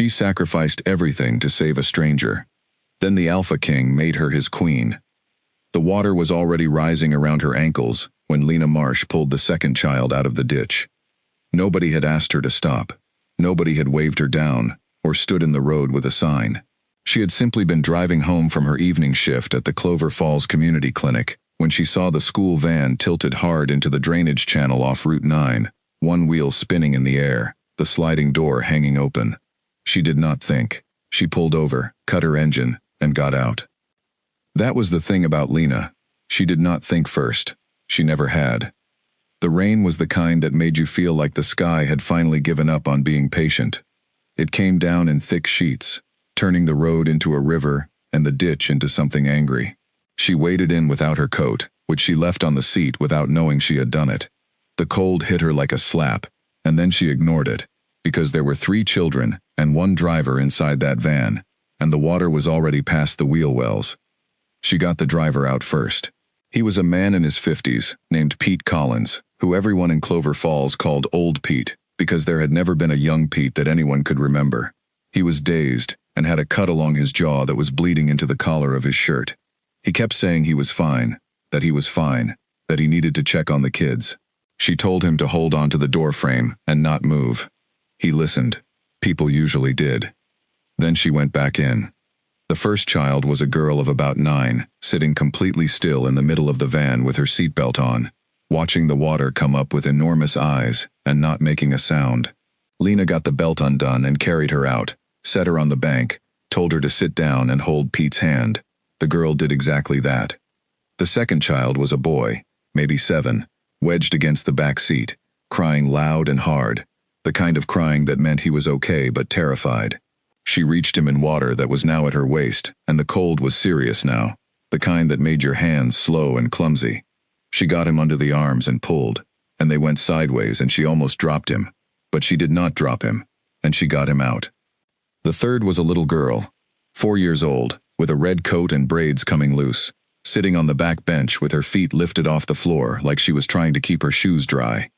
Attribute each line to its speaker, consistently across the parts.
Speaker 1: She sacrificed everything to save a stranger. Then the Alpha King made her his queen. The water was already rising around her ankles when Lena Marsh pulled the second child out of the ditch. Nobody had asked her to stop. Nobody had waved her down or stood in the road with a sign. She had simply been driving home from her evening shift at the Clover Falls Community Clinic when she saw the school van tilted hard into the drainage channel off Route 9, one wheel spinning in the air, the sliding door hanging open. She did not think. She pulled over, cut her engine, and got out. That was the thing about Lena. She did not think first. She never had. The rain was the kind that made you feel like the sky had finally given up on being patient. It came down in thick sheets, turning the road into a river and the ditch into something angry. She waded in without her coat, which she left on the seat without knowing she had done it. The cold hit her like a slap, and then she ignored it, because there were 3 children and 1 driver inside that van, and the water was already past the wheel wells. She got the driver out first. He was a man in his 50s, named Pete Collins, who everyone in Clover Falls called Old Pete, because there had never been a young Pete that anyone could remember. He was dazed, and had a cut along his jaw that was bleeding into the collar of his shirt. He kept saying he was fine, that he needed to check on the kids. She told him to hold on to the door frame and not move. He listened. People usually did. Then she went back in. The first child was a girl of about 9, sitting completely still in the middle of the van with her seatbelt on, watching the water come up with enormous eyes and not making a sound. Lena got the belt undone and carried her out, set her on the bank, told her to sit down and hold Pete's hand. The girl did exactly that. The second child was a boy, maybe 7, wedged against the back seat, crying loud and hard, the kind of crying that meant he was okay but terrified. She reached him in water that was now at her waist, and the cold was serious now, the kind that made your hands slow and clumsy. She got him under the arms and pulled, and they went sideways and she almost dropped him, but she did not drop him, and she got him out. The third was a little girl, 4 years old, with a red coat and braids coming loose, sitting on the back bench with her feet lifted off the floor like she was trying to keep her shoes dry.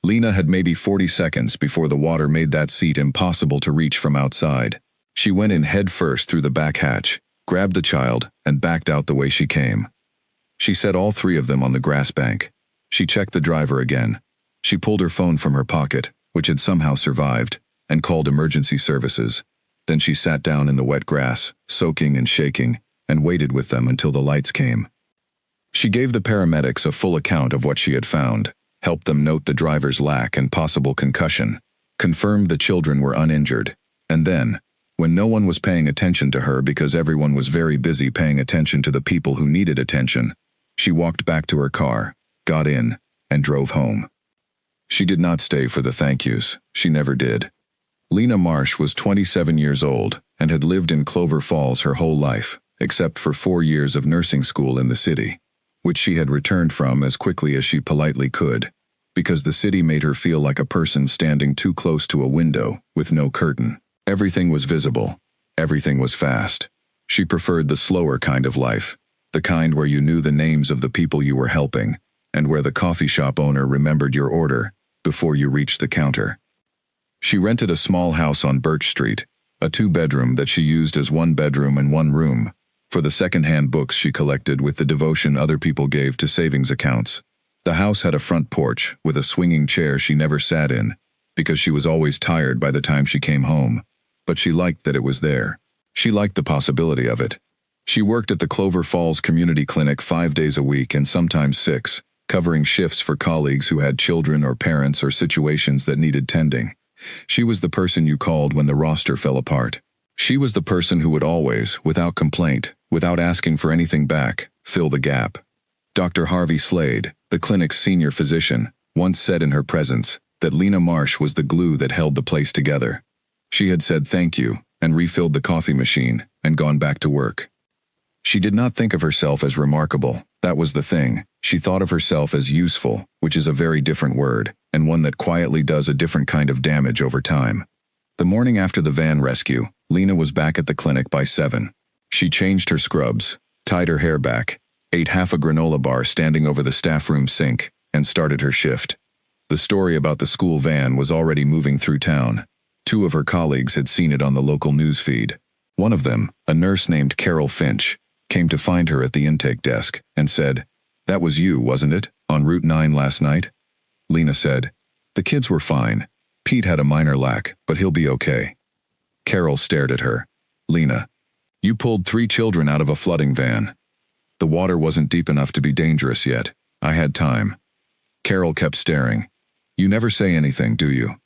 Speaker 1: Lena had maybe 40 seconds before the water made that seat impossible to reach from outside. She went in head first through the back hatch, grabbed the child, and backed out the way she came. She set all 3 of them on the grass bank. She checked the driver again. She pulled her phone from her pocket, which had somehow survived, and called emergency services. Then she sat down in the wet grass, soaking and shaking, and waited with them until the lights came. She gave the paramedics a full account of what she had found, helped them note the driver's lack and possible concussion, confirmed the children were uninjured, and then, when no one was paying attention to her because everyone was very busy paying attention to the people who needed attention, she walked back to her car, got in, and drove home. She did not stay for the thank yous. She never did. Lena Marsh was 27 years old and had lived in Clover Falls her whole life, except for 4 years of nursing school in the city, which she had returned from as quickly as she politely could, because the city made her feel like a person standing too close to a window with no curtain. Everything was visible. Everything was fast. She preferred the slower kind of life, the kind where you knew the names of the people you were helping, and where the coffee shop owner remembered your order before you reached the counter. She rented a small house on Birch Street, a 2-bedroom that she used as 1 bedroom and 1 room, for the second-hand books she collected with the devotion other people gave to savings accounts. The house had a front porch with a swinging chair she never sat in, because she was always tired by the time she came home, but she liked that it was there. She liked the possibility of it. She worked at the Clover Falls Community Clinic 5 days a week and sometimes 6, covering shifts for colleagues who had children or parents or situations that needed tending. She was the person you called when the roster fell apart. She was the person who would always, without complaint, without asking for anything back, fill the gap. Dr. Harvey Slade, the clinic's senior physician, once said in her presence that Lena Marsh was the glue that held the place together. She had said thank you and refilled the coffee machine and gone back to work. She did not think of herself as remarkable. That was the thing. She thought of herself as useful, which is a very different word, and one that quietly does a different kind of damage over time. The morning after the van rescue, Lena was back at the clinic by 7. She changed her scrubs, tied her hair back, ate half a granola bar standing over the staff room sink, and started her shift. The story about the school van was already moving through town. Two of her colleagues had seen it on the local news feed. One of them, a nurse named Carol Finch, came to find her at the intake desk and said, "That was you, wasn't it, on Route 9 last night?" Lena said, "The kids were fine. Pete had a minor lack, but he'll be okay." Carol stared at her. "Lena, you pulled 3 children out of a flooding van. The water wasn't deep enough to be dangerous yet. I had time." Carol kept staring. "You never say anything, do you?"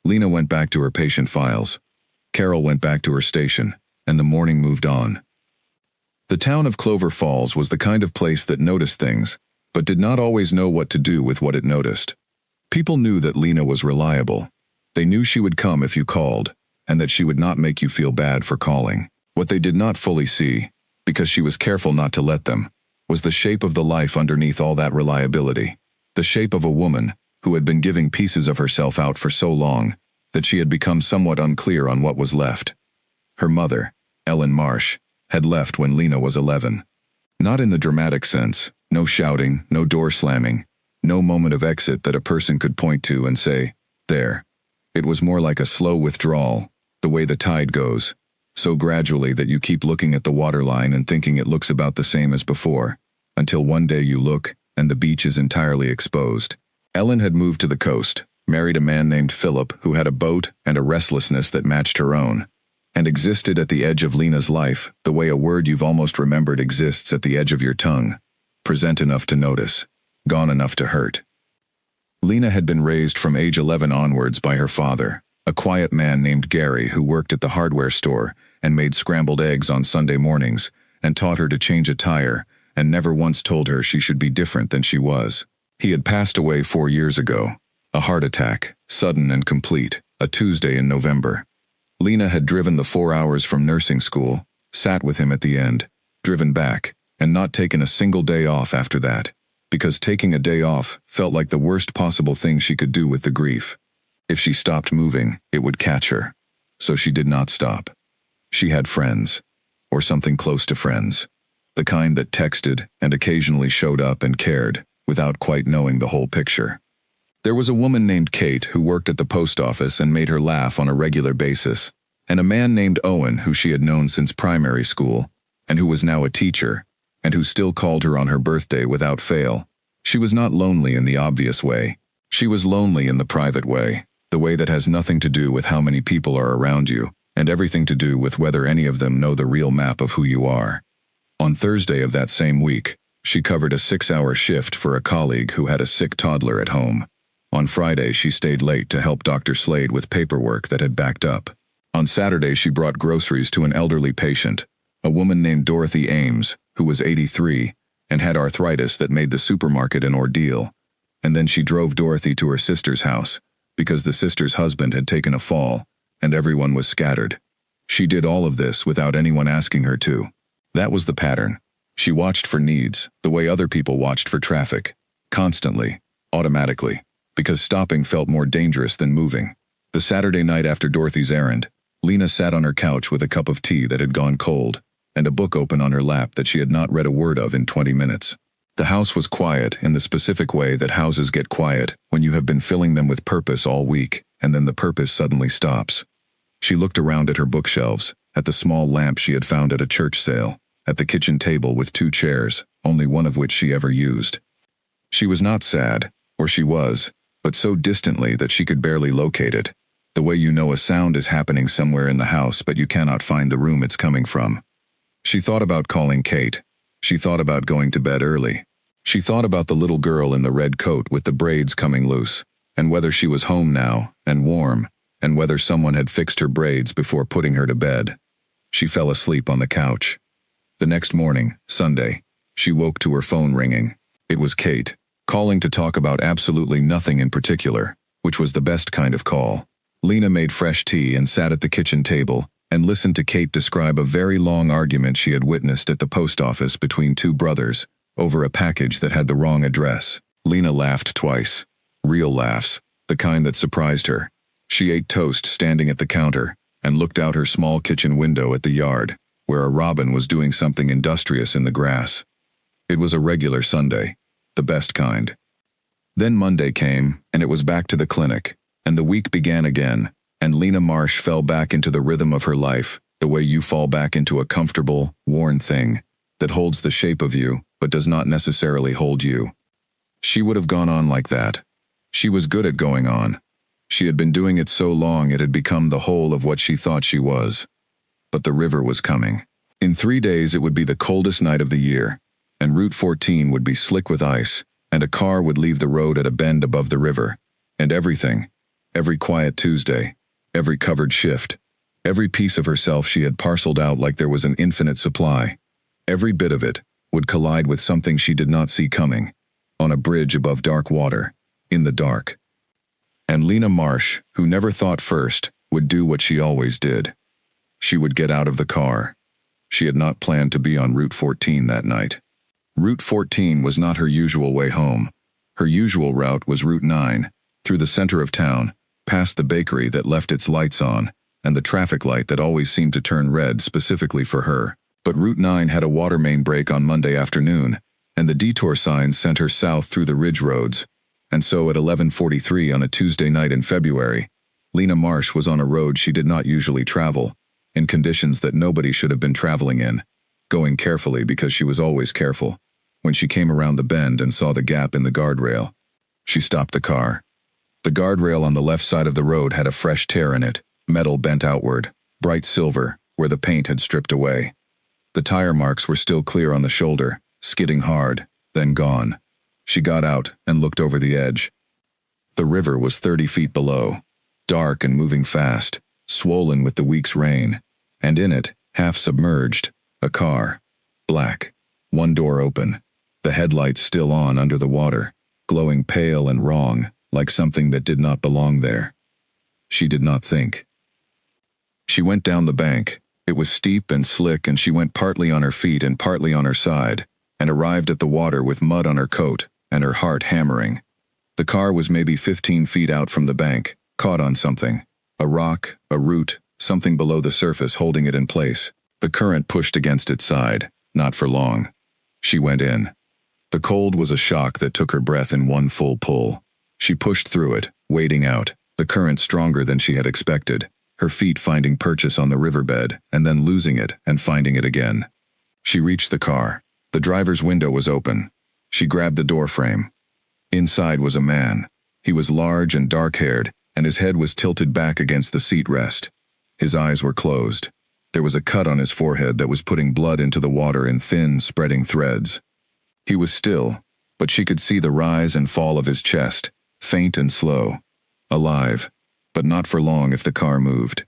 Speaker 1: Lena went back to her patient files. Carol went back to her station, and the morning moved on. The town of Clover Falls was the kind of place that noticed things, but did not always know what to do with what it noticed. People knew that Lena was reliable. They knew she would come if you called, and that she would not make you feel bad for calling. What they did not fully see, because she was careful not to let them, was the shape of the life underneath all that reliability. The shape of a woman who had been giving pieces of herself out for so long that she had become somewhat unclear on what was left. Her mother, Ellen Marsh, had left when Lena was 11. Not in the dramatic sense, no shouting, no door slamming, no moment of exit that a person could point to and say, "There." It was more like a slow withdrawal, the way the tide goes, so gradually that you keep looking at the waterline and thinking it looks about the same as before, until one day you look and the beach is entirely exposed. Ellen had moved to the coast, married a man named Philip who had a boat and a restlessness that matched her own, and existed at the edge of Lena's life the way a word you've almost remembered exists at the edge of your tongue, present enough to notice, gone enough to hurt. Lena had been raised from age 11 onwards by her father, a quiet man named Gary who worked at the hardware store and made scrambled eggs on Sunday mornings and taught her to change a tire and never once told her she should be different than she was. He had passed away 4 years ago, a heart attack, sudden and complete, a Tuesday in November. Lena had driven the 4 hours from nursing school, sat with him at the end, driven back, and not taken a single day off after that, because taking a day off felt like the worst possible thing she could do with the grief. If she stopped moving, it would catch her. So she did not stop. She had friends, or something close to friends, the kind that texted and occasionally showed up and cared, without quite knowing the whole picture. There was a woman named Kate who worked at the post office and made her laugh on a regular basis, and a man named Owen who she had known since primary school, and who was now a teacher, and who still called her on her birthday without fail. She was not lonely in the obvious way. She was lonely in the private way, the way that has nothing to do with how many people are around you, and everything to do with whether any of them know the real map of who you are. On Thursday of that same week, she covered a 6-hour shift for a colleague who had a sick toddler at home. On Friday, she stayed late to help Dr. Slade with paperwork that had backed up. On Saturday, she brought groceries to an elderly patient, a woman named Dorothy Ames, who was 83, and had arthritis that made the supermarket an ordeal. And then she drove Dorothy to her sister's house, because the sister's husband had taken a fall, and everyone was scattered. She did all of this without anyone asking her to. That was the pattern. She watched for needs, the way other people watched for traffic. Constantly, automatically, because stopping felt more dangerous than moving. The Saturday night after Dorothy's errand, Lena sat on her couch with a cup of tea that had gone cold, and a book open on her lap that she had not read a word of in 20 minutes. The house was quiet in the specific way that houses get quiet when you have been filling them with purpose all week, and then the purpose suddenly stops. She looked around at her bookshelves, at the small lamp she had found at a church sale, at the kitchen table with 2 chairs, only one of which she ever used. She was not sad, or she was, but so distantly that she could barely locate it, the way you know a sound is happening somewhere in the house but you cannot find the room it's coming from. She thought about calling Kate. She thought about going to bed early. She thought about the little girl in the red coat with the braids coming loose, and whether she was home now, and warm, and whether someone had fixed her braids before putting her to bed. She fell asleep on the couch. The next morning, Sunday, she woke to her phone ringing. It was Kate, calling to talk about absolutely nothing in particular, which was the best kind of call. Lena made fresh tea and sat at the kitchen table and listened to Kate describe a very long argument she had witnessed at the post office between 2 brothers over a package that had the wrong address. Lena laughed twice. Real laughs, the kind that surprised her. She ate toast standing at the counter and looked out her small kitchen window at the yard, where a robin was doing something industrious in the grass. It was a regular Sunday, the best kind. Then Monday came, and it was back to the clinic, and the week began again, And Lena Marsh fell back into the rhythm of her life, the way you fall back into a comfortable, worn thing that holds the shape of you, but does not necessarily hold you. She would have gone on like that. She was good at going on. She had been doing it so long it had become the whole of what she thought she was. But the river was coming. In 3 days it would be the coldest night of the year, and Route 14 would be slick with ice, and a car would leave the road at a bend above the river, and everything, every quiet Tuesday, every covered shift, every piece of herself she had parceled out like there was an infinite supply, every bit of it would collide with something she did not see coming, on a bridge above dark water, in the dark. And Lena Marsh, who never thought first, would do what she always did. She would get out of the car. She had not planned to be on Route 14 that night. Route 14 was not her usual way home. Her usual route was Route 9, through the center of town, past the bakery that left its lights on, and the traffic light that always seemed to turn red specifically for her. But Route 9 had a water main break on Monday afternoon, and the detour signs sent her south through the ridge roads. And so at 11:43 on a Tuesday night in February, Lena Marsh was on a road she did not usually travel, in conditions that nobody should have been traveling in, going carefully because she was always careful. When she came around the bend and saw the gap in the guardrail, she stopped the car. The guardrail on the left side of the road had a fresh tear in it, metal bent outward, bright silver, where the paint had stripped away. The tire marks were still clear on the shoulder, skidding hard, then gone. She got out and looked over the edge. The river was 30 feet below, dark and moving fast, swollen with the week's rain, and in it, half submerged, a car, black, one door open, the headlights still on under the water, glowing pale and wrong, like something that did not belong there. She did not think. She went down the bank. It was steep and slick, and she went partly on her feet and partly on her side, and arrived at the water with mud on her coat and her heart hammering. The car was maybe 15 feet out from the bank, caught on something, a rock, a root, something below the surface holding it in place. The current pushed against its side, not for long. She went in. The cold was a shock that took her breath in one full pull. She pushed through it, wading out, the current stronger than she had expected, her feet finding purchase on the riverbed and then losing it and finding it again. She reached the car. The driver's window was open. She grabbed the door frame. Inside was a man. He was large and dark-haired, and his head was tilted back against the seat rest. His eyes were closed. There was a cut on his forehead that was putting blood into the water in thin, spreading threads. He was still, but she could see the rise and fall of his chest, faint and slow. Alive, but not for long if the car moved.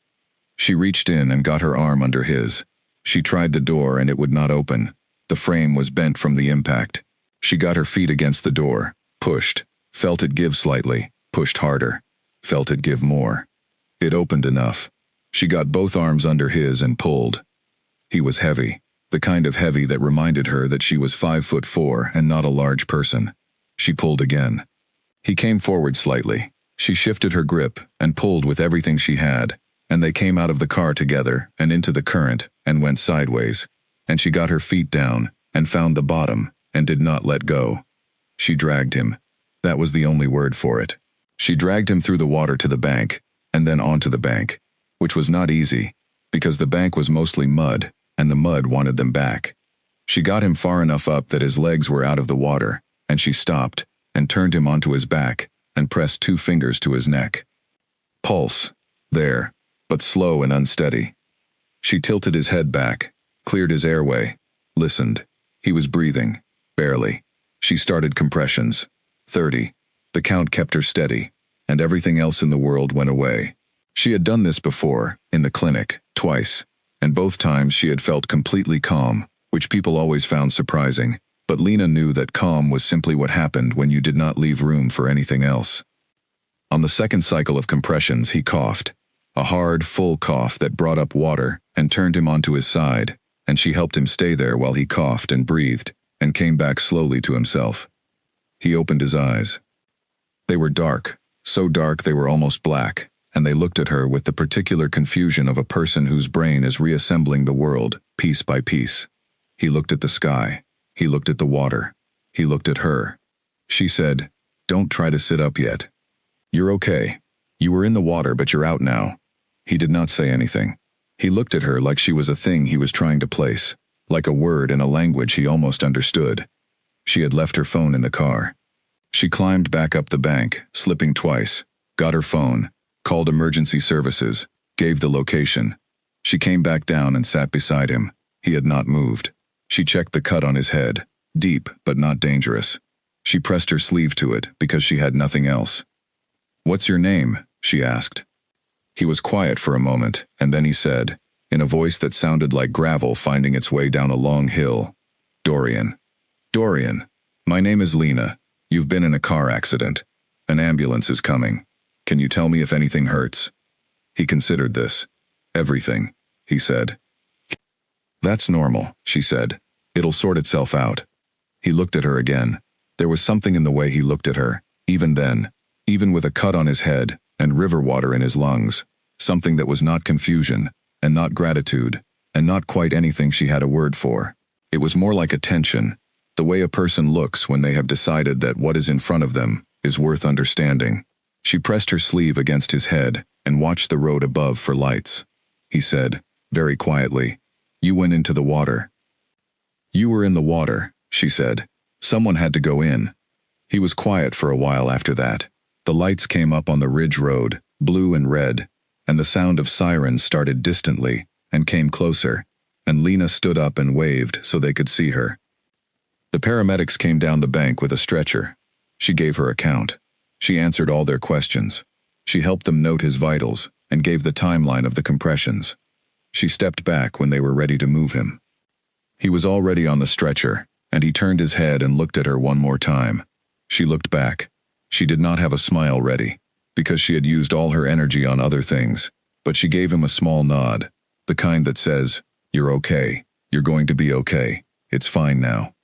Speaker 1: She reached in and got her arm under his. She tried the door and it would not open. The frame was bent from the impact. She got her feet against the door, pushed, felt it give slightly, pushed harder, felt it give more. It opened enough. She got both arms under his and pulled. He was heavy, the kind of heavy that reminded her that she was 5'4" and not a large person. She pulled again. He came forward slightly. She shifted her grip and pulled with everything she had, and they came out of the car together and into the current and went sideways, and she got her feet down and found the bottom and did not let go. She dragged him. That was the only word for it. She dragged him through the water to the bank, and then onto the bank, which was not easy, because the bank was mostly mud, and the mud wanted them back. She got him far enough up that his legs were out of the water, and she stopped, and turned him onto his back, and pressed 2 fingers to his neck. Pulse, there, but slow and unsteady. She tilted his head back, cleared his airway, listened. He was breathing, barely. She started compressions. 30. The count kept her steady, and everything else in the world went away. She had done this before, in the clinic, twice, and both times she had felt completely calm, which people always found surprising, but Lena knew that calm was simply what happened when you did not leave room for anything else. On the second cycle of compressions, he coughed, a hard, full cough that brought up water and turned him onto his side, and she helped him stay there while he coughed and breathed, and came back slowly to himself. He opened his eyes. They were dark, so dark they were almost black, and they looked at her with the particular confusion of a person whose brain is reassembling the world, piece by piece. He looked at the sky. He looked at the water. He looked at her. She said, "Don't try to sit up yet. You're okay. You were in the water, but you're out now. He did not say anything. He looked at her like she was a thing he was trying to place, like a word in a language he almost understood. She had left her phone in the car. She climbed back up the bank, slipping twice, got her phone, called emergency services, gave the location. She came back down and sat beside him. He had not moved. She checked the cut on his head, deep but not dangerous. She pressed her sleeve to it because she had nothing else. "What's your name?" she asked. He was quiet for a moment, and then he said, in a voice that sounded like gravel finding its way down a long hill, "Dorian." "Dorian, my name is Lena. You've been in a car accident. An ambulance is coming. Can you tell me if anything hurts?" He considered this. "Everything," he said. "That's normal," she said. "It'll sort itself out." He looked at her again. There was something in the way he looked at her, even then, even with a cut on his head and river water in his lungs, something that was not confusion, and not gratitude, and not quite anything she had a word for. It was more like attention, the way a person looks when they have decided that what is in front of them is worth understanding. She pressed her sleeve against his head and watched the road above for lights. He said, very quietly, "You went into the water." "You were in the water," she said. "Someone had to go in." He was quiet for a while after that. The lights came up on the ridge road, blue and red, and the sound of sirens started distantly and came closer, and Lena stood up and waved so they could see her. The paramedics came down the bank with a stretcher. She gave her account. She answered all their questions. She helped them note his vitals and gave the timeline of the compressions. She stepped back when they were ready to move him. He was already on the stretcher, and he turned his head and looked at her one more time. She looked back. She did not have a smile ready, because she had used all her energy on other things, but she gave him a small nod, the kind that says, "You're okay. You're going to be okay. It's fine now."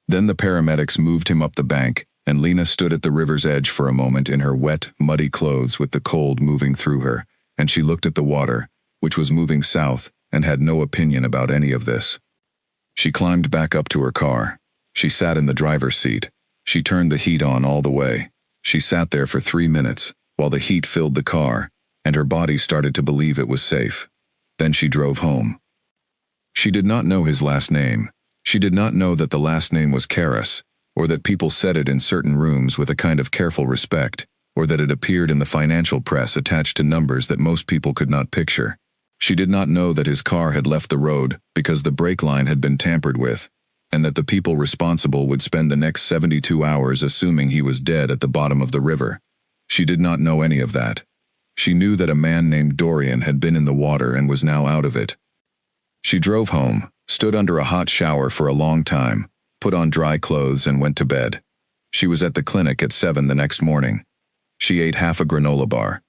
Speaker 1: Then the paramedics moved him up the bank, and Lena stood at the river's edge for a moment in her wet, muddy clothes with the cold moving through her, and she looked at the water, which was moving south, and had no opinion about any of this. She climbed back up to her car. She sat in the driver's seat. She turned the heat on all the way. She sat there for 3 minutes, while the heat filled the car, and her body started to believe it was safe. Then she drove home. She did not know his last name. She did not know that the last name was Karras, or that people said it in certain rooms with a kind of careful respect, or that it appeared in the financial press attached to numbers that most people could not picture. She did not know that his car had left the road because the brake line had been tampered with, and that the people responsible would spend the next 72 hours assuming he was dead at the bottom of the river. She did not know any of that. She knew that a man named Dorian had been in the water and was now out of it. She drove home, stood under a hot shower for a long time, put on dry clothes and went to bed. She was at the clinic at 7 the next morning. She ate half a granola bar.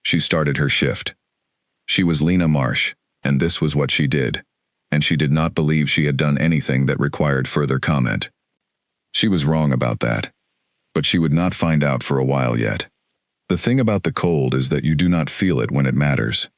Speaker 1: She started her shift. She was Lena Marsh, and this was what she did. And she did not believe she had done anything that required further comment. She was wrong about that. But she would not find out for a while yet. The thing about the cold is that you do not feel it when it matters.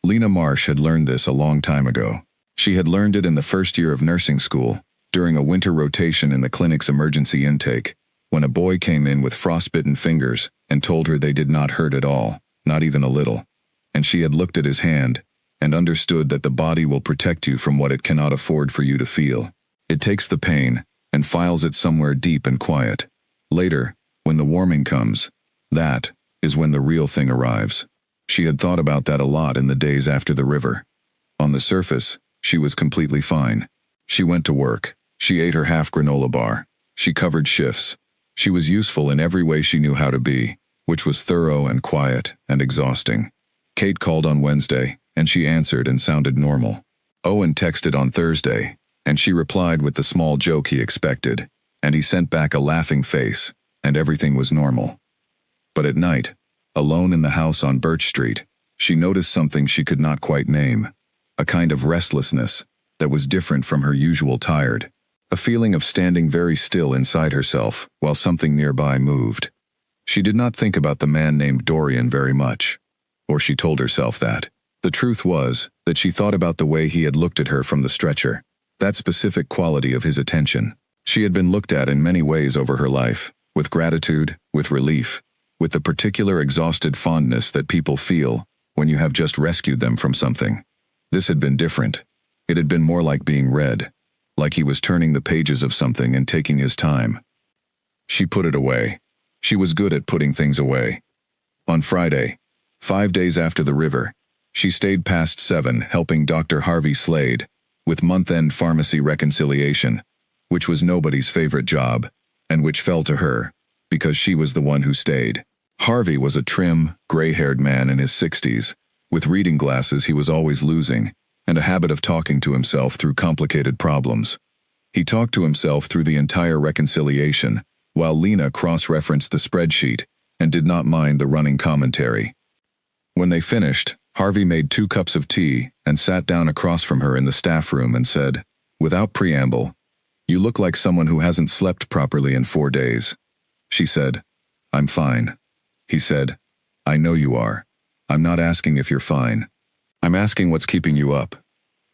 Speaker 1: Lena Marsh had learned this a long time ago. She had learned it in the first year of nursing school, during a winter rotation in the clinic's emergency intake, when a boy came in with frostbitten fingers and told her they did not hurt at all, not even a little. And she had looked at his hand, and understood that the body will protect you from what it cannot afford for you to feel. It takes the pain, and files it somewhere deep and quiet. Later, when the warming comes, that is when the real thing arrives. She had thought about that a lot in the days after the river. On the surface, she was completely fine. She went to work. She ate her half granola bar. She covered shifts. She was useful in every way she knew how to be, which was thorough and quiet and exhausting. Kate called on Wednesday, and she answered and sounded normal. Owen texted on Thursday, and she replied with the small joke he expected, and he sent back a laughing face, and everything was normal. But at night, alone in the house on Birch Street, she noticed something she could not quite name, a kind of restlessness that was different from her usual tired, a feeling of standing very still inside herself while something nearby moved. She did not think about the man named Dorian very much, or she told herself that. The truth was that she thought about the way he had looked at her from the stretcher, that specific quality of his attention. She had been looked at in many ways over her life, with gratitude, with relief, with the particular exhausted fondness that people feel when you have just rescued them from something. This had been different. It had been more like being read, like he was turning the pages of something and taking his time. She put it away. She was good at putting things away. On Friday, 5 days after the river, she stayed past 7 helping Dr. Harvey Slade with month-end pharmacy reconciliation, which was nobody's favorite job, and which fell to her, because she was the one who stayed. Harvey was a trim, gray-haired man in his 60s, with reading glasses he was always losing, and a habit of talking to himself through complicated problems. He talked to himself through the entire reconciliation, while Lena cross-referenced the spreadsheet and did not mind the running commentary. When they finished, Harvey made 2 cups of tea and sat down across from her in the staff room and said, without preamble, "You look like someone who hasn't slept properly in 4 days." She said, "I'm fine." He said, "I know you are. I'm not asking if you're fine. I'm asking what's keeping you up."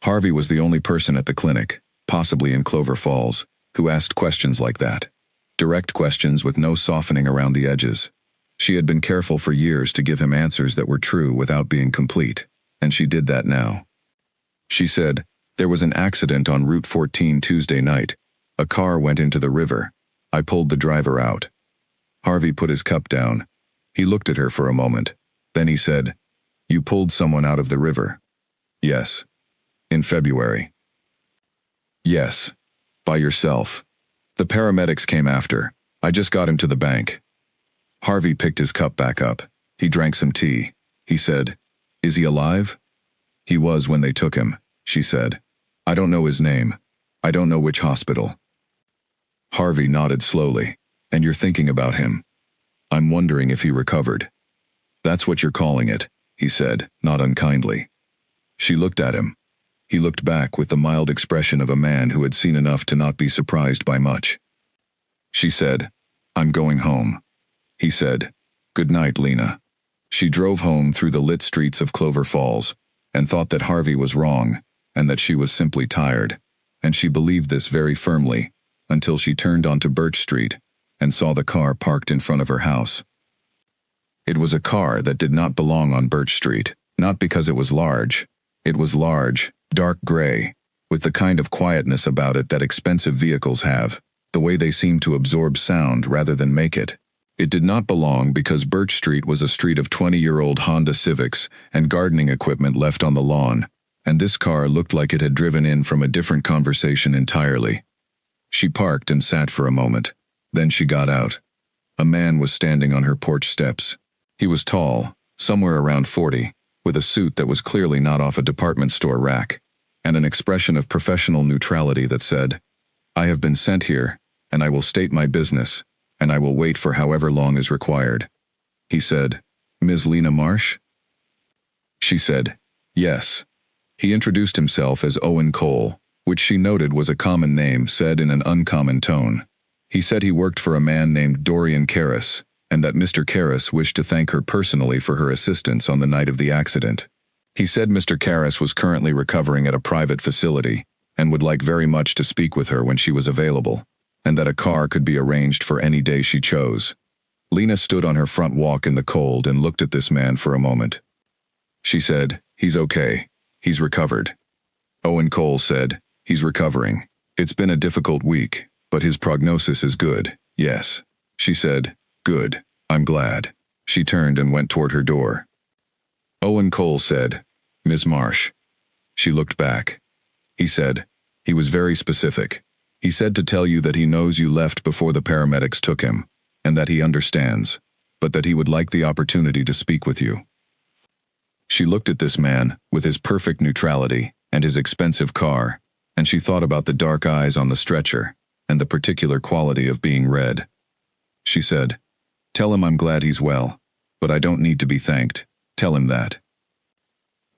Speaker 1: Harvey was the only person at the clinic, possibly in Clover Falls, who asked questions like that. Direct questions with no softening around the edges. She had been careful for years to give him answers that were true without being complete, and she did that now. She said, "There was an accident on Route 14 Tuesday night. A car went into the river. I pulled the driver out." Harvey put his cup down. He looked at her for a moment. Then he said, "You pulled someone out of the river?" "Yes." "In February?" "Yes." "By yourself?" "The paramedics came after. I just got him to the bank." Harvey picked his cup back up. He drank some tea. He said, "Is he alive?" "He was when they took him," she said. "I don't know his name. I don't know which hospital." Harvey nodded slowly. "And you're thinking about him?" "I'm wondering if he recovered." "That's what you're calling it," he said, not unkindly. She looked at him. He looked back with the mild expression of a man who had seen enough to not be surprised by much. She said, "I'm going home." He said, "Good night, Lena." She drove home through the lit streets of Clover Falls and thought that Harvey was wrong and that she was simply tired, and she believed this very firmly until she turned onto Birch Street and saw the car parked in front of her house. It was a car that did not belong on Birch Street, not because it was large. It was large, dark gray, with the kind of quietness about it that expensive vehicles have, the way they seem to absorb sound rather than make it. It did not belong because Birch Street was a street of 20-year-old Honda Civics and gardening equipment left on the lawn, and this car looked like it had driven in from a different conversation entirely. She parked and sat for a moment. Then she got out. A man was standing on her porch steps. He was tall, somewhere around 40, with a suit that was clearly not off a department store rack, and an expression of professional neutrality that said, "I have been sent here, and I will state my business, and I will wait for however long is required." He said, "Ms. Lena Marsh?" She said, "Yes." He introduced himself as Owen Cole, which she noted was a common name said in an uncommon tone. He said he worked for a man named Dorian Karras, and that Mr. Karras wished to thank her personally for her assistance on the night of the accident. He said Mr. Karras was currently recovering at a private facility and would like very much to speak with her when she was available, and that a car could be arranged for any day she chose. Lena stood on her front walk in the cold and looked at this man for a moment. She said, "He's okay. He's recovered." Owen Cole said, "He's recovering. It's been a difficult week, but his prognosis is good, yes." She said, "Good, I'm glad." She turned and went toward her door. Owen Cole said, "Ms. Marsh." She looked back. He said, "He was very specific. He said to tell you that he knows you left before the paramedics took him, and that he understands, but that he would like the opportunity to speak with you." She looked at this man, with his perfect neutrality, and his expensive car, and she thought about the dark eyes on the stretcher, and the particular quality of being read. She said, "Tell him I'm glad he's well, but I don't need to be thanked. Tell him that."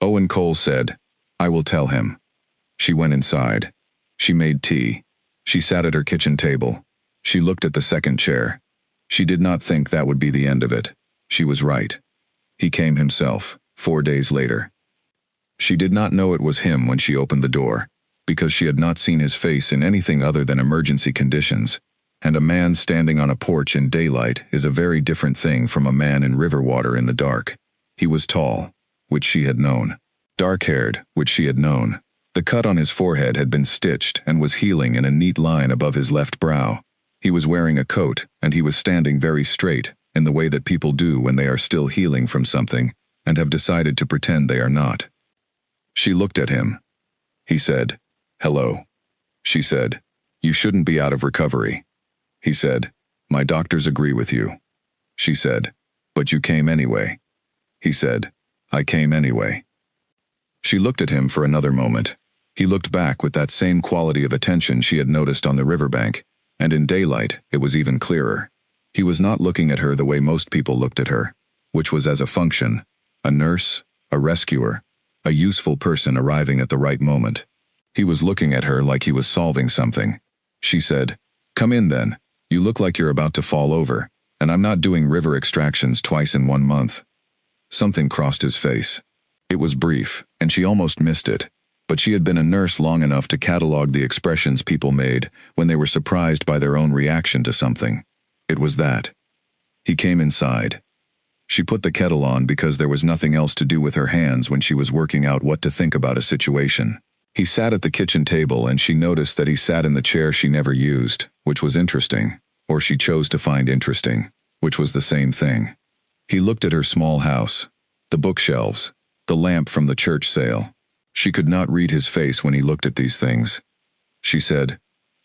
Speaker 1: Owen Cole said, "I will tell him." She went inside. She made tea. She sat at her kitchen table. She looked at the second chair. She did not think that would be the end of it. She was right. He came himself, 4 days later. She did not know it was him when she opened the door, because she had not seen his face in anything other than emergency conditions, and a man standing on a porch in daylight is a very different thing from a man in river water in the dark. He was tall. which she had known. Dark-haired, which she had known. The cut on his forehead had been stitched and was healing in a neat line above his left brow. He was wearing a coat, and he was standing very straight, in the way that people do when they are still healing from something, and have decided to pretend they are not. She looked at him. He said, "Hello." She said, "You shouldn't be out of recovery." He said, "My doctors agree with you." She said, "But you came anyway." He said, "I came anyway." She looked at him for another moment. He looked back with that same quality of attention she had noticed on the riverbank, and in daylight it was even clearer. He was not looking at her the way most people looked at her, which was as a function, a nurse, a rescuer, a useful person arriving at the right moment. He was looking at her like he was solving something. She said, "Come in then. You look like you're about to fall over, and I'm not doing river extractions twice in 1 month." Something crossed his face. It was brief, and she almost missed it, but she had been a nurse long enough to catalog the expressions people made when they were surprised by their own reaction to something. It was that. He came inside. She put the kettle on because there was nothing else to do with her hands when she was working out what to think about a situation. He sat at the kitchen table and she noticed that he sat in the chair she never used, which was interesting, or she chose to find interesting, which was the same thing. He looked at her small house, the bookshelves, the lamp from the church sale. She could not read his face when he looked at these things. She said,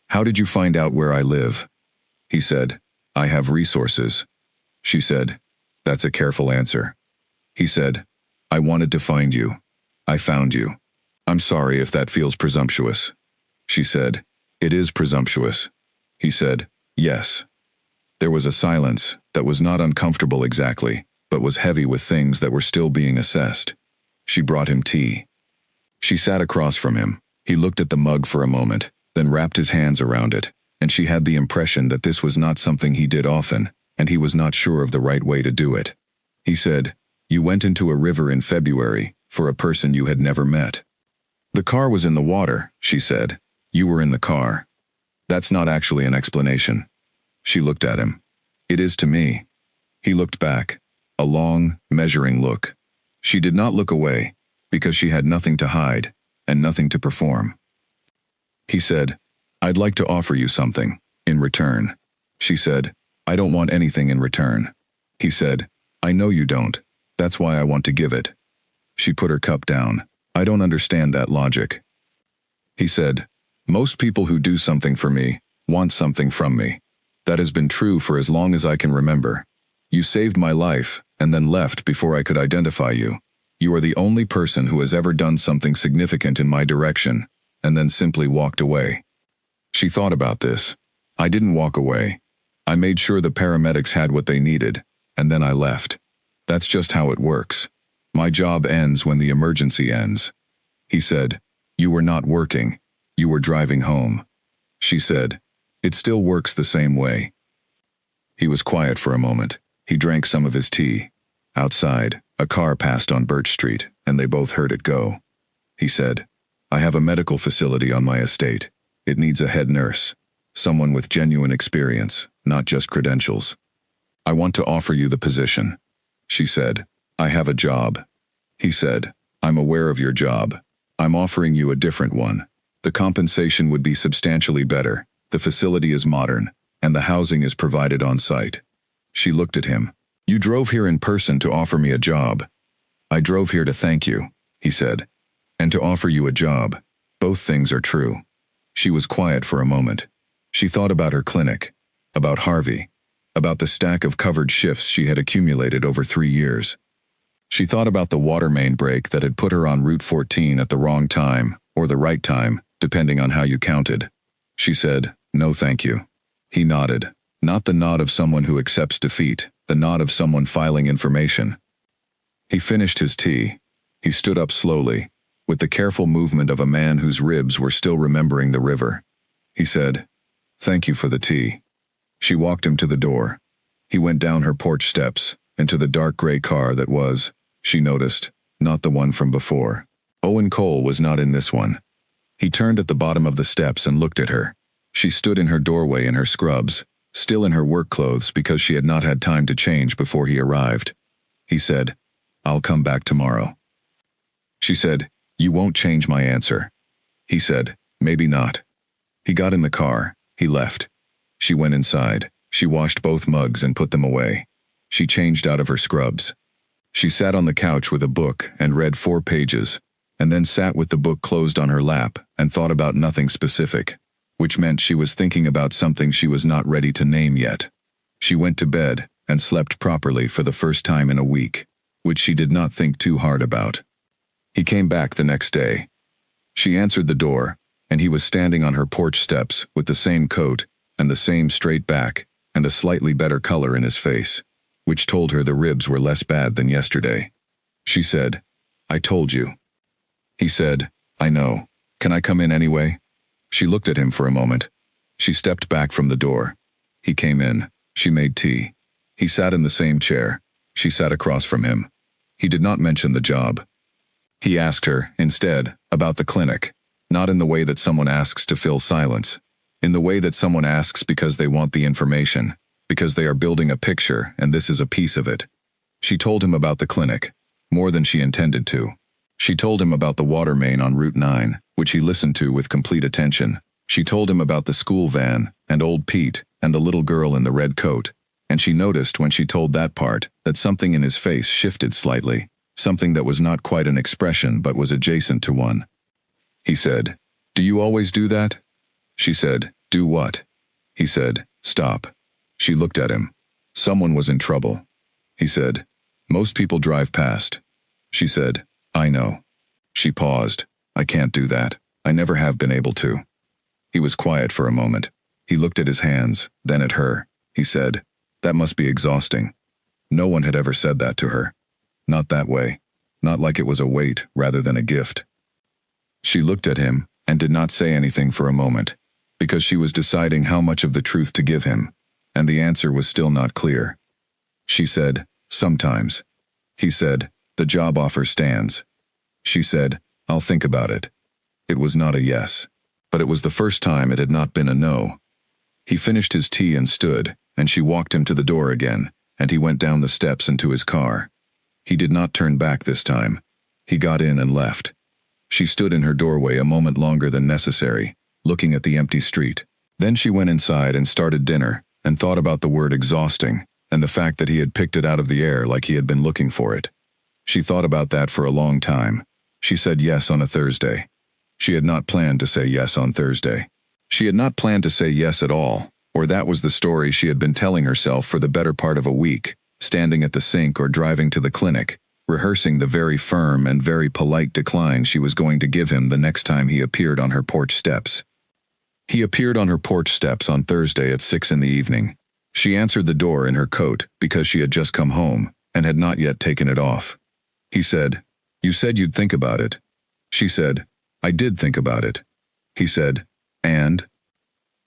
Speaker 1: "How did you find out where I live?" He said, "I have resources." She said, "That's a careful answer." He said, "I wanted to find you. I found you. I'm sorry if that feels presumptuous." She said, "It is presumptuous." He said, "Yes." There was a silence that was not uncomfortable exactly, but was heavy with things that were still being assessed. She brought him tea. She sat across from him. He looked at the mug for a moment, then wrapped his hands around it, and she had the impression that this was not something he did often, and he was not sure of the right way to do it. He said, "You went into a river in February, for a person you had never met." "The car was in the water," she said. "You were in the car." "That's not actually an explanation." She looked at him. "It is to me." He looked back, a long, measuring look. She did not look away, because she had nothing to hide, and nothing to perform. He said, "I'd like to offer you something, in return." She said, "I don't want anything in return." He said, "I know you don't. That's why I want to give it." She put her cup down. "I don't understand that logic." He said, "Most people who do something for me want something from me. That has been true for as long as I can remember. You saved my life, and then left before I could identify you. You are the only person who has ever done something significant in my direction, and then simply walked away." She thought about this. "I didn't walk away. I made sure the paramedics had what they needed, and then I left. That's just how it works. My job ends when the emergency ends." He said, "You were not working. You were driving home." She said, "It still works the same way." He was quiet for a moment. He drank some of his tea. Outside, a car passed on Birch Street, and they both heard it go. He said, "I have a medical facility on my estate. It needs a head nurse, someone with genuine experience, not just credentials. I want to offer you the position." She said, "I have a job." He said, "I'm aware of your job. I'm offering you a different one. The compensation would be substantially better. The facility is modern, and the housing is provided on site." She looked at him. "You drove here in person to offer me a job." "I drove here to thank you," he said, "and to offer you a job. Both things are true." She was quiet for a moment. She thought about her clinic, about Harvey, about the stack of covered shifts she had accumulated over 3 years. She thought about the water main break that had put her on Route 14 at the wrong time, or the right time, depending on how you counted. She said, "No thank you." He nodded, not the nod of someone who accepts defeat, the nod of someone filing information. He finished his tea. He stood up slowly, with the careful movement of a man whose ribs were still remembering the river. He said, "Thank you for the tea." She walked him to the door. He went down her porch steps, into the dark gray car that was, she noticed, not the one from before. Owen Cole was not in this one. He turned at the bottom of the steps and looked at her. She stood in her doorway in her scrubs, still in her work clothes because she had not had time to change before he arrived. He said, "I'll come back tomorrow." She said, "You won't change my answer." He said, "Maybe not." He got in the car. He left. She went inside. She washed both mugs and put them away. She changed out of her scrubs. She sat on the couch with a book and read 4 pages, and then sat with the book closed on her lap and thought about nothing specific, which meant she was thinking about something she was not ready to name yet. She went to bed and slept properly for the first time in a week, which she did not think too hard about. He came back the next day. She answered the door, and he was standing on her porch steps with the same coat and the same straight back and a slightly better color in his face, which told her the ribs were less bad than yesterday. She said, "I told you." He said, "I know. Can I come in anyway?" She looked at him for a moment. She stepped back from the door. He came in. She made tea. He sat in the same chair. She sat across from him. He did not mention the job. He asked her, instead, about the clinic, not in the way that someone asks to fill silence, in the way that someone asks because they want the information, because they are building a picture and this is a piece of it. She told him about the clinic, more than she intended to. She told him about the water main on Route 9, which he listened to with complete attention. She told him about the school van, and old Pete, and the little girl in the red coat, and she noticed when she told that part that something in his face shifted slightly, something that was not quite an expression but was adjacent to one. He said, "Do you always do that?" She said, "Do what?" He said, "Stop." She looked at him. Someone was in trouble. He said, "Most people drive past." She said, "I know." She paused. "I can't do that. I never have been able to." He was quiet for a moment. He looked at his hands, then at her. He said, "That must be exhausting." No one had ever said that to her. Not that way. Not like it was a weight rather than a gift. She looked at him and did not say anything for a moment, because she was deciding how much of the truth to give him, and the answer was still not clear. She said, "Sometimes." He said, "The job offer stands." She said, "I'll think about it." It was not a yes, but it was the first time it had not been a no. He finished his tea and stood, and she walked him to the door again, and he went down the steps into his car. He did not turn back this time. He got in and left. She stood in her doorway a moment longer than necessary, looking at the empty street. Then she went inside and started dinner, and thought about the word exhausting, and the fact that he had picked it out of the air like he had been looking for it. She thought about that for a long time. She said yes on a Thursday. She had not planned to say yes on Thursday. She had not planned to say yes at all, or that was the story she had been telling herself for the better part of a week, standing at the sink or driving to the clinic, rehearsing the very firm and very polite decline she was going to give him the next time he appeared on her porch steps. He appeared on her porch steps on Thursday at 6 in the evening. She answered the door in her coat because she had just come home and had not yet taken it off. He said, "You said you'd think about it." She said, "I did think about it." He said, "And?"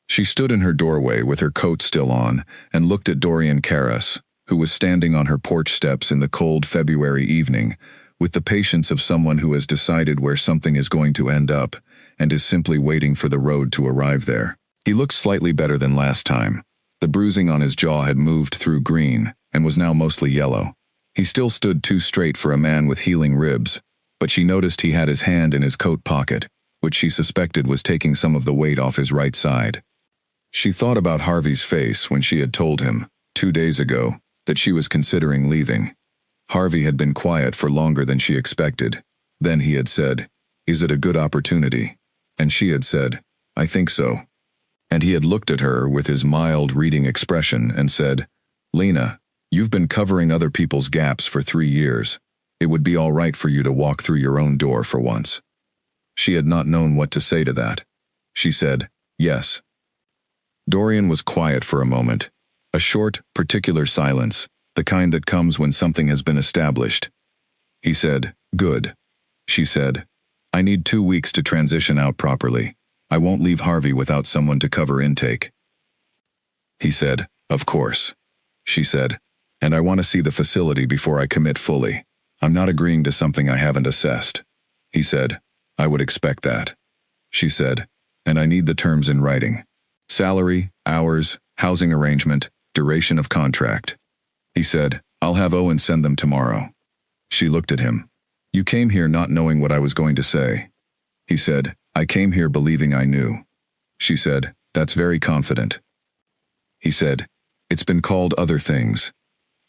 Speaker 1: She stood in her doorway with her coat still on and looked at Dorian Karras, who was standing on her porch steps in the cold February evening, with the patience of someone who has decided where something is going to end up and is simply waiting for the road to arrive there. He looked slightly better than last time. The bruising on his jaw had moved through green and was now mostly yellow. He still stood too straight for a man with healing ribs, but she noticed he had his hand in his coat pocket, which she suspected was taking some of the weight off his right side. She thought about Harvey's face when she had told him, 2 days ago, that she was considering leaving. Harvey had been quiet for longer than she expected. Then he had said, "Is it a good opportunity?" And she had said, "I think so." And he had looked at her with his mild reading expression and said, "Lena, you've been covering other people's gaps for 3 years. It would be all right for you to walk through your own door for once." She had not known what to say to that. She said, "Yes." Dorian was quiet for a moment. A short, particular silence, the kind that comes when something has been established. He said, "Good." She said, "I need 2 weeks to transition out properly. I won't leave Harvey without someone to cover intake." He said, "Of course." She said, "And I want to see the facility before I commit fully. I'm not agreeing to something I haven't assessed." He said, "I would expect that." She said, "And I need the terms in writing. Salary, hours, housing arrangement, duration of contract." He said, "I'll have Owen send them tomorrow." She looked at him. You came here not knowing what I was going to say. He said, I came here believing I knew. She said, that's very confident. He said, it's been called other things.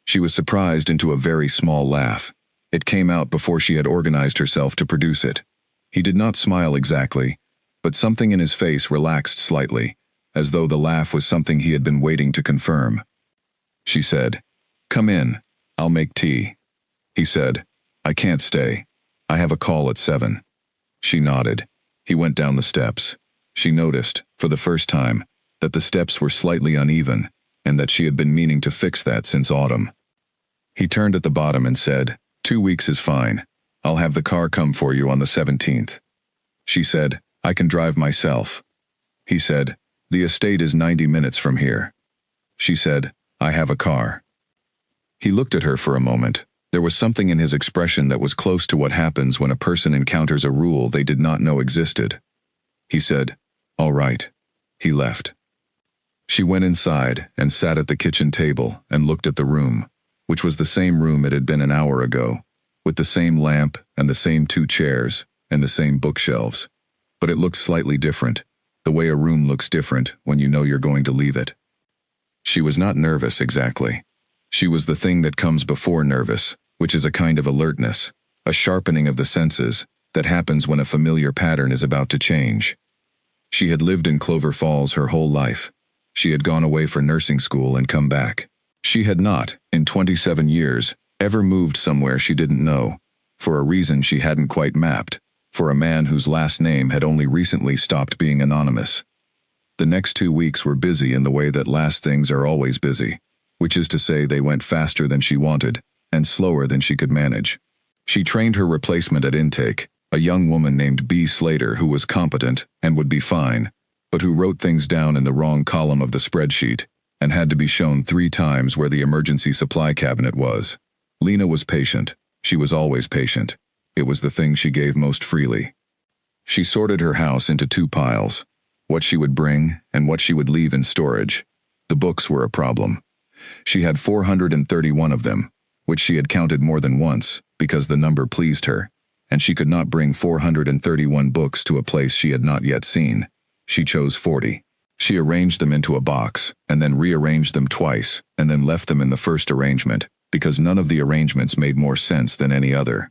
Speaker 1: She was surprised into a very small laugh. It came out before she had organized herself to produce it. He did not smile exactly, but something in his face relaxed slightly, as though the laugh was something he had been waiting to confirm. She said, come in, I'll make tea. He said, I can't stay. I have a call at 7. She nodded. He went down the steps. She noticed, for the first time, that the steps were slightly uneven, and that she had been meaning to fix that since autumn. He turned at the bottom and said, 2 weeks is fine. I'll have the car come for you on the 17th. She said, I can drive myself. He said, the estate is 90 minutes from here. She said, I have a car. He looked at her for a moment. There was something in his expression that was close to what happens when a person encounters a rule they did not know existed. He said, all right. He left. She went inside and sat at the kitchen table and looked at the room, which was the same room it had been an hour ago, with the same lamp and the same 2 chairs and the same bookshelves. But it looked slightly different, the way a room looks different when you know you're going to leave it. She was not nervous exactly. She was the thing that comes before nervous, which is a kind of alertness, a sharpening of the senses that happens when a familiar pattern is about to change. She had lived in Clover Falls her whole life. She had gone away for nursing school and come back. She had not, in 27 years, ever moved somewhere she didn't know, for a reason she hadn't quite mapped, for a man whose last name had only recently stopped being anonymous. The next 2 weeks were busy in the way that last things are always busy, which is to say they went faster than she wanted, and slower than she could manage. She trained her replacement at intake, a young woman named B. Slater who was competent and would be fine, but who wrote things down in the wrong column of the spreadsheet, and had to be shown 3 times where the emergency supply cabinet was. Lena was patient. She was always patient. It was the thing she gave most freely. She sorted her house into 2 piles, what she would bring and what she would leave in storage. The books were a problem. She had 431 of them, which she had counted more than once, because the number pleased her, and she could not bring 431 books to a place she had not yet seen. She chose 40. She arranged them into a box, and then rearranged them twice, and then left them in the first arrangement, because none of the arrangements made more sense than any other.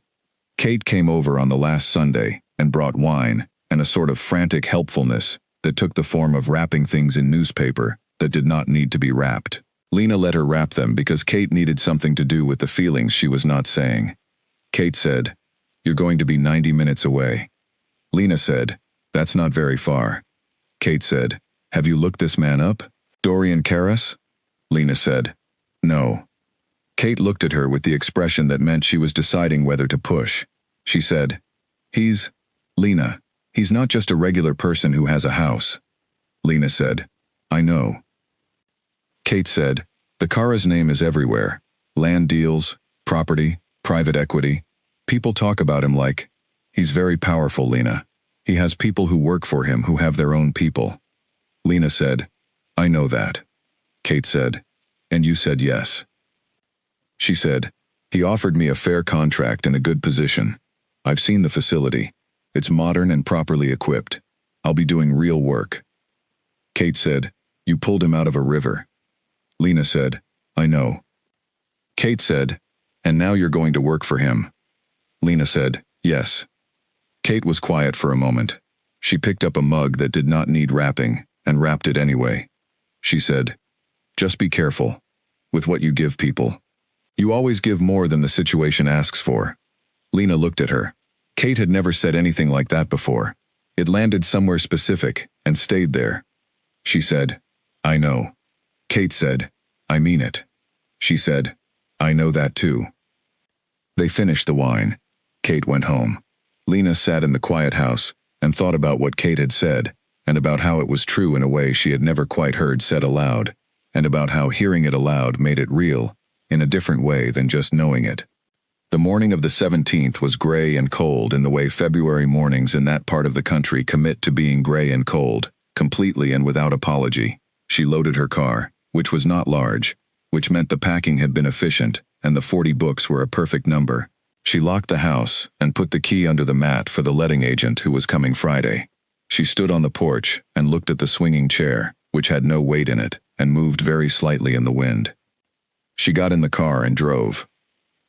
Speaker 1: Kate came over on the last Sunday, and brought wine, and a sort of frantic helpfulness that took the form of wrapping things in newspaper that did not need to be wrapped. Lena let her wrap them because Kate needed something to do with the feelings she was not saying. Kate said, you're going to be 90 minutes away. Lena said, that's not very far. Kate said, have you looked this man up? Dorian Karras? Lena said, no. Kate looked at her with the expression that meant she was deciding whether to push. She said, Lena, he's not just a regular person who has a house. Lena said, I know. Kate said, the Karras name is everywhere. Land deals, property, private equity. People talk about him like, he's very powerful, Lena. He has people who work for him who have their own people. Lena said, I know that. Kate said, and you said yes. She said, he offered me a fair contract and a good position. I've seen the facility. It's modern and properly equipped. I'll be doing real work. Kate said, you pulled him out of a river. Lena said, I know. Kate said, and now you're going to work for him. Lena said, yes. Kate was quiet for a moment. She picked up a mug that did not need wrapping, and wrapped it anyway. She said, just be careful with what you give people. You always give more than the situation asks for. Lena looked at her. Kate had never said anything like that before. It landed somewhere specific, and stayed there. She said, I know. Kate said, I mean it. She said, I know that too. They finished the wine. Kate went home. Lena sat in the quiet house and thought about what Kate had said, and about how it was true in a way she had never quite heard said aloud, and about how hearing it aloud made it real, in a different way than just knowing it. The morning of the 17th was gray and cold in the way February mornings in that part of the country commit to being gray and cold, completely and without apology. She loaded her car, which was not large, which meant the packing had been efficient, and the 40 books were a perfect number. She locked the house and put the key under the mat for the letting agent who was coming Friday. She stood on the porch and looked at the swinging chair, which had no weight in it and moved very slightly in the wind. She got in the car and drove.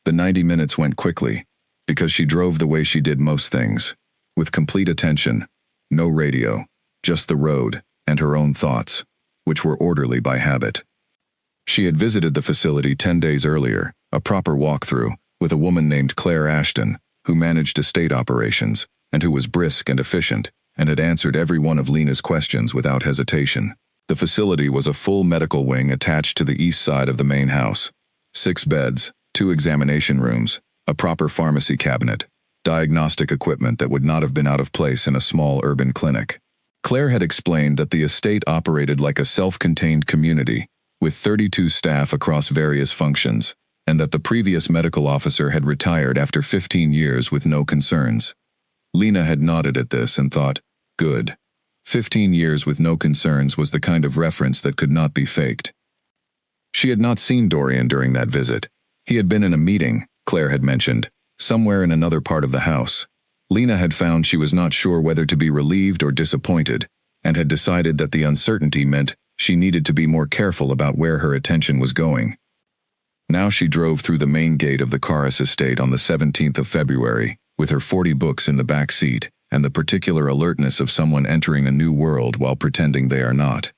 Speaker 1: The 90 minutes went quickly, because she drove the way she did most things, with complete attention, no radio, just the road and her own thoughts, which were orderly by habit. She had visited the facility 10 days earlier, a proper walkthrough, with a woman named Claire Ashton, who managed estate operations, and who was brisk and efficient, and had answered every one of Lena's questions without hesitation. The facility was a full medical wing attached to the east side of the main house. 6 beds, 2 examination rooms, a proper pharmacy cabinet, diagnostic equipment that would not have been out of place in a small urban clinic. Claire had explained that the estate operated like a self-contained community, with 32 staff across various functions, and that the previous medical officer had retired after 15 years with no concerns. Lena had nodded at this and thought, good. 15 years with no concerns was the kind of reference that could not be faked. She had not seen Dorian during that visit. He had been in a meeting, Claire had mentioned, somewhere in another part of the house. Lena had found she was not sure whether to be relieved or disappointed, and had decided that the uncertainty meant she needed to be more careful about where her attention was going. Now she drove through the main gate of the Caras estate on the 17th of February, with her 40 books in the back seat, and the particular alertness of someone entering a new world while pretending they are not.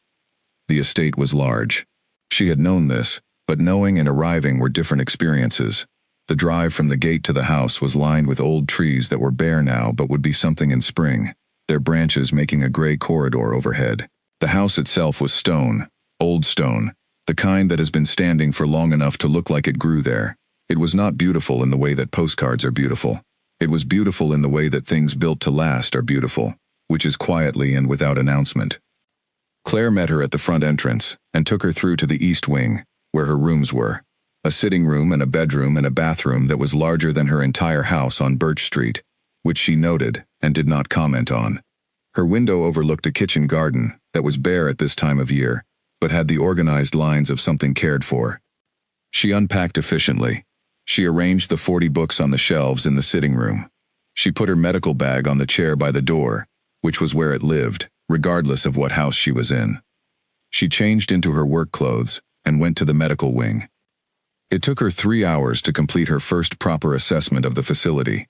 Speaker 1: The estate was large. She had known this, but knowing and arriving were different experiences. The drive from the gate to the house was lined with old trees that were bare now but would be something in spring, their branches making a gray corridor overhead. The house itself was stone, old stone, the kind that has been standing for long enough to look like it grew there. It was not beautiful in the way that postcards are beautiful. It was beautiful in the way that things built to last are beautiful, which is quietly and without announcement. Claire met her at the front entrance and took her through to the east wing, where her rooms were. A sitting room and a bedroom and a bathroom that was larger than her entire house on Birch Street, which she noted and did not comment on. Her window overlooked a kitchen garden that was bare at this time of year, but had the organized lines of something cared for. She unpacked efficiently. She arranged the 40 books on the shelves in the sitting room. She put her medical bag on the chair by the door, which was where it lived, regardless of what house she was in. She changed into her work clothes and went to the medical wing. It took her 3 hours to complete her first proper assessment of the facility.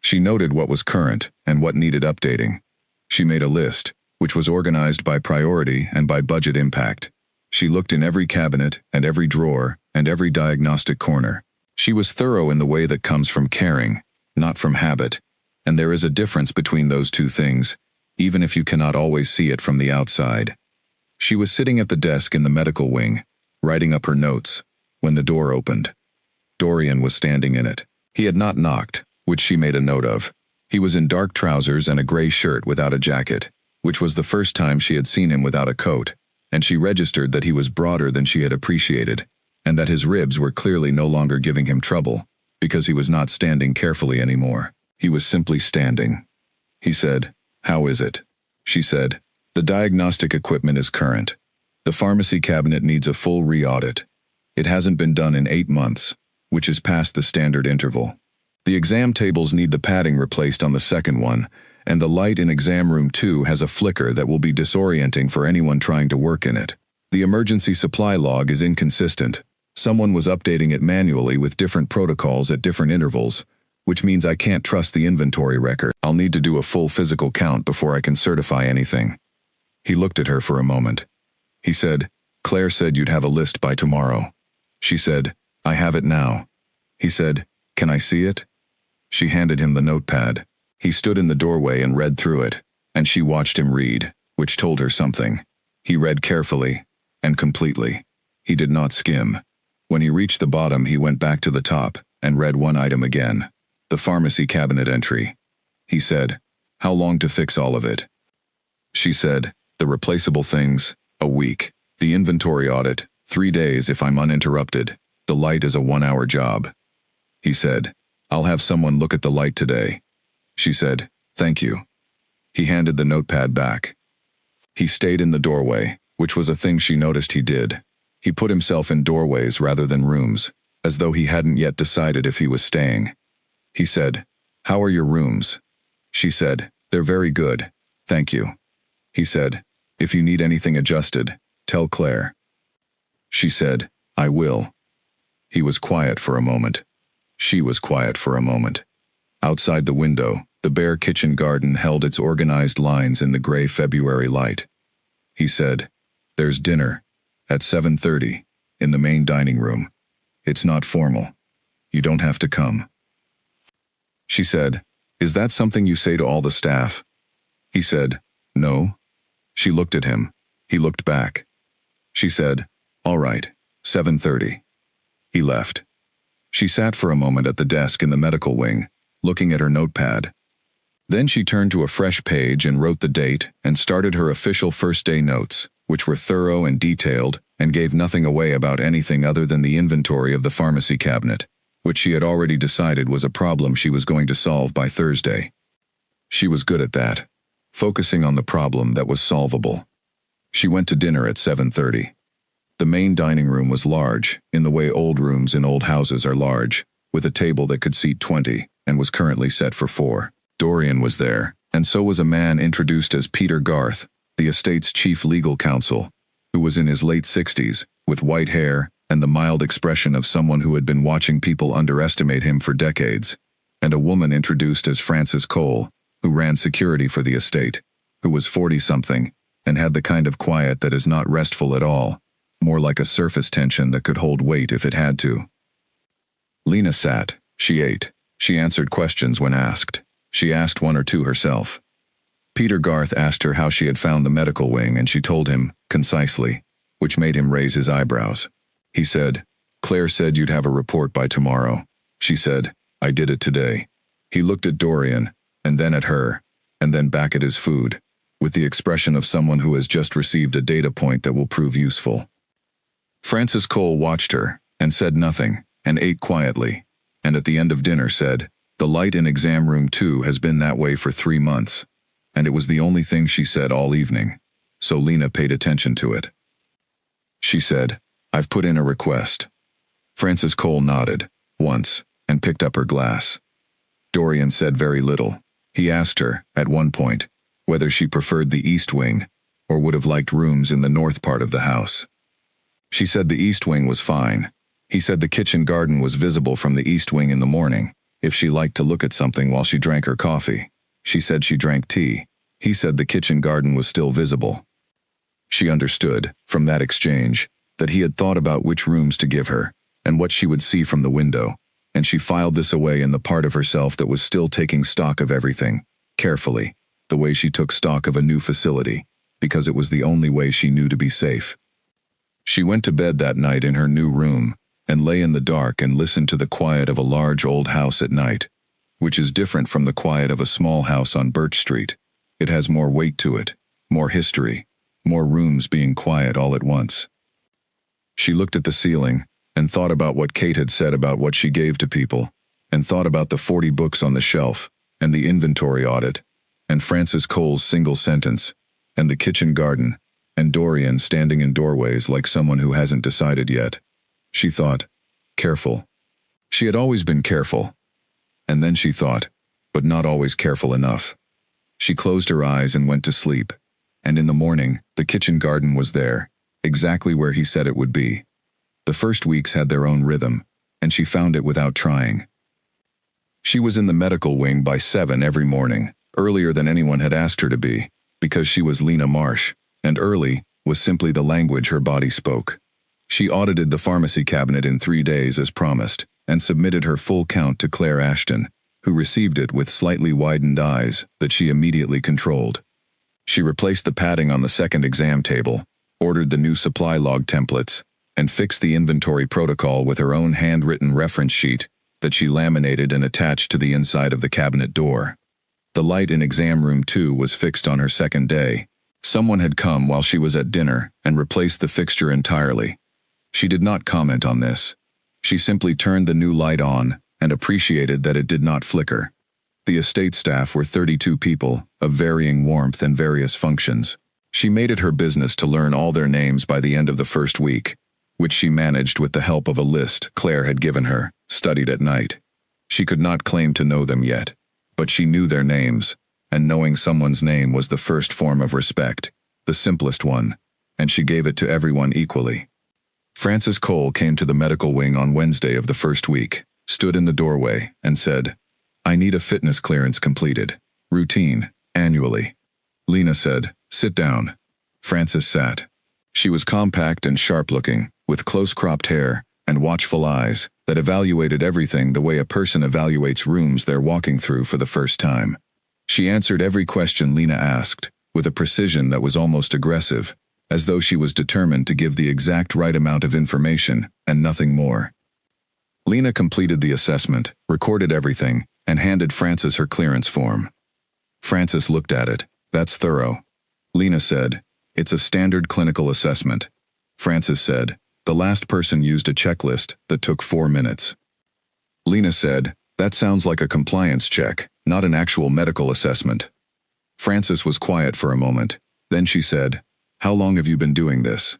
Speaker 1: She noted what was current and what needed updating. She made a list, which was organized by priority and by budget impact. She looked in every cabinet and every drawer and every diagnostic corner. She was thorough in the way that comes from caring, not from habit, and there is a difference between those two things, even if you cannot always see it from the outside. She was sitting at the desk in the medical wing, writing up her notes, when the door opened. Dorian was standing in it. He had not knocked, which she made a note of. He was in dark trousers and a gray shirt without a jacket, which was the first time she had seen him without a coat, and she registered that he was broader than she had appreciated, and that his ribs were clearly no longer giving him trouble, because he was not standing carefully anymore. He was simply standing. He said, "How is it?" She said, "The diagnostic equipment is current. The pharmacy cabinet needs a full re-audit. It hasn't been done in 8 months, which is past the standard interval. The exam tables need the padding replaced on the second one, and the light in exam room 2 has a flicker that will be disorienting for anyone trying to work in it. The emergency supply log is inconsistent. Someone was updating it manually with different protocols at different intervals, which means I can't trust the inventory record. I'll need to do a full physical count before I can certify anything." He looked at her for a moment. He said, "Claire said you'd have a list by tomorrow." She said, "I have it now." He said, "Can I see it?" She handed him the notepad. He stood in the doorway and read through it, and she watched him read, which told her something. He read carefully and completely. He did not skim. When he reached the bottom, he went back to the top and read one item again, the pharmacy cabinet entry. He said, "How long to fix all of it?" She said, "The replaceable things, a week. The inventory audit, 3 days if I'm uninterrupted. The light is a 1-hour job." He said, "I'll have someone look at the light today." She said, "Thank you." He handed the notepad back. He stayed in the doorway, which was a thing she noticed he did. He put himself in doorways rather than rooms, as though he hadn't yet decided if he was staying. He said, "How are your rooms?" She said, "They're very good, thank you." He said, "If you need anything adjusted, tell Claire." She said, "I will." He was quiet for a moment. She was quiet for a moment. Outside the window, the bare kitchen garden held its organized lines in the gray February light. He said, "There's dinner, at 7:30, in the main dining room. It's not formal. You don't have to come." She said, "Is that something you say to all the staff?" He said, "No." She looked at him. He looked back. She said, "All right, 7:30. He left. She sat for a moment at the desk in the medical wing, looking at her notepad. Then she turned to a fresh page and wrote the date and started her official first-day notes, which were thorough and detailed and gave nothing away about anything other than the inventory of the pharmacy cabinet, which she had already decided was a problem she was going to solve by Thursday. She was good at that, focusing on the problem that was solvable. She went to dinner at 7:30. The main dining room was large, in the way old rooms in old houses are large, with a table that could seat 20, and was currently set for 4. Dorian was there, and so was a man introduced as Peter Garth, the estate's chief legal counsel, who was in his late 60s, with white hair and the mild expression of someone who had been watching people underestimate him for decades, and a woman introduced as Frances Cole, who ran security for the estate, who was 40-something, and had the kind of quiet that is not restful at all, more like a surface tension that could hold weight if it had to. Lena sat, she ate, she answered questions when asked. She asked one or two herself. Peter Garth asked her how she had found the medical wing, and she told him, concisely, which made him raise his eyebrows. He said, "Claire said you'd have a report by tomorrow." She said, "I did it today." He looked at Dorian, and then at her, and then back at his food, with the expression of someone who has just received a data point that will prove useful. Frances Cole watched her, and said nothing, and ate quietly, and at the end of dinner said, "The light in exam room 2 has been that way for 3 months." And it was the only thing she said all evening, so Lena paid attention to it. She said, "I've put in a request." Frances Cole nodded, once, and picked up her glass. Dorian said very little. He asked her, at one point, whether she preferred the east wing, or would have liked rooms in the north part of the house. She said the east wing was fine. He said the kitchen garden was visible from the east wing in the morning, if she liked to look at something while she drank her coffee. She said she drank tea. He said the kitchen garden was still visible. She understood, from that exchange, that he had thought about which rooms to give her, and what she would see from the window, and she filed this away in the part of herself that was still taking stock of everything, carefully, the way she took stock of a new facility, because it was the only way she knew to be safe. She went to bed that night in her new room, and lay in the dark and listened to the quiet of a large old house at night, which is different from the quiet of a small house on Birch Street. It has more weight to it, more history, more rooms being quiet all at once. She looked at the ceiling, and thought about what Kate had said about what she gave to people, and thought about the 40 books on the shelf, and the inventory audit, and Frances Cole's single sentence, and the kitchen garden, and Dorian standing in doorways like someone who hasn't decided yet. She thought, careful. She had always been careful. And then she thought, but not always careful enough. She closed her eyes and went to sleep, and in the morning, the kitchen garden was there, exactly where he said it would be. The first weeks had their own rhythm, and she found it without trying. She was in the medical wing by 7 every morning, earlier than anyone had asked her to be, because she was Lena Marsh, and early was simply the language her body spoke. She audited the pharmacy cabinet in 3 days as promised, and submitted her full count to Claire Ashton, who received it with slightly widened eyes that she immediately controlled. She replaced the padding on the second exam table, ordered the new supply log templates, and fixed the inventory protocol with her own handwritten reference sheet that she laminated and attached to the inside of the cabinet door. The light in exam room 2 was fixed on her second day. Someone had come while she was at dinner and replaced the fixture entirely. She did not comment on this. She simply turned the new light on and appreciated that it did not flicker. The estate staff were 32 people, of varying warmth and various functions. She made it her business to learn all their names by the end of the first week, which she managed with the help of a list Claire had given her, studied at night. She could not claim to know them yet, but she knew their names, and knowing someone's name was the first form of respect, the simplest one, and she gave it to everyone equally. Frances Cole came to the medical wing on Wednesday of the first week, stood in the doorway, and said, "I need a fitness clearance completed. Routine, annually." Lena said, "Sit down." Frances sat. She was compact and sharp-looking, with close-cropped hair and watchful eyes that evaluated everything the way a person evaluates rooms they're walking through for the first time. She answered every question Lena asked, with a precision that was almost aggressive, as though she was determined to give the exact right amount of information and nothing more. Lena completed the assessment, recorded everything, and handed Frances her clearance form. Frances looked at it. "That's thorough." Lena said, "It's a standard clinical assessment." Frances said, "The last person used a checklist that took 4 minutes." Lena said, "That sounds like a compliance check, not an actual medical assessment." Frances was quiet for a moment. Then she said, "How long have you been doing this?"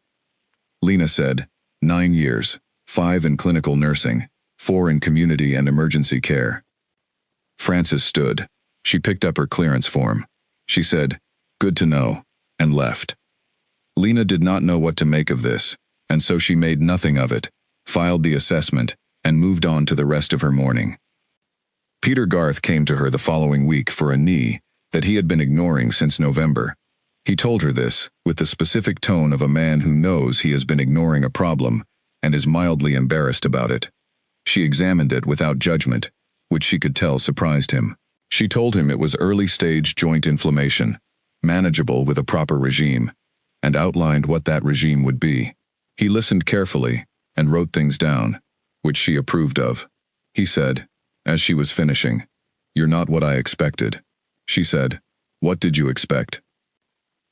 Speaker 1: Lena said, 9 years, 5 in clinical nursing, 4 in community and emergency care. Frances stood. She picked up her clearance form. She said, "Good to know," and left. Lena did not know what to make of this, and so she made nothing of it, filed the assessment, and moved on to the rest of her morning. Peter Garth came to her the following week for a knee that he had been ignoring since November. He told her this with the specific tone of a man who knows he has been ignoring a problem and is mildly embarrassed about it. She examined it without judgment, which she could tell surprised him. She told him it was early-stage joint inflammation, manageable with a proper regime, and outlined what that regime would be. He listened carefully and wrote things down, which she approved of. He said, as she was finishing, "You're not what I expected." She said, "What did you expect?"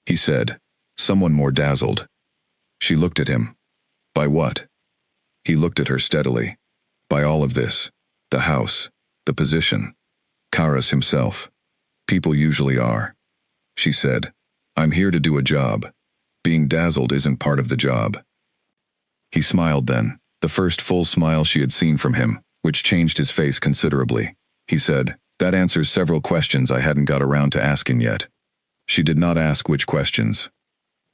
Speaker 1: He said, "Someone more dazzled." She looked at him. "By what?" He looked at her steadily. "By all of this. The house. The position. Karas himself. People usually are." She said, "I'm here to do a job. Being dazzled isn't part of the job." He smiled then, the first full smile she had seen from him, which changed his face considerably. He said, "That answers several questions I hadn't got around to asking yet." She did not ask which questions.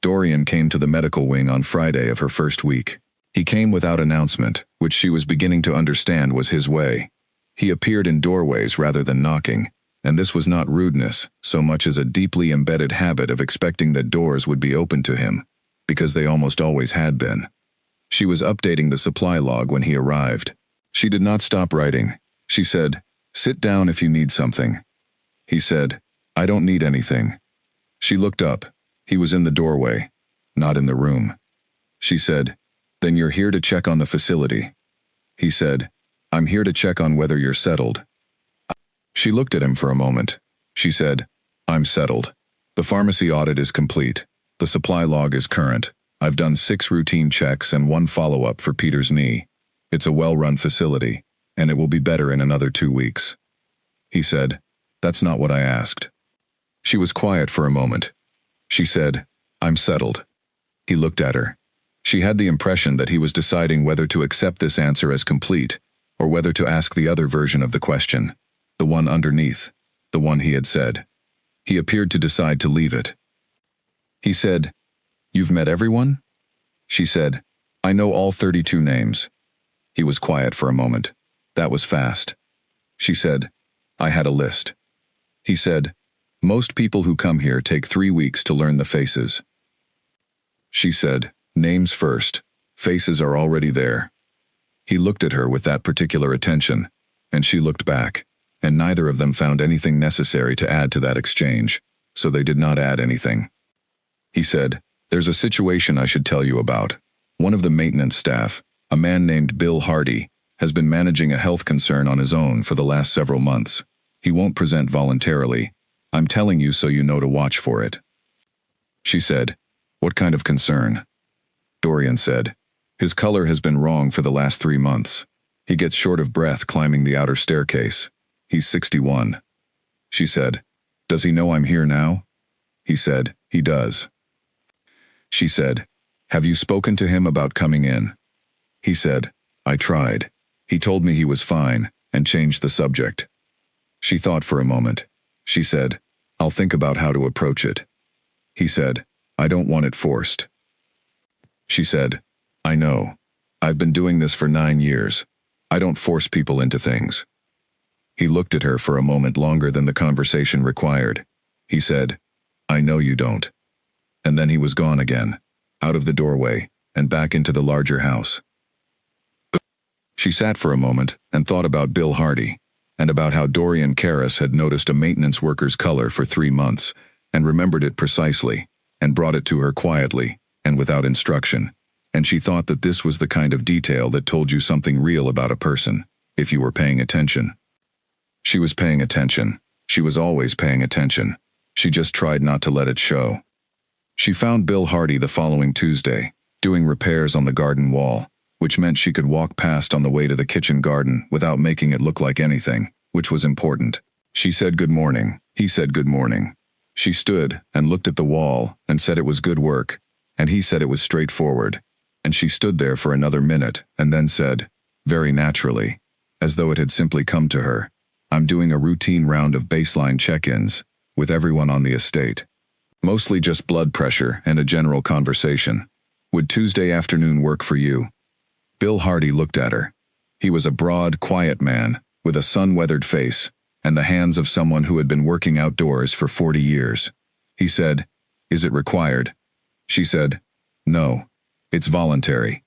Speaker 1: Dorian came to the medical wing on Friday of her first week. He came without announcement, which she was beginning to understand was his way. He appeared in doorways rather than knocking, and this was not rudeness so much as a deeply embedded habit of expecting that doors would be open to him, because they almost always had been. She was updating the supply log when he arrived. She did not stop writing. She said, "Sit down if you need something." He said, "I don't need anything." She looked up. He was in the doorway, not in the room. She said, "Then you're here to check on the facility." He said, "I'm here to check on whether you're settled." She looked at him for a moment. She said, "I'm settled. The pharmacy audit is complete. The supply log is current. I've done 6 routine checks and 1 follow-up for Peter's knee. It's a well-run facility, and it will be better in another 2 weeks." He said, "That's not what I asked." She was quiet for a moment. She said, "I'm settled." He looked at her. She had the impression that he was deciding whether to accept this answer as complete, or whether to ask the other version of the question, the one underneath, the one he had said. He appeared to decide to leave it. He said, "You've met everyone?" She said, "I know all 32 names." He was quiet for a moment. That was fast. She said, "I had a list." He said, "Most people who come here take 3 weeks to learn the faces." She said, "Names first. Faces are already there." He looked at her with that particular attention, and she looked back, and neither of them found anything necessary to add to that exchange, so they did not add anything. He said, "There's a situation I should tell you about. One of the maintenance staff, a man named Bill Hardy, has been managing a health concern on his own for the last several months. He won't present voluntarily. I'm telling you so you know to watch for it." She said, "What kind of concern?" Dorian said, "His color has been wrong for the last 3 months. He gets short of breath climbing the outer staircase. He's 61. She said, "Does he know I'm here now?" He said, "He does." She said, "Have you spoken to him about coming in?" He said, "I tried. He told me he was fine, and changed the subject. She thought for a moment. She said, "I'll think about how to approach it." He said, "I don't want it forced." She said, "I know. I've been doing this for 9 years. I don't force people into things." He looked at her for a moment longer than the conversation required. He said, "I know you don't." And then he was gone again, out of the doorway, and back into the larger house. She sat for a moment and thought about Bill Hardy, and about how Dorian Karras had noticed a maintenance worker's color for 3 months, and remembered it precisely, and brought it to her quietly, and without instruction. And she thought that this was the kind of detail that told you something real about a person, if you were paying attention. She was paying attention. She was always paying attention. She just tried not to let it show. She found Bill Hardy the following Tuesday, doing repairs on the garden wall, which meant she could walk past on the way to the kitchen garden without making it look like anything, which was important. She said good morning. He said good morning. She stood and looked at the wall and said it was good work, and he said it was straightforward. And she stood there for another minute and then said, very naturally, as though it had simply come to her, "I'm doing a routine round of baseline check-ins with everyone on the estate. Mostly just blood pressure and a general conversation. Would Tuesday afternoon work for you?" Bill Hardy looked at her. He was a broad, quiet man, with a sun-weathered face, and the hands of someone who had been working outdoors for 40 years. He said, "Is it required?" She said, "No. It's voluntary.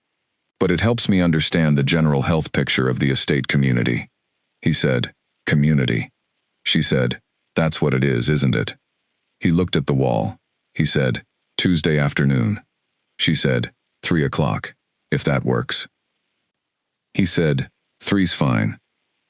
Speaker 1: But it helps me understand the general health picture of the estate community." He said, "Community." She said, "That's what it is, isn't it?" He looked at the wall. He said, "Tuesday afternoon." She said, 3 o'clock, if that works. He said, "3's fine."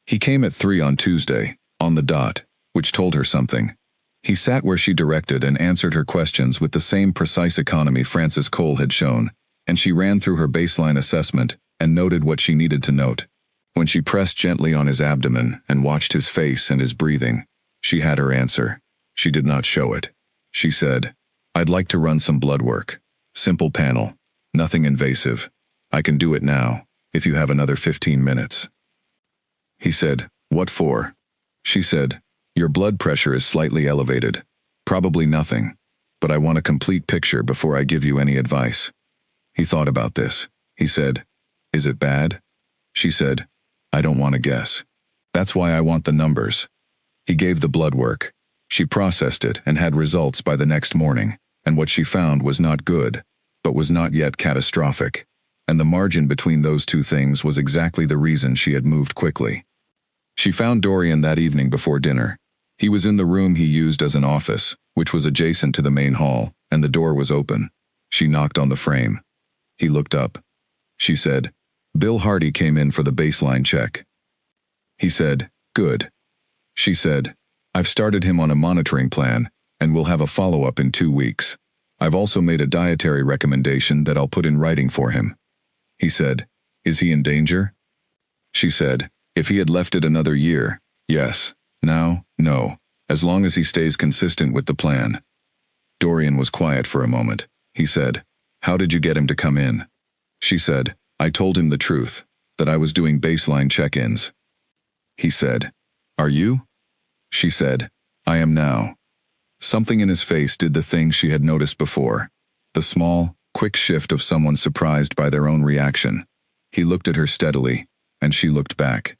Speaker 1: He came at 3 on Tuesday, on the dot, which told her something. He sat where she directed and answered her questions with the same precise economy Frances Cole had shown, and she ran through her baseline assessment and noted what she needed to note. When she pressed gently on his abdomen and watched his face and his breathing, she had her answer. She did not show it. She said, "I'd like to run some blood work. Simple panel. Nothing invasive. I can do it now, if you have another 15 minutes. He said, "What for?" She said, "Your blood pressure is slightly elevated. Probably nothing. But I want a complete picture before I give you any advice." He thought about this. He said, "Is it bad?" She said, "I don't want to guess. That's why I want the numbers." He gave the blood work. She processed it and had results by the next morning, and what she found was not good, but was not yet catastrophic. And the margin between those two things was exactly the reason she had moved quickly. She found Dorian that evening before dinner. He was in the room he used as an office, which was adjacent to the main hall, and the door was open. She knocked on the frame. He looked up. She said, "Bill Hardy came in for the baseline check." He said, "Good." She said, "I've started him on a monitoring plan, and we'll have a follow-up in 2 weeks. I've also made a dietary recommendation that I'll put in writing for him." He said, "Is he in danger?" She said, "If he had left it another year, yes. Now, no. As long as he stays consistent with the plan." Dorian was quiet for a moment. He said, "How did you get him to come in?" She said, "I told him the truth, that I was doing baseline check-ins." He said, "Are you?" She said, "I am now." Something in his face did the thing she had noticed before. The small, quick shift of someone surprised by their own reaction. He looked at her steadily, and she looked back.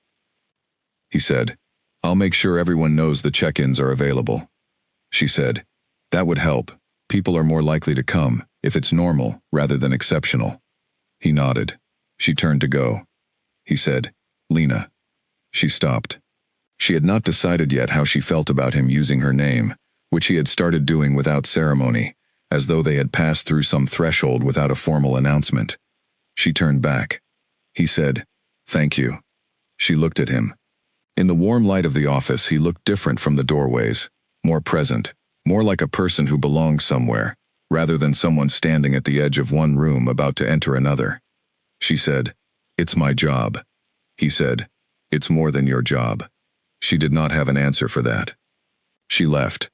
Speaker 1: He said, "I'll make sure everyone knows the check-ins are available." She said, "That would help. People are more likely to come, if it's normal, rather than exceptional." He nodded. She turned to go. He said, "Lena." She stopped. She had not decided yet how she felt about him using her name, which he had started doing without ceremony, as though they had passed through some threshold without a formal announcement. She turned back. He said, "Thank you." She looked at him. In the warm light of the office, he looked different from the doorways, more present, more like a person who belonged somewhere, rather than someone standing at the edge of one room about to enter another. She said, "It's my job." He said, "It's more than your job." She did not have an answer for that. She left.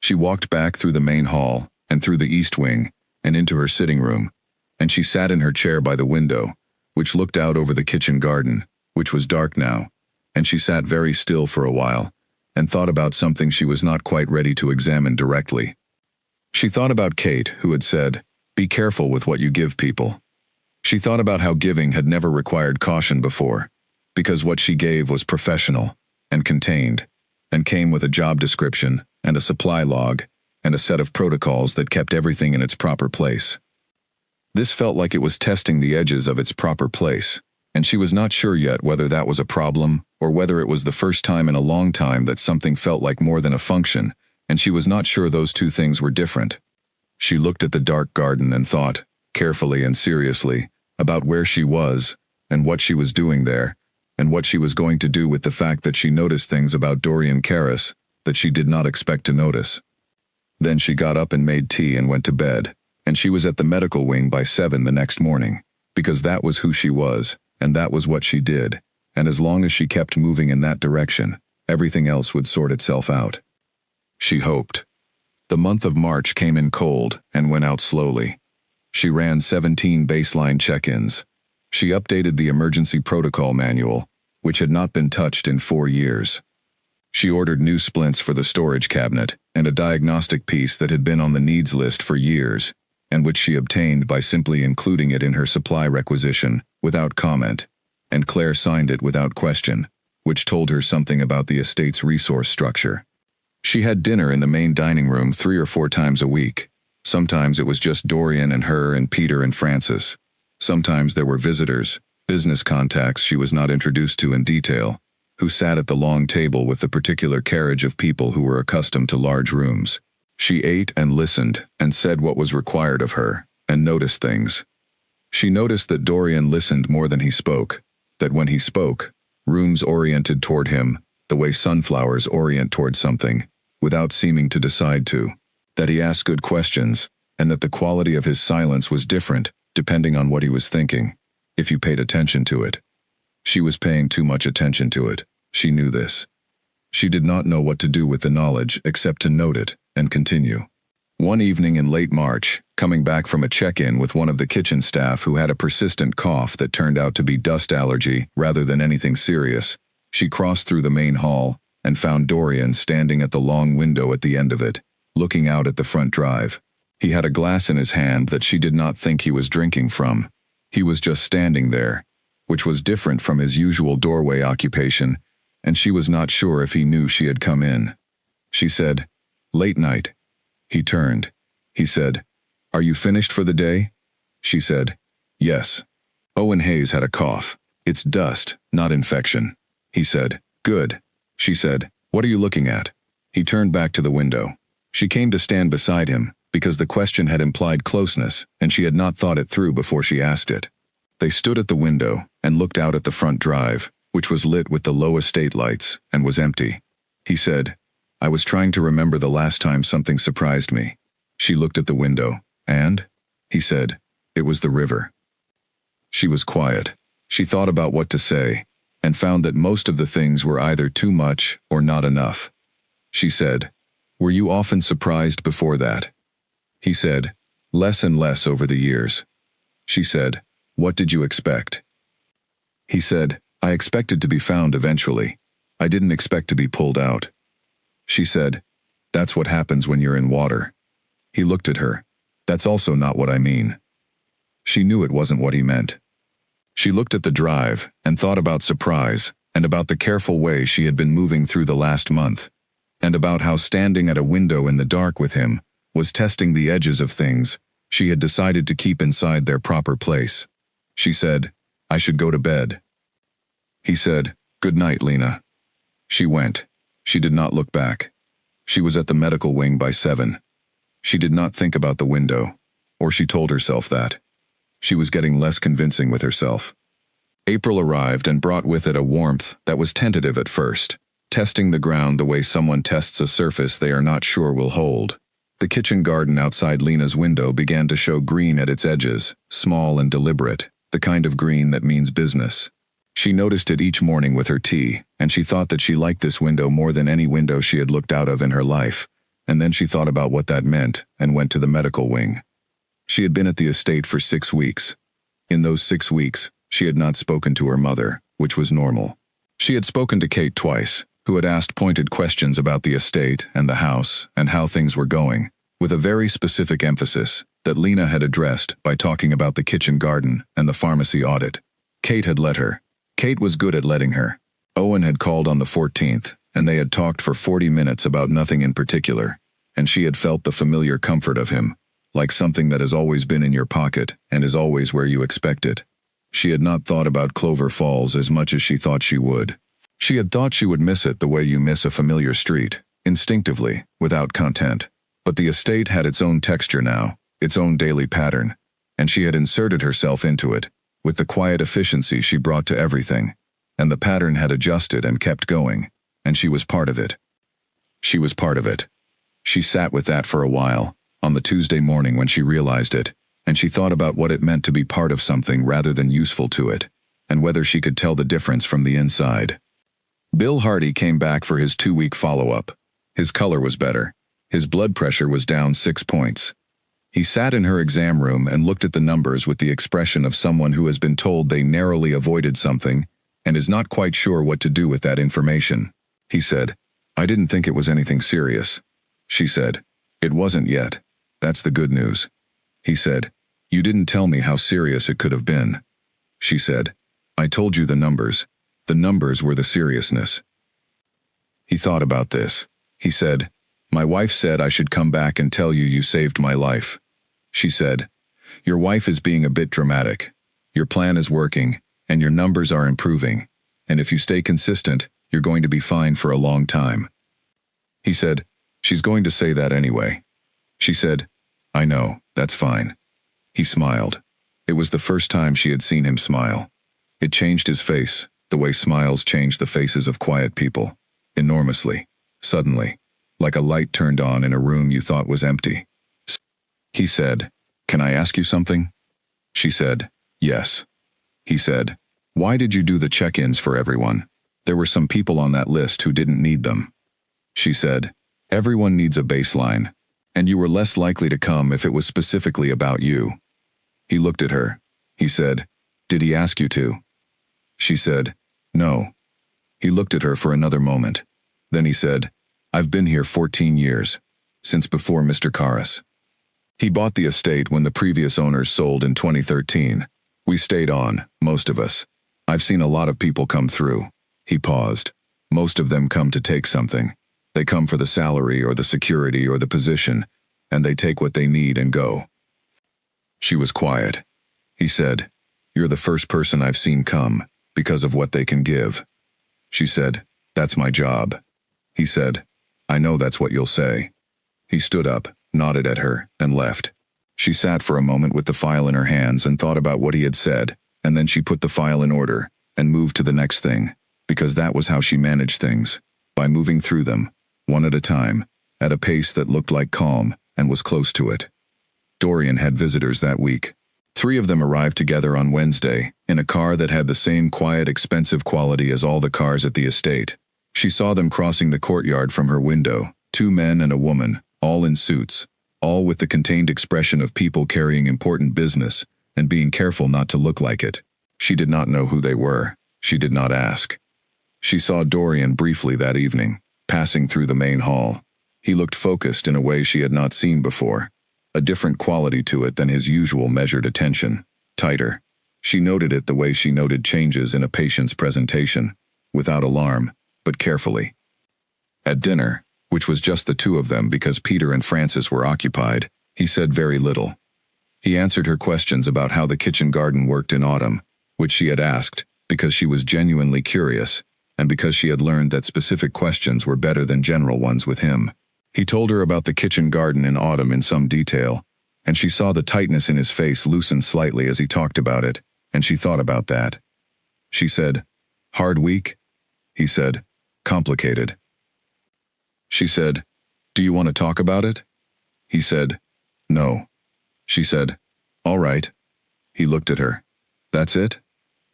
Speaker 1: She walked back through the main hall, and through the east wing, and into her sitting room, and she sat in her chair by the window, which looked out over the kitchen garden, which was dark now, and she sat very still for a while, and thought about something she was not quite ready to examine directly. She thought about Kate, who had said, "Be careful with what you give people." She thought about how giving had never required caution before, because what she gave was professional, and contained, and came with a job description, and a supply log, and a set of protocols that kept everything in its proper place. This felt like it was testing the edges of its proper place, and she was not sure yet whether that was a problem, or whether it was the first time in a long time that something felt like more than a function, and she was not sure those two things were different. She looked at the dark garden and thought, carefully and seriously, about where she was, and what she was doing there, and what she was going to do with the fact that she noticed things about Dorian Karras that she did not expect to notice. Then she got up and made tea and went to bed, and she was at the medical wing by 7 the next morning, because that was who she was, and that was what she did, and as long as she kept moving in that direction, everything else would sort itself out. She hoped. The month of March came in cold and went out slowly. She ran 17 baseline check-ins. She updated the emergency protocol manual, which had not been touched in 4 years. She ordered new splints for the storage cabinet and a diagnostic piece that had been on the needs list for years, and which she obtained by simply including it in her supply requisition, without comment, and Claire signed it without question, which told her something about the estate's resource structure. She had dinner in the main dining room 3 or 4 times a week. Sometimes it was just Dorian and her and Peter and Francis. Sometimes there were visitors, business contacts she was not introduced to in detail, who sat at the long table with the particular carriage of people who were accustomed to large rooms. She ate and listened and said what was required of her, and noticed things. She noticed that Dorian listened more than he spoke, that when he spoke, rooms oriented toward him, the way sunflowers orient toward something, without seeming to decide to, that he asked good questions, and that the quality of his silence was different, depending on what he was thinking, if you paid attention to it. She was paying too much attention to it. She knew this. She did not know what to do with the knowledge except to note it and continue. One evening in late March, coming back from a check-in with one of the kitchen staff who had a persistent cough that turned out to be dust allergy rather than anything serious, she crossed through the main hall and found Dorian standing at the long window at the end of it, looking out at the front drive. He had a glass in his hand that she did not think he was drinking from. He was just standing there, which was different from his usual doorway occupation, and she was not sure if he knew she had come in. She said, "Late night." He turned. He said, "Are you finished for the day?" She said, "Yes." Owen Hayes had a cough. "It's dust, not infection." He said, "Good." She said, "What are you looking at?" He turned back to the window. She came to stand beside him, because the question had implied closeness, and she had not thought it through before she asked it. They stood at the window and looked out at the front drive, which was lit with the low estate lights and was empty. He said, "I was trying to remember the last time something surprised me." She looked at the window, and, he said, "It was the river." She was quiet. She thought about what to say, and found that most of the things were either too much or not enough. She said, "Were you often surprised before that?" He said, "Less and less over the years." She said, "What did you expect?" He said, "I expected to be found eventually. I didn't expect to be pulled out." She said, "That's what happens when you're in water." He looked at her. "That's also not what I mean." She knew it wasn't what he meant. She looked at the drive and thought about surprise and about the careful way she had been moving through the last month, and about how standing at a window in the dark with him was testing the edges of things she had decided to keep inside their proper place. She said, "I should go to bed." He said, "Good night, Lena." She went. She did not look back. She was at the medical wing by 7. She did not think about the window, or she told herself that. She was getting less convincing with herself. April arrived and brought with it a warmth that was tentative at first, testing the ground the way someone tests a surface they are not sure will hold. The kitchen garden outside Lena's window began to show green at its edges, small and deliberate, the kind of green that means business. She noticed it each morning with her tea, and she thought that she liked this window more than any window she had looked out of in her life, and then she thought about what that meant and went to the medical wing. She had been at the estate for 6 weeks. In those 6 weeks, she had not spoken to her mother, which was normal. She had spoken to Kate twice, who had asked pointed questions about the estate and the house and how things were going, with a very specific emphasis that Lena had addressed by talking about the kitchen garden and the pharmacy audit. Kate had let her. Kate was good at letting her. Owen had called on the 14th, and they had talked for 40 minutes about nothing in particular, and she had felt the familiar comfort of him, like something that has always been in your pocket and is always where you expect it. She had not thought about Clover Falls as much as she thought she would. She had thought she would miss it the way you miss a familiar street, instinctively, without content. But the estate had its own texture now, its own daily pattern, and she had inserted herself into it, with the quiet efficiency she brought to everything, and the pattern had adjusted and kept going, and she was part of it. She was part of it. She sat with that for a while, on the Tuesday morning when she realized it, and she thought about what it meant to be part of something rather than useful to it, and whether she could tell the difference from the inside. Bill Hardy came back for his 2-week follow-up. His color was better. His blood pressure was down 6 points. He sat in her exam room and looked at the numbers with the expression of someone who has been told they narrowly avoided something and is not quite sure what to do with that information. He said, "I didn't think it was anything serious." She said, "It wasn't yet. That's the good news." He said, "You didn't tell me how serious it could have been." She said, "I told you the numbers. The numbers were the seriousness." He thought about this. He said, "My wife said I should come back and tell you you saved my life." She said, "Your wife is being a bit dramatic. Your plan is working, and your numbers are improving, and if you stay consistent, you're going to be fine for a long time." He said, "She's going to say that anyway." She said, "I know, that's fine." He smiled. It was the first time she had seen him smile. It changed his face, the way smiles change the faces of quiet people, enormously, suddenly, like a light turned on in a room you thought was empty. He said, "Can I ask you something?" She said, "Yes." He said, "Why did you do the check-ins for everyone? There were some people on that list who didn't need them." She said, "Everyone needs a baseline, and you were less likely to come if it was specifically about you." He looked at her. He said, "Did he ask you to?" She said, "No." He looked at her for another moment. Then he said, "I've been here 14 years, since before Mr. Karras. He bought the estate when the previous owners sold in 2013. We stayed on, most of us. I've seen a lot of people come through." He paused. "Most of them come to take something. They come for the salary or the security or the position, and they take what they need and go." She was quiet. He said, "You're the first person I've seen come, because of what they can give." She said, "That's my job." He said, "I know that's what you'll say." He stood up, nodded at her, and left. She sat for a moment with the file in her hands and thought about what he had said, and then she put the file in order and moved to the next thing, because that was how she managed things, by moving through them, one at a time, at a pace that looked like calm and was close to it. Dorian had visitors that week. 3 of them arrived together on Wednesday, in a car that had the same quiet, expensive quality as all the cars at the estate. She saw them crossing the courtyard from her window, 2 men and a woman, all in suits, all with the contained expression of people carrying important business and being careful not to look like it. She did not know who they were. She did not ask. She saw Dorian briefly that evening, passing through the main hall. He looked focused in a way she had not seen before, a different quality to it than his usual measured attention, tighter. She noted it the way she noted changes in a patient's presentation, without alarm, but carefully. At dinner, which was just the 2 of them because Peter and Francis were occupied, he said very little. He answered her questions about how the kitchen garden worked in autumn, which she had asked, because she was genuinely curious, and because she had learned that specific questions were better than general ones with him. He told her about the kitchen garden in autumn in some detail, and she saw the tightness in his face loosen slightly as he talked about it, and she thought about that. She said, "Hard week?" He said, "Complicated." She said, "Do you want to talk about it?" He said, "No." She said, "All right." He looked at her. "That's it?"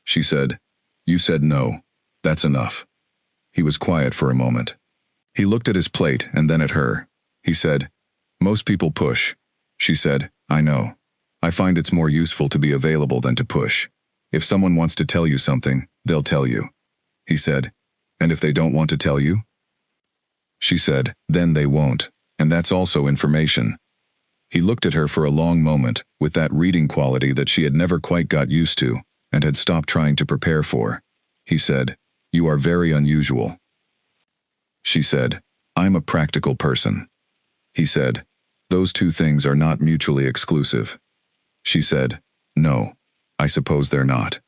Speaker 1: She said, "You said no. That's enough." He was quiet for a moment. He looked at his plate and then at her. He said, "Most people push." She said, "I know. I find it's more useful to be available than to push. If someone wants to tell you something, they'll tell you." he said. And if they don't want to tell you? She said, then they won't, and that's also information. He looked at her for a long moment, with that reading quality that she had never quite got used to, and had stopped trying to prepare for. He said, you are very unusual. She said, I'm a practical person. He said, those two things are not mutually exclusive. She said, no, I suppose they're not.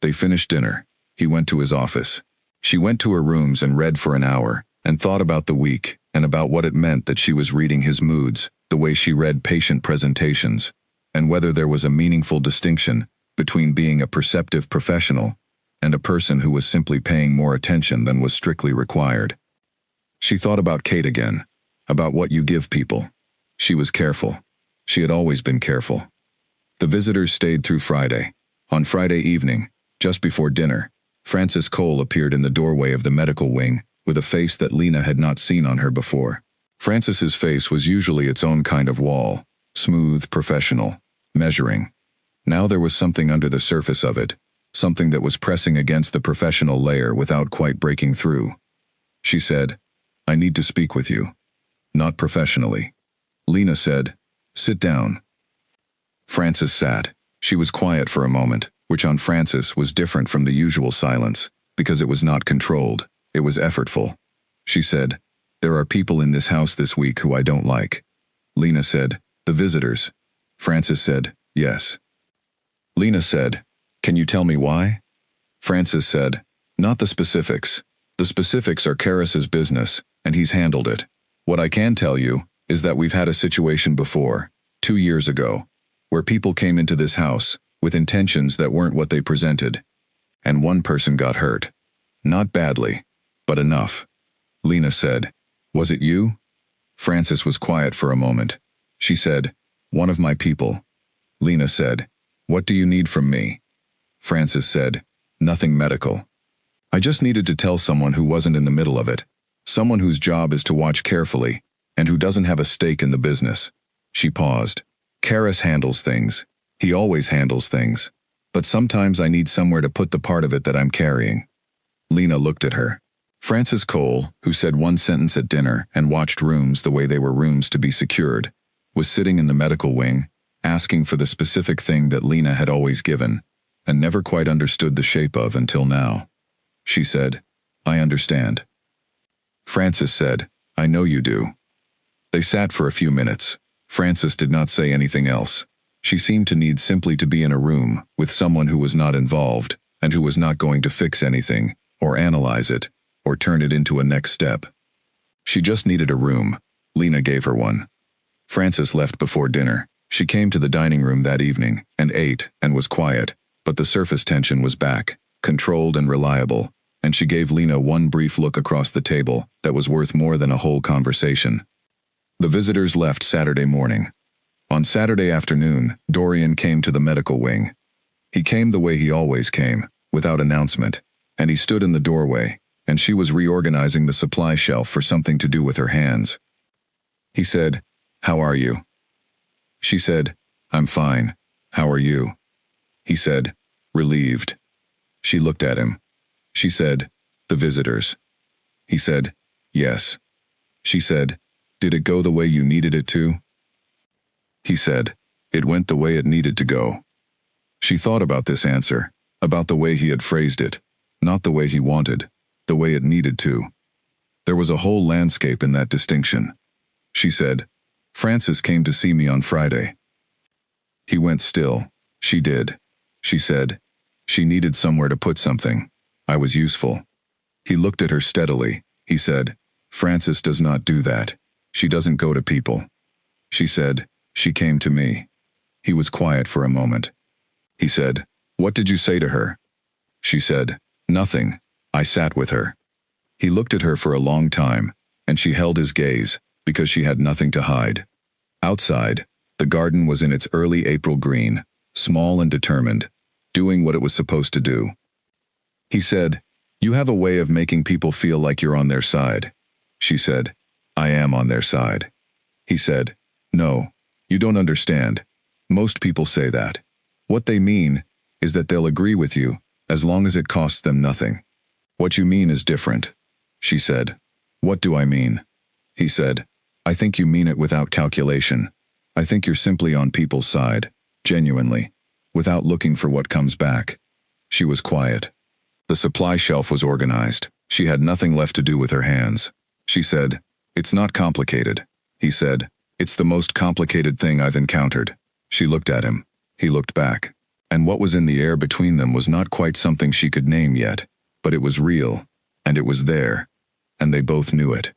Speaker 1: They finished dinner. He went to his office. She went to her rooms and read for an hour, and thought about the week, and about what it meant that she was reading his moods, the way she read patient presentations, and whether there was a meaningful distinction between being a perceptive professional and a person who was simply paying more attention than was strictly required. She thought about Kate again, about what you give people. She was careful. She had always been careful. The visitors stayed through Friday. On Friday evening, just before dinner, Frances Cole appeared in the doorway of the medical wing with a face that Lena had not seen on her before. Frances's face was usually its own kind of wall, smooth, professional, measuring. Now there was something under the surface of it, something that was pressing against the professional layer without quite breaking through. She said, I need to speak with you. Not professionally. Lena said, sit down. Frances sat. She was quiet for a moment, which on Frances was different from the usual silence, because it was not controlled, it was effortful. She said, there are people in this house this week who I don't like. Lena said, the visitors. Frances said, yes. Lena said, can you tell me why? Frances said, not the specifics. The specifics are Karis's business, and he's handled it. What I can tell you is that we've had a situation before, 2 years ago, where people came into this house with intentions that weren't what they presented, and one person got hurt. Not badly, but enough. Lena said, was it you? Frances was quiet for a moment. She said, one of my people. Lena said, what do you need from me? Frances said, nothing medical. I just needed to tell someone who wasn't in the middle of it, someone whose job is to watch carefully, and who doesn't have a stake in the business. She paused. Karis handles things. He always handles things. But sometimes I need somewhere to put the part of it that I'm carrying. Lena looked at her. Frances Cole, who said one sentence at dinner and watched rooms the way they were rooms to be secured, was sitting in the medical wing, asking for the specific thing that Lena had always given, and never quite understood the shape of until now. She said, I understand. Frances said, I know you do. They sat for a few minutes. Frances did not say anything else. She seemed to need simply to be in a room with someone who was not involved and who was not going to fix anything, or analyze it, or turn it into a next step. She just needed a room. Lena gave her one. Frances left before dinner. She came to the dining room that evening and ate and was quiet, but the surface tension was back, controlled and reliable, and she gave Lena one brief look across the table that was worth more than a whole conversation. The visitors left Saturday morning. On Saturday afternoon, Dorian came to the medical wing. He came the way he always came, without announcement, and he stood in the doorway, and she was reorganizing the supply shelf for something to do with her hands. He said, how are you? She said, I'm fine. How are you? He said, relieved. She looked at him. She said, the visitors. He said, yes. She said, did it go the way you needed it to? He said, it went the way it needed to go. She thought about this answer, about the way he had phrased it, not the way he wanted, the way it needed to. There was a whole landscape in that distinction. She said, Frances came to see me on Friday. He went still. She did. She said, she needed somewhere to put something. I was useful. He looked at her steadily. He said, Frances does not do that. She doesn't go to people. She said, she came to me. He was quiet for a moment. He said, what did you say to her? She said, nothing. I sat with her. He looked at her for a long time, and she held his gaze, because she had nothing to hide. Outside, the garden was in its early April green, small and determined, doing what it was supposed to do. He said, you have a way of making people feel like you're on their side. She said, I am on their side. He said, no, you don't understand. Most people say that. What they mean is that they'll agree with you, as long as it costs them nothing. What you mean is different, she said. What do I mean? He said, I think you mean it without calculation. I think you're simply on people's side, genuinely, without looking for what comes back. She was quiet. The supply shelf was organized. She had nothing left to do with her hands. She said, It's not complicated. He said, It's the most complicated thing I've encountered. She looked at him. He looked back. And what was in the air between them was not quite something she could name yet, but it was real, and it was there, and they both knew it.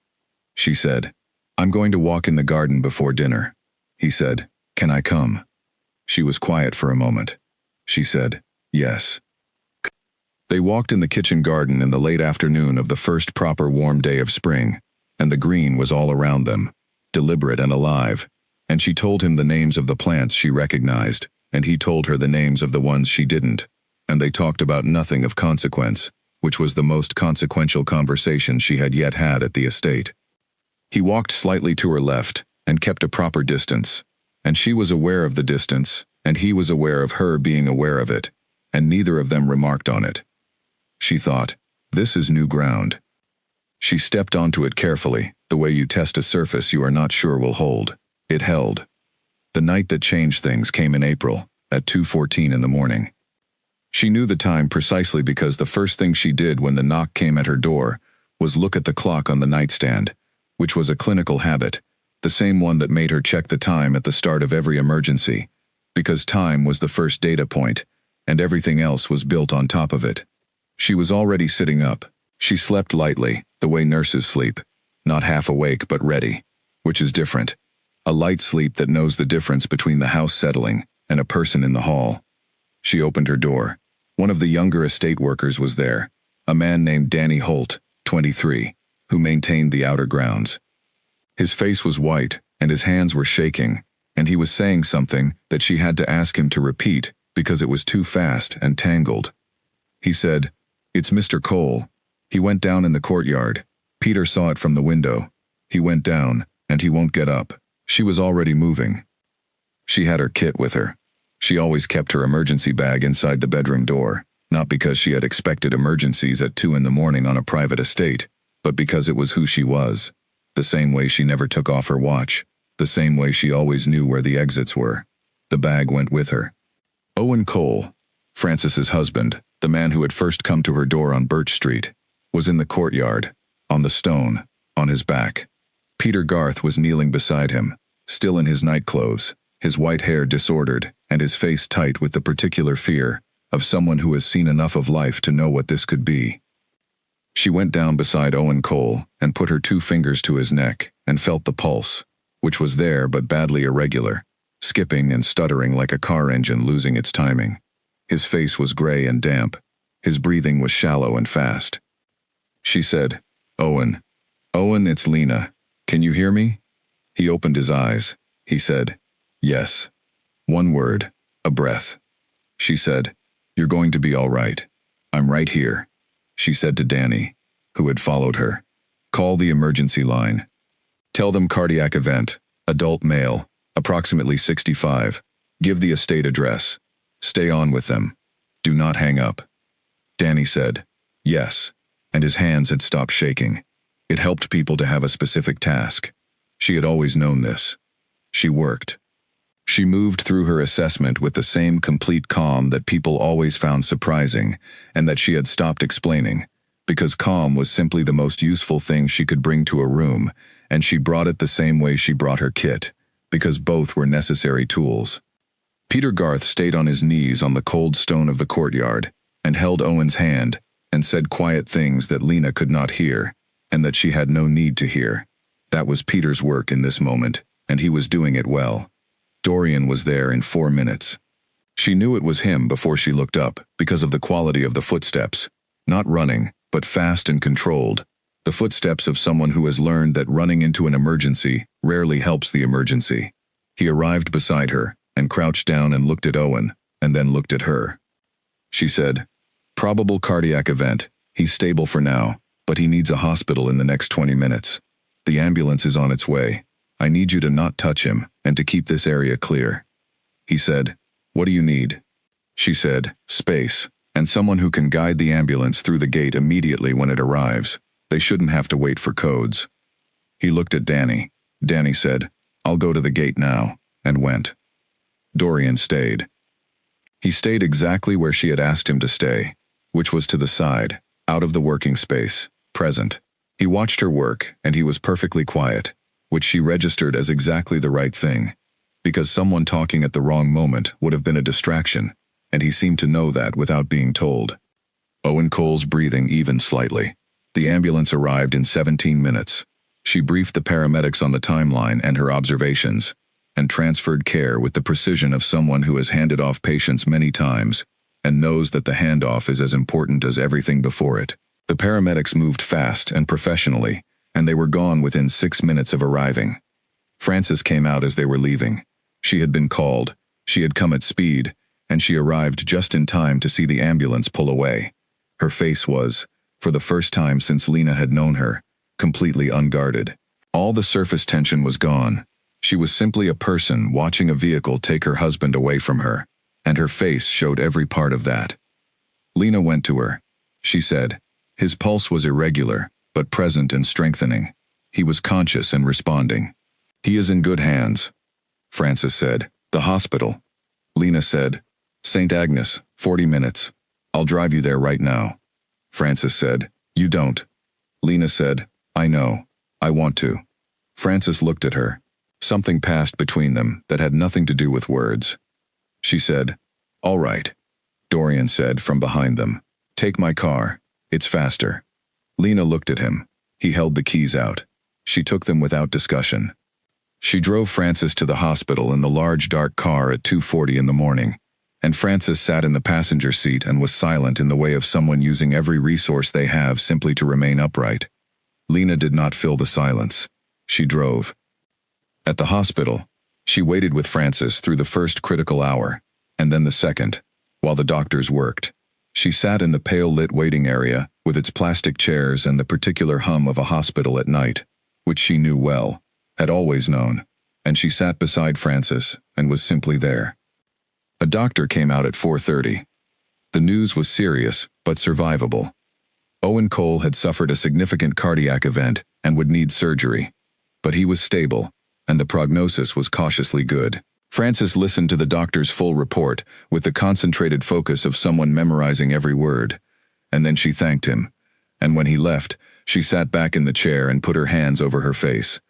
Speaker 1: She said, I'm going to walk in the garden before dinner. He said, Can I come? She was quiet for a moment. She said, Yes. They walked in the kitchen garden in the late afternoon of the first proper warm day of spring, and the green was all around them, deliberate and alive, and she told him the names of the plants she recognized, and he told her the names of the ones she didn't, and they talked about nothing of consequence, which was the most consequential conversation she had yet had at the estate. He walked slightly to her left, and kept a proper distance, and she was aware of the distance, and he was aware of her being aware of it, and neither of them remarked on it. She thought, this is new ground. She stepped onto it carefully, the way you test a surface you are not sure will hold. It held. The night that changed things came in April, at 2:14 in the morning. She knew the time precisely because the first thing she did when the knock came at her door was look at the clock on the nightstand, which was a clinical habit, the same one that made her check the time at the start of every emergency, because time was the first data point, and everything else was built on top of it. She was already sitting up. She slept lightly, the way nurses sleep, not half awake but ready, which is different. A light sleep that knows the difference between the house settling and a person in the hall. She opened her door. One of the younger estate workers was there, a man named Danny Holt, 23, who maintained the outer grounds. His face was white, and his hands were shaking, and he was saying something that she had to ask him to repeat because it was too fast and tangled. He said, It's Mr. Cole. He went down in the courtyard. Peter saw it from the window. He went down, and he won't get up. She was already moving. She had her kit with her. She always kept her emergency bag inside the bedroom door, not because she had expected emergencies at 2 in the morning on a private estate, but because it was who she was. The same way she never took off her watch, the same way she always knew where the exits were. The bag went with her. Owen Cole, Frances's husband, the man who had first come to her door on Birch Street, was in the courtyard, on the stone, on his back. Peter Garth was kneeling beside him, still in his nightclothes, his white hair disordered, and his face tight with the particular fear of someone who has seen enough of life to know what this could be. She went down beside Owen Cole and put her 2 fingers to his neck and felt the pulse, which was there but badly irregular, skipping and stuttering like a car engine losing its timing. His face was gray and damp. His breathing was shallow and fast. She said, Owen, it's Lena. Can you hear me? He opened his eyes. He said, Yes. One word, a breath. She said, You're going to be all right. I'm right here. She said to Danny, who had followed her, Call the emergency line. Tell them cardiac event, adult male, approximately 65. Give the estate address. Stay on with them. Do not hang up. Danny said, Yes, and his hands had stopped shaking. It helped people to have a specific task. She had always known this. She worked. She moved through her assessment with the same complete calm that people always found surprising and that she had stopped explaining, because calm was simply the most useful thing she could bring to a room, and she brought it the same way she brought her kit, because both were necessary tools. Peter Garth stayed on his knees on the cold stone of the courtyard and held Owen's hand and said quiet things that Lena could not hear and that she had no need to hear. That was Peter's work in this moment, and he was doing it well. Dorian was there in 4 minutes. She knew it was him before she looked up because of the quality of the footsteps. Not running, but fast and controlled. The footsteps of someone who has learned that running into an emergency rarely helps the emergency. He arrived beside her and crouched down and looked at Owen, and then looked at her. She said, Probable cardiac event. He's stable for now, but he needs a hospital in the next 20 minutes. The ambulance is on its way. I need you to not touch him and to keep this area clear. He said, What do you need? She said, Space. And someone who can guide the ambulance through the gate immediately when it arrives. They shouldn't have to wait for codes. He looked at Danny. Danny said, "I'll go to the gate now," and went. Dorian stayed. He stayed exactly where she had asked him to stay, which was to the side, out of the working space, present. He watched her work, and he was perfectly quiet, which she registered as exactly the right thing, because someone talking at the wrong moment would have been a distraction, and he seemed to know that without being told. Owen Cole's breathing evened slightly. The ambulance arrived in 17 minutes. She briefed the paramedics on the timeline and her observations, and transferred care with the precision of someone who has handed off patients many times and knows that the handoff is as important as everything before it. The paramedics moved fast and professionally, and they were gone within 6 minutes of arriving. Frances came out as they were leaving. She had been called, she had come at speed, and she arrived just in time to see the ambulance pull away. Her face was, for the first time since Lena had known her, completely unguarded. All the surface tension was gone. She was simply a person watching a vehicle take her husband away from her, and her face showed every part of that. Lena went to her. She said, his pulse was irregular, but present and strengthening. He was conscious and responding. "He is in good hands," Frances said. "The hospital." Lena said, "St. Agnes, 40 minutes. I'll drive you there right now." Frances said, "You don't." Lena said, "I know. I want to." Frances looked at her. Something passed between them that had nothing to do with words. She said, "All right." Dorian said from behind them, "Take my car. It's faster." Lena looked at him. He held the keys out. She took them without discussion. She drove Frances to the hospital in the large dark car at 2:40 in the morning, and Frances sat in the passenger seat and was silent in the way of someone using every resource they have simply to remain upright. Lena did not fill the silence. She drove. At the hospital, she waited with Frances through the first critical hour, and then the second, while the doctors worked. She sat in the pale-lit waiting area, with its plastic chairs and the particular hum of a hospital at night, which she knew well, had always known, and she sat beside Frances and was simply there. A doctor came out at 4:30. The news was serious, but survivable. Owen Cole had suffered a significant cardiac event and would need surgery, but he was stable, and the prognosis was cautiously good. Frances listened to the doctor's full report with the concentrated focus of someone memorizing every word, and then she thanked him, and when he left, she sat back in the chair and put her hands over her face.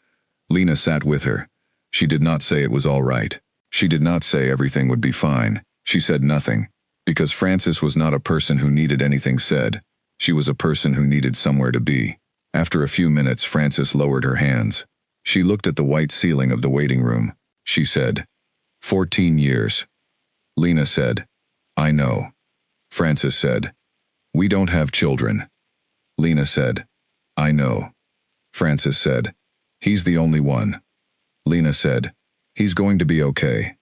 Speaker 1: Lena sat with her. She did not say it was all right. She did not say everything would be fine. She said nothing, because Frances was not a person who needed anything said. She was a person who needed somewhere to be. After a few minutes, Frances lowered her hands. She looked at the white ceiling of the waiting room. She said, 14 years. Lena said, "I know." Frances said, "We don't have children." Lena said, "I know." Frances said, "He's the only one." Lena said, "He's going to be okay."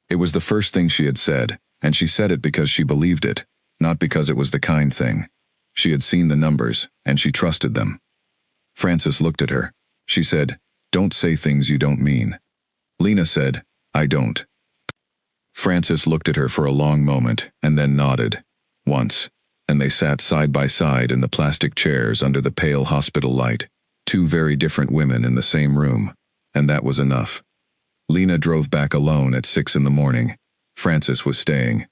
Speaker 1: It was the first thing she had said, and she said it because she believed it, not because it was the kind thing. She had seen the numbers, and she trusted them. Frances looked at her. She said, "Don't say things you don't mean." Lena said, "I don't." Frances looked at her for a long moment, and then nodded. Once, and they sat side by side in the plastic chairs under the pale hospital light. Two very different women in the same room, and that was enough. Lena drove back alone at 6 in the morning. Frances was staying.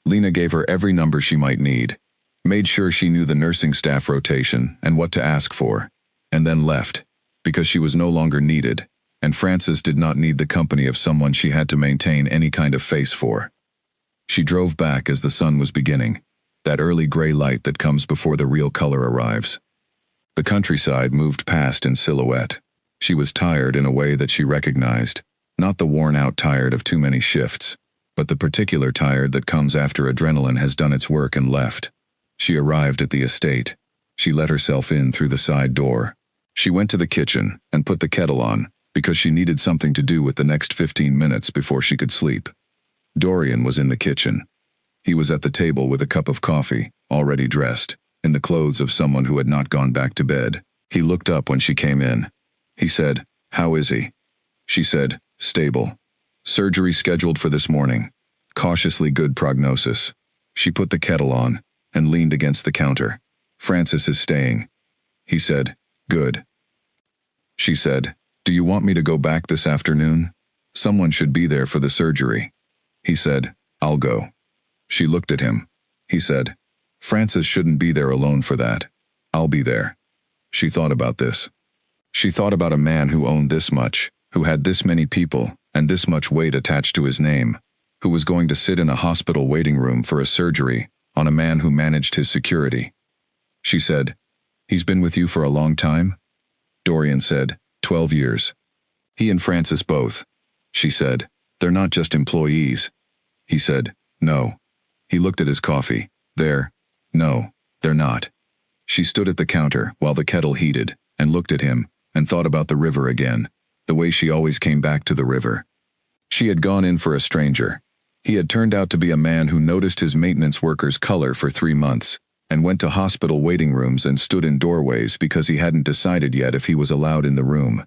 Speaker 1: Lena gave her every number she might need, made sure she knew the nursing staff rotation and what to ask for, and then left, because she was no longer needed, and Frances did not need the company of someone she had to maintain any kind of face for. She drove back as the sun was beginning, that early gray light that comes before the real color arrives. The countryside moved past in silhouette. She was tired in a way that she recognized, not the worn-out tired of too many shifts, but the particular tired that comes after adrenaline has done its work and left. She arrived at the estate. She let herself in through the side door. She went to the kitchen and put the kettle on, because she needed something to do with the next 15 minutes before she could sleep. Dorian was in the kitchen. He was at the table with a cup of coffee, already dressed, in the clothes of someone who had not gone back to bed. He looked up when she came in. He said, "How is he?" She said, "Stable. Surgery scheduled for this morning. Cautiously good prognosis." She put the kettle on and leaned against the counter. Francis is staying. He said, good. She said, do you want me to go back this afternoon? Someone should be there for the surgery. He said, I'll go. She looked at him. He said, Francis shouldn't be there alone for that. I'll be there. She thought about this. She thought about a man who owned this much, who had this many people and this much weight attached to his name, who was going to sit in a hospital waiting room for a surgery on a man who managed his security. She said, he's been with you for a long time? Dorian said, 12 years. He and Francis both. She said, they're not just employees. He said, no. He looked at his coffee. No, they're not. She stood at the counter while the kettle heated and looked at him and thought about the river again, the way she always came back to the river. She had gone in for a stranger. He had turned out to be a man who noticed his maintenance workers' color for 3 months and went to hospital waiting rooms and stood in doorways because he hadn't decided yet if he was allowed in the room.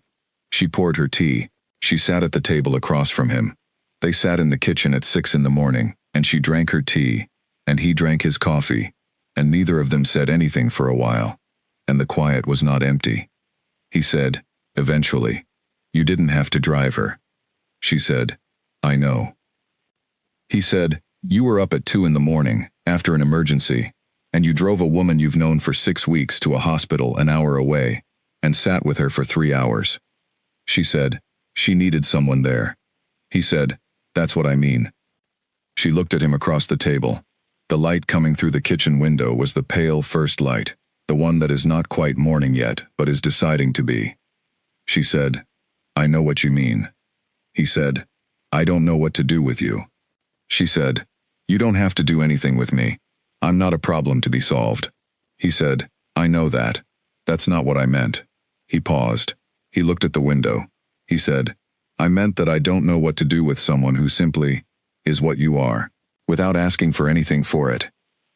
Speaker 1: She poured her tea. She sat at the table across from him. They sat in the kitchen at 6 in the morning, and she drank her tea, and he drank his coffee, and neither of them said anything for a while, and the quiet was not empty. He said, eventually, you didn't have to drive her. She said, I know. He said, you were up at 2 in the morning, after an emergency, and you drove a woman you've known for 6 weeks to a hospital an hour away, and sat with her for 3 hours. She said, she needed someone there. He said, that's what I mean. She looked at him across the table. The light coming through the kitchen window was the pale first light, the one that is not quite morning yet, but is deciding to be. She said, I know what you mean. He said, I don't know what to do with you. She said, you don't have to do anything with me. I'm not a problem to be solved. He said, I know that. That's not what I meant. He paused. He looked at the window. He said, I meant that I don't know what to do with someone who simply is what you are, without asking for anything for it.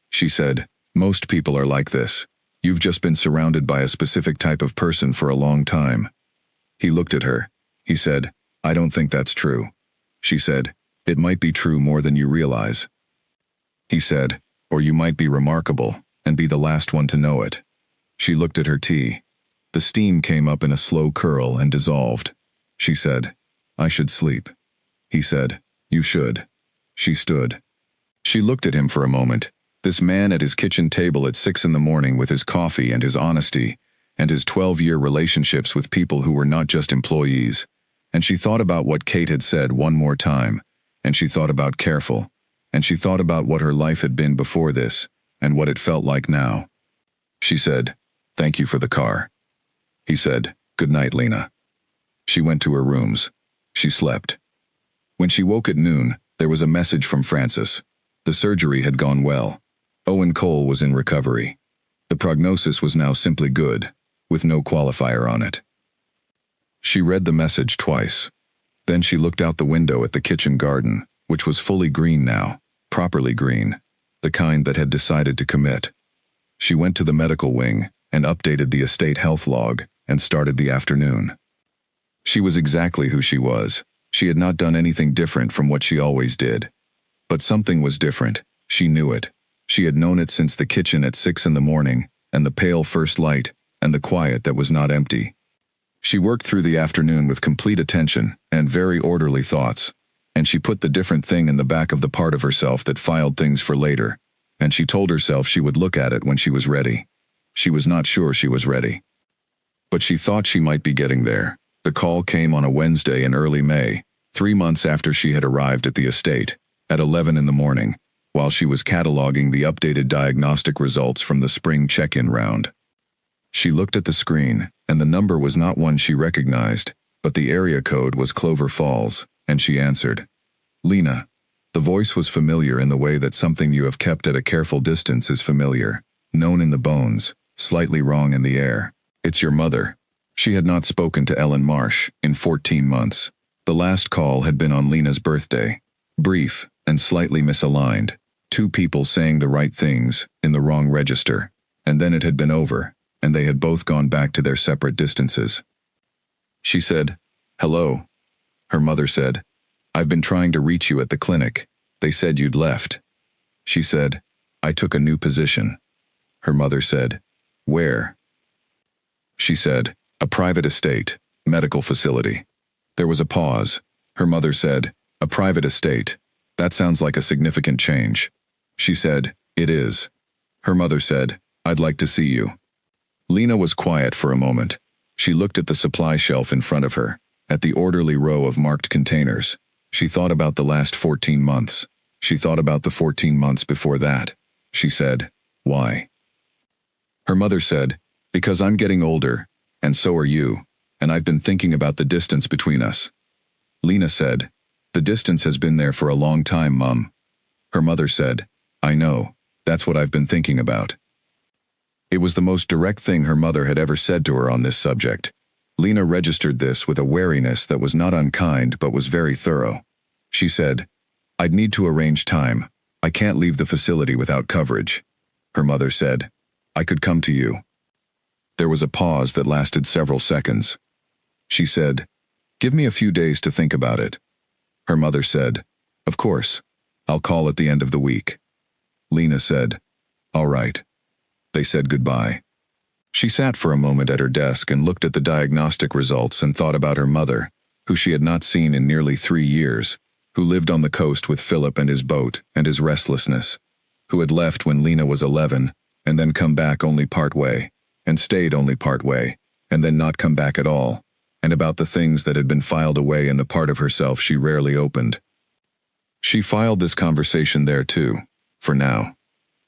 Speaker 1: She said, most people are like this. You've just been surrounded by a specific type of person for a long time. He looked at her. He said, I don't think that's true. She said, it might be true more than you realize. He said, or you might be remarkable and be the last one to know it. She looked at her tea. The steam came up in a slow curl and dissolved. She said, I should sleep. He said, you should. She stood. She looked at him for a moment, this man at his kitchen table at 6 in the morning with his coffee and his honesty, and his 12-year relationships with people who were not just employees. And she thought about what Kate had said one more time, and she thought about careful, and she thought about what her life had been before this, and what it felt like now. She said, thank you for the car. He said, good night, Lena. She went to her rooms. She slept. When she woke at noon, there was a message from Francis. The surgery had gone well. Owen Cole was in recovery. The prognosis was now simply good, with no qualifier on it. She read the message twice. Then she looked out the window at the kitchen garden, which was fully green now, properly green, the kind that had decided to commit. She went to the medical wing and updated the estate health log and started the afternoon. She was exactly who she was. She had not done anything different from what she always did. But something was different. She knew it. She had known it since the kitchen at 6 in the morning, and the pale first light, and the quiet that was not empty. She worked through the afternoon with complete attention and very orderly thoughts, and she put the different thing in the back of the part of herself that filed things for later, and she told herself she would look at it when she was ready. She was not sure she was ready. But she thought she might be getting there. The call came on a Wednesday in early May, 3 months after she had arrived at the estate, at 11 in the morning, while she was cataloging the updated diagnostic results from the spring check-in round. She looked at the screen, and the number was not one she recognized, but the area code was Clover Falls, and she answered. Lena. The voice was familiar in the way that something you have kept at a careful distance is familiar, known in the bones, slightly wrong in the air. It's your mother. She had not spoken to Ellen Marsh in 14 months. The last call had been on Lena's birthday. Brief and slightly misaligned. 2 people saying the right things in the wrong register, and then it had been over, and they had both gone back to their separate distances. She said, hello. Her mother said, I've been trying to reach you at the clinic. They said you'd left. She said, I took a new position. Her mother said, "Where?" She said, "A private estate, medical facility." There was a pause. Her mother said, "A private estate. That sounds like a significant change." She said, "It is." Her mother said, "I'd like to see you." Lena was quiet for a moment. She looked at the supply shelf in front of her, at the orderly row of marked containers. She thought about the last 14 months. She thought about the 14 months before that. She said, "Why?" Her mother said, "Because I'm getting older, and so are you, and I've been thinking about the distance between us." Lena said, "The distance has been there for a long time, Mum." Her mother said, "I know, that's what I've been thinking about." It was the most direct thing her mother had ever said to her on this subject. Lena registered this with a wariness that was not unkind but was very thorough. She said, "I'd need to arrange time. I can't leave the facility without coverage." Her mother said, "I could come to you." There was a pause that lasted several seconds. She said, "Give me a few days to think about it." Her mother said, "Of course. I'll call at the end of the week." Lena said, "All right." They said goodbye. She sat for a moment at her desk and looked at the diagnostic results and thought about her mother, who she had not seen in nearly 3 years, who lived on the coast with Philip and his boat and his restlessness, who had left when Lena was 11 and then come back only part way, and stayed only part way, and then not come back at all, and about the things that had been filed away in the part of herself she rarely opened. She filed this conversation there too, for now.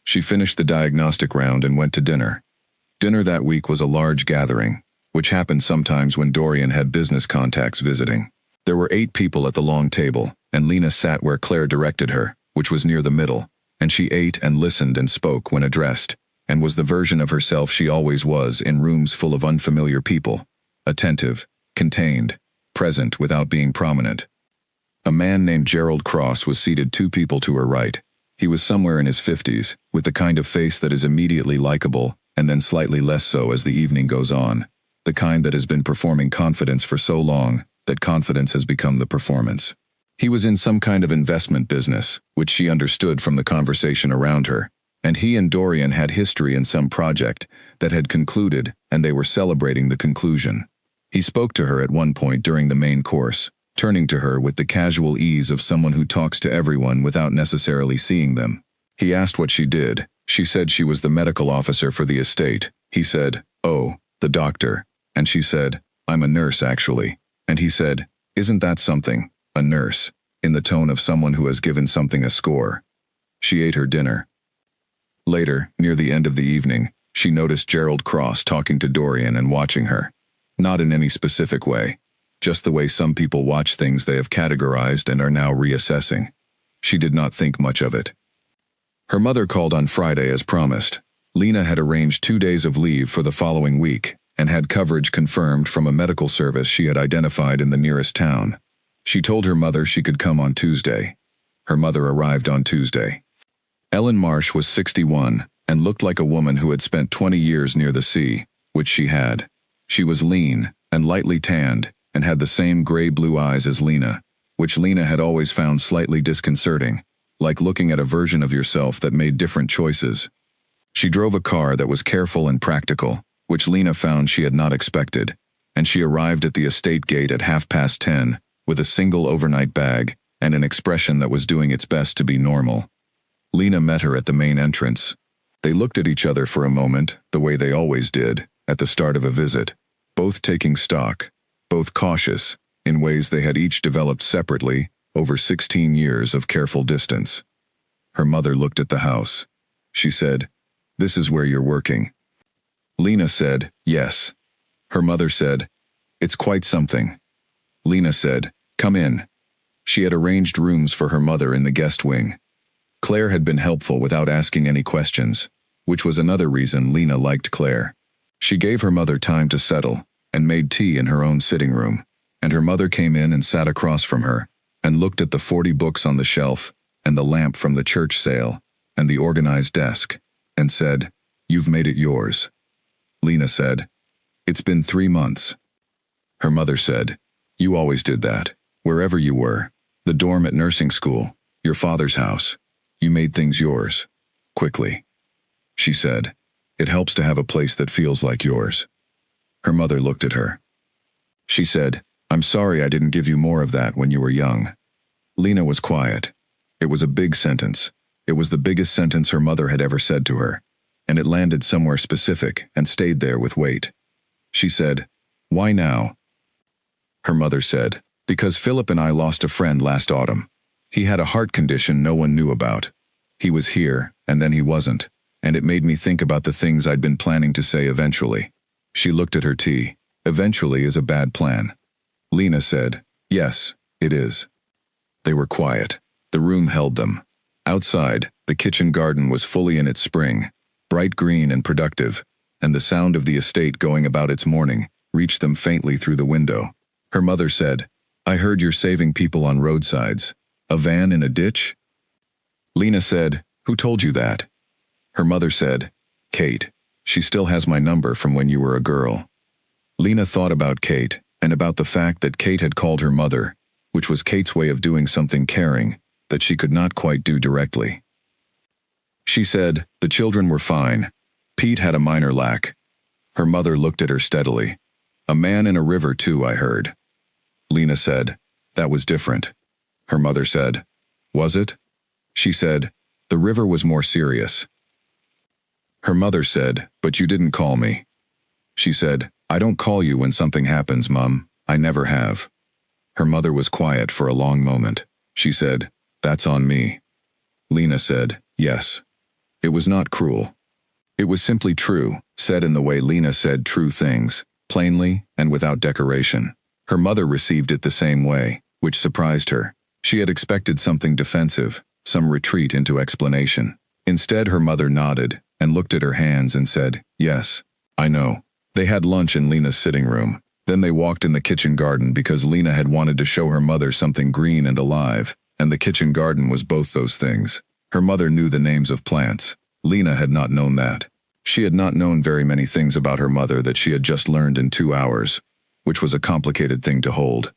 Speaker 1: She finished the diagnostic round and went to dinner. Dinner that week was a large gathering, which happened sometimes when Dorian had business contacts visiting. There were 8 people at the long table, and Lena sat where Claire directed her, which was near the middle, and she ate and listened and spoke when addressed, and was the version of herself she always was in rooms full of unfamiliar people, attentive, contained, present without being prominent. A man named Gerald Cross was seated 2 people to her right. He was somewhere in his 50s, with the kind of face that is immediately likable, and then slightly less so as the evening goes on, the kind that has been performing confidence for so long that confidence has become the performance. He was in some kind of investment business, which she understood from the conversation around her, and he and Dorian had history in some project that had concluded, and they were celebrating the conclusion. He spoke to her at one point during the main course, turning to her with the casual ease of someone who talks to everyone without necessarily seeing them. He asked what she did. She said she was the medical officer for the estate. He said, "Oh, the doctor." And she said, "I'm a nurse, actually." And he said, "Isn't that something, a nurse," in the tone of someone who has given something a score. She ate her dinner. Later, near the end of the evening, she noticed Gerald Cross talking to Dorian and watching her. Not in any specific way. Just the way some people watch things they have categorized and are now reassessing. She did not think much of it. Her mother called on Friday as promised. Lena had arranged 2 days of leave for the following week, and had coverage confirmed from a medical service she had identified in the nearest town. She told her mother she could come on Tuesday. Her mother arrived on Tuesday. Ellen Marsh was 61, and looked like a woman who had spent 20 years near the sea, which she had. She was lean, and lightly tanned, and had the same gray-blue eyes as Lena, which Lena had always found slightly disconcerting, like looking at a version of yourself that made different choices. She drove a car that was careful and practical, which Lena found she had not expected, and she arrived at the estate gate at 10:30, with a single overnight bag, and an expression that was doing its best to be normal. Lena met her at the main entrance. They looked at each other for a moment, the way they always did, at the start of a visit, both taking stock, both cautious, in ways they had each developed separately over 16 years of careful distance. Her mother looked at the house. She said, "This is where you're working." Lena said, "Yes." Her mother said, "It's quite something." Lena said, "Come in." She had arranged rooms for her mother in the guest wing. Claire had been helpful without asking any questions, which was another reason Lena liked Claire. She gave her mother time to settle, and made tea in her own sitting room, and her mother came in and sat across from her, and looked at the 40 books on the shelf, and the lamp from the church sale, and the organized desk, and said, "You've made it yours." Lena said, "It's been 3 months." Her mother said, "You always did that, wherever you were, the dorm at nursing school, your father's house. You made things yours." quickly. She said, "It helps to have a place that feels like yours." Her mother looked at her. She said, "I'm sorry I didn't give you more of that when you were young." Lena was quiet. It was a big sentence. It was the biggest sentence her mother had ever said to her, and it landed somewhere specific and stayed there with weight. She said, "Why now?" Her mother said, "Because Philip and I lost a friend last autumn. He had a heart condition no one knew about. He was here, and then he wasn't, and it made me think about the things I'd been planning to say eventually." She looked at her tea. "Eventually is a bad plan." Lena said, "Yes, it is." They were quiet. The room held them. Outside, the kitchen garden was fully in its spring, bright green and productive, and the sound of the estate going about its morning reached them faintly through the window. Her mother said, "I heard you're saving people on roadsides. A van in a ditch?" Lena said, "Who told you that?" Her mother said, "Kate. She still has my number from when you were a girl." Lena thought about Kate, and about the fact that Kate had called her mother, which was Kate's way of doing something caring that she could not quite do directly. She said, "The children were fine. Pete had a minor lack." Her mother looked at her steadily. "A man in a river too, I heard." Lena said, "That was different." Her mother said, "Was it?" She said, "The river was more serious." Her mother said, "But you didn't call me." She said, "I don't call you when something happens, Mum. I never have." Her mother was quiet for a long moment. She said, "That's on me." Lena said, "Yes." It was not cruel. It was simply true, said in the way Lena said true things, plainly and without decoration. Her mother received it the same way, which surprised her. She had expected something defensive, some retreat into explanation. Instead, her mother nodded and looked at her hands and said, "Yes, I know." They had lunch in Lena's sitting room. Then they walked in the kitchen garden because Lena had wanted to show her mother something green and alive, and the kitchen garden was both those things. Her mother knew the names of plants. Lena had not known that. She had not known very many things about her mother that she had just learned in 2 hours, which was a complicated thing to hold.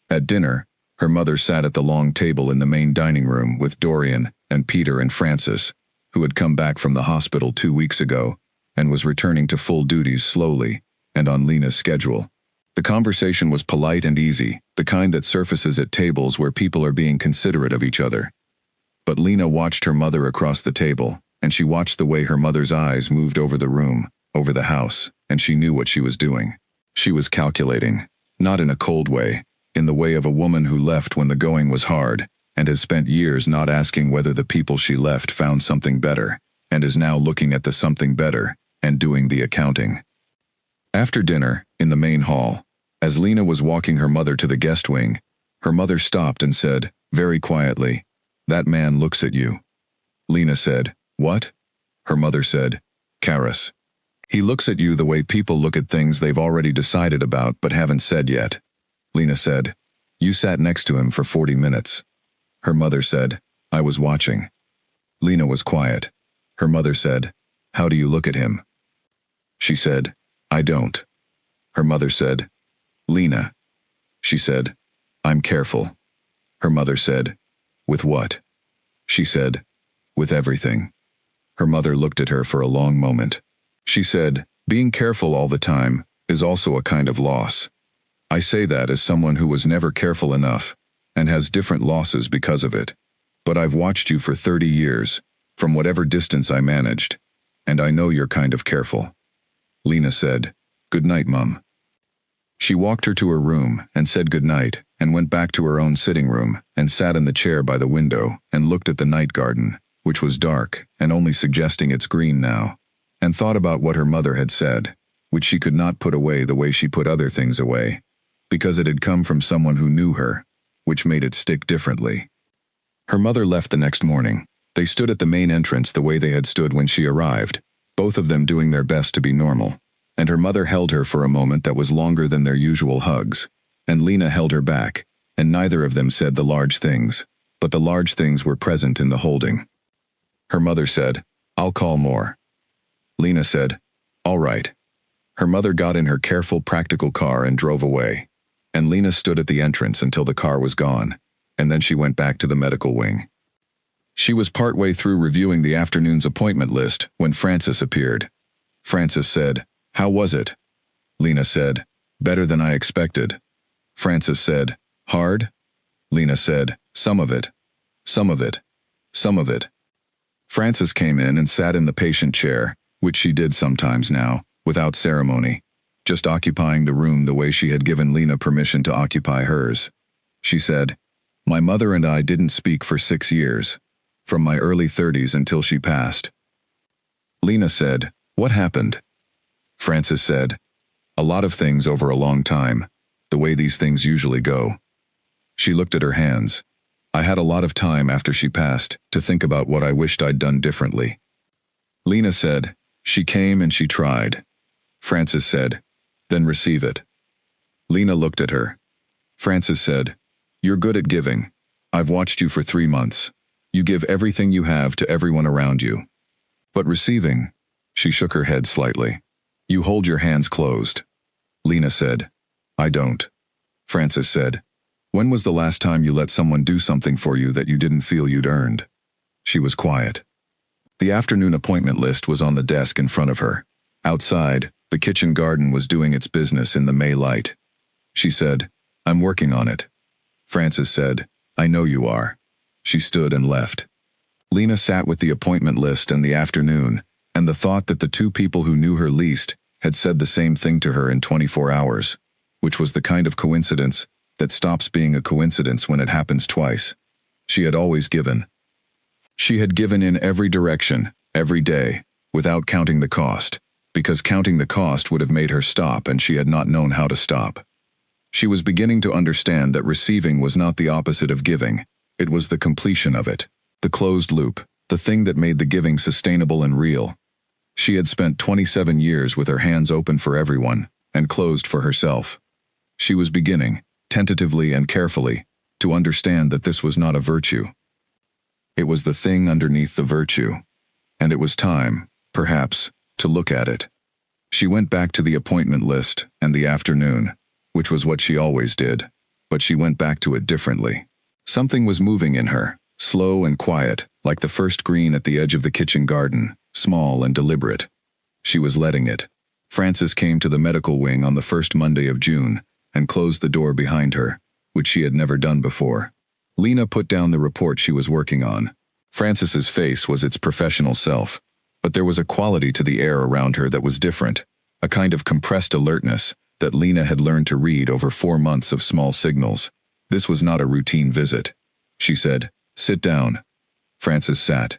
Speaker 1: At dinner, her mother sat at the long table in the main dining room with Dorian and Peter and Francis, who had come back from the hospital 2 weeks ago and was returning to full duties slowly and on Lena's schedule. The conversation was polite and easy, the kind that surfaces at tables where people are being considerate of each other. But Lena watched her mother across the table, and she watched the way her mother's eyes moved over the room, over the house, and she knew what she was doing. She was calculating, not in a cold way, in the way of a woman who left when the going was hard, and has spent years not asking whether the people she left found something better, and is now looking at the something better, and doing the accounting. After dinner, in the main hall, as Lena was walking her mother to the guest wing, her mother stopped and said, very quietly, "That man looks at you." Lena said, "What?" Her mother said, "Karis. He looks at you the way people look at things they've already decided about but haven't said yet." Lena said, "You sat next to him for 40 minutes. Her mother said, "I was watching." Lena was quiet. Her mother said, "How do you look at him?" She said, "I don't." Her mother said, "Lena." She said, "I'm careful." Her mother said, "With what?" She said, "With everything." Her mother looked at her for a long moment. She said, "Being careful all the time is also a kind of loss. I say that as someone who was never careful enough and has different losses because of it. But I've watched you for 30 years, from whatever distance I managed, and I know you're kind of careful." Lena said, "Good night, Mum." She walked her to her room and said good night and went back to her own sitting room and sat in the chair by the window and looked at the night garden, which was dark and only suggesting its green now, and thought about what her mother had said, which she could not put away the way she put other things away, because it had come from someone who knew her, which made it stick differently. Her mother left the next morning. They stood at the main entrance the way they had stood when she arrived, both of them doing their best to be normal, and her mother held her for a moment that was longer than their usual hugs, and Lena held her back, and neither of them said the large things, but the large things were present in the holding. Her mother said, "I'll call more." Lena said, "All right." Her mother got in her careful, practical car and drove away, and Lena stood at the entrance until the car was gone, and then she went back to the medical wing. She was partway through reviewing the afternoon's appointment list when Francis appeared. Francis said, "How was it?" Lena said, "Better than I expected." Francis said, "Hard?" Lena said, "Some of it. Some of it. Some of it." Francis came in and sat in the patient chair, which she did sometimes now, without ceremony, just occupying the room the way she had given Lena permission to occupy hers. She said, "My mother and I didn't speak for 6 years, from my early 30s until she passed." Lena said, "What happened?" Francis said, "A lot of things over a long time, the way these things usually go." She looked at her hands. "I had a lot of time after she passed to think about what I wished I'd done differently." Lena said, "She came and she tried." Francis said, "Then receive it." Lena looked at her. Francis said, "You're good at giving. I've watched you for 3 months. You give everything you have to everyone around you. But receiving," she shook her head slightly, "you hold your hands closed." Lena said, "I don't." Francis said, "When was the last time you let someone do something for you that you didn't feel you'd earned?" She was quiet. The afternoon appointment list was on the desk in front of her. Outside, the kitchen garden was doing its business in the May light. She said, "I'm working on it." Francis said, "I know you are." She stood and left. Lena sat with the appointment list and the afternoon, and the thought that the two people who knew her least had said the same thing to her in 24 hours, which was the kind of coincidence that stops being a coincidence when it happens twice. She had always given. She had given in every direction, every day, without counting the cost, because counting the cost would have made her stop and she had not known how to stop. She was beginning to understand that receiving was not the opposite of giving, it was the completion of it, the closed loop, the thing that made the giving sustainable and real. She had spent 27 years with her hands open for everyone, and closed for herself. She was beginning, tentatively and carefully, to understand that this was not a virtue. It was the thing underneath the virtue. And it was time, perhaps, to look at it. She went back to the appointment list and the afternoon, which was what she always did, but she went back to it differently. Something was moving in her, slow and quiet, like the first green at the edge of the kitchen garden, small and deliberate. She was letting it. Francis came to the medical wing on the first Monday of June and closed the door behind her, which she had never done before. Lena put down the report she was working on. Francis's face was its professional self, but there was a quality to the air around her that was different, a kind of compressed alertness that Lena had learned to read over 4 months of small signals. This was not a routine visit. She said, "Sit down." Francis sat.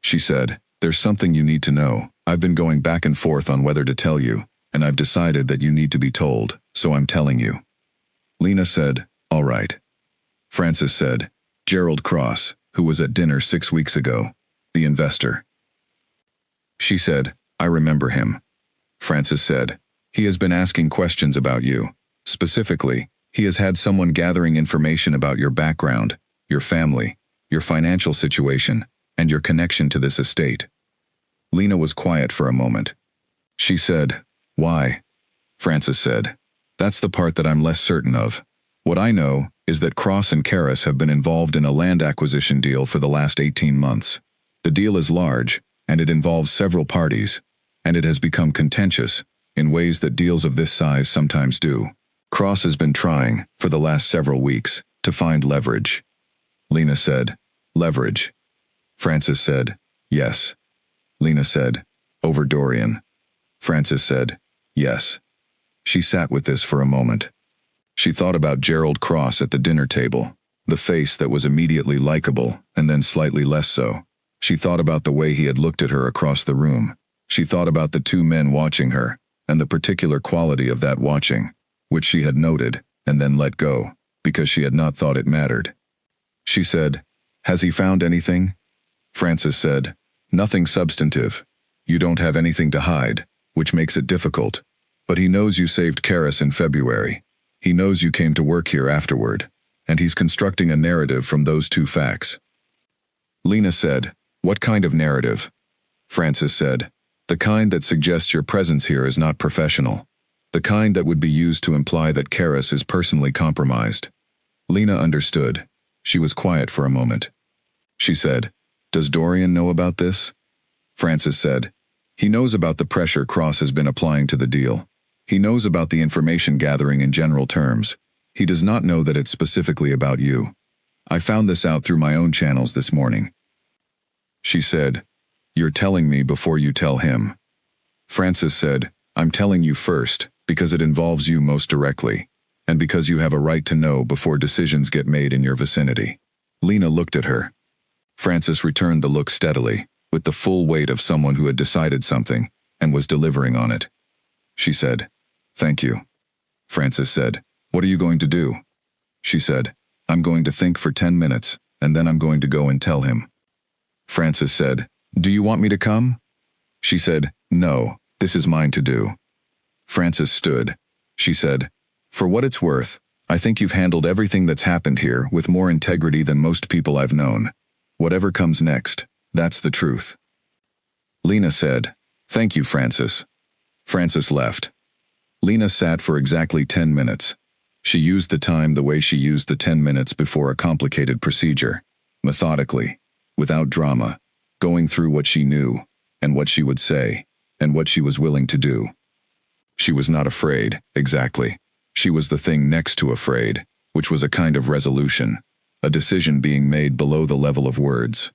Speaker 1: She said, "There's something you need to know. I've been going back and forth on whether to tell you, and I've decided that you need to be told, so I'm telling you." Lena said, "All right." Francis said, "Gerald Cross, who was at dinner 6 weeks ago, the investor." She said, "I remember him." Francis said, "He has been asking questions about you. Specifically, he has had someone gathering information about your background, your family, your financial situation, and your connection to this estate." Lena was quiet for a moment. She said, "Why?" Francis said, "That's the part that I'm less certain of. What I know is that Cross and Karras have been involved in a land acquisition deal for the last 18 months. The deal is large, and it involves several parties, and it has become contentious, in ways that deals of this size sometimes do. Cross has been trying, for the last several weeks, to find leverage." Lena said, "Leverage?" Francis said, "Yes." Lena said, "Over Dorian?" Francis said, "Yes." She sat with this for a moment. She thought about Gerald Cross at the dinner table, the face that was immediately likable and then slightly less so. She thought about the way he had looked at her across the room. She thought about the 2 men watching her, and the particular quality of that watching, which she had noted and then let go, because she had not thought it mattered. She said, "Has he found anything?" Francis said, "Nothing substantive. You don't have anything to hide, which makes it difficult. But he knows you saved Karras in February. He knows you came to work here afterward, and he's constructing a narrative from those 2 facts." Lena said, "What kind of narrative?" Francis said, "The kind that suggests your presence here is not professional. The kind that would be used to imply that Karras is personally compromised." Lena understood. She was quiet for a moment. She said, Does Dorian know about this? Francis said. He knows about the pressure Cross has been applying to the deal. He knows about the information gathering in general terms. He does not know that it's specifically about you. I found this out through my own channels this morning. She said, You're telling me before you tell him. Francis said, I'm telling you first, because it involves you most directly, and because you have a right to know before decisions get made in your vicinity. Lena looked at her. Francis returned the look steadily, with the full weight of someone who had decided something, and was delivering on it. She said, Thank you. Francis said, What are you going to do? She said, I'm going to think for 10 minutes, and then I'm going to go and tell him. Francis said, Do you want me to come? She said, No, this is mine to do. Francis stood. She said, For what it's worth, I think you've handled everything that's happened here with more integrity than most people I've known. Whatever comes next, that's the truth. Lena said, Thank you, Francis. Francis left. Lena sat for exactly 10 minutes. She used the time the way she used the 10 minutes before a complicated procedure, methodically, without drama, going through what she knew, and what she would say, and what she was willing to do. She was not afraid, exactly. She was the thing next to afraid, which was a kind of resolution, a decision being made below the level of words.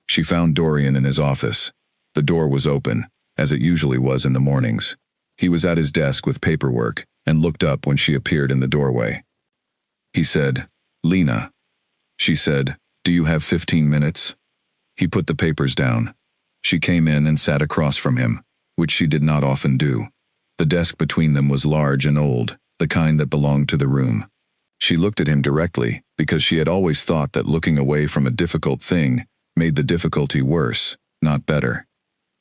Speaker 1: She found Dorian in his office. The door was open, as it usually was in the mornings. He was at his desk with paperwork, and looked up when she appeared in the doorway. He said, Lena. She said, Do you have 15 minutes? He put the papers down. She came in and sat across from him, which she did not often do. The desk between them was large and old, the kind that belonged to the room. She looked at him directly, because she had always thought that looking away from a difficult thing made the difficulty worse, not better.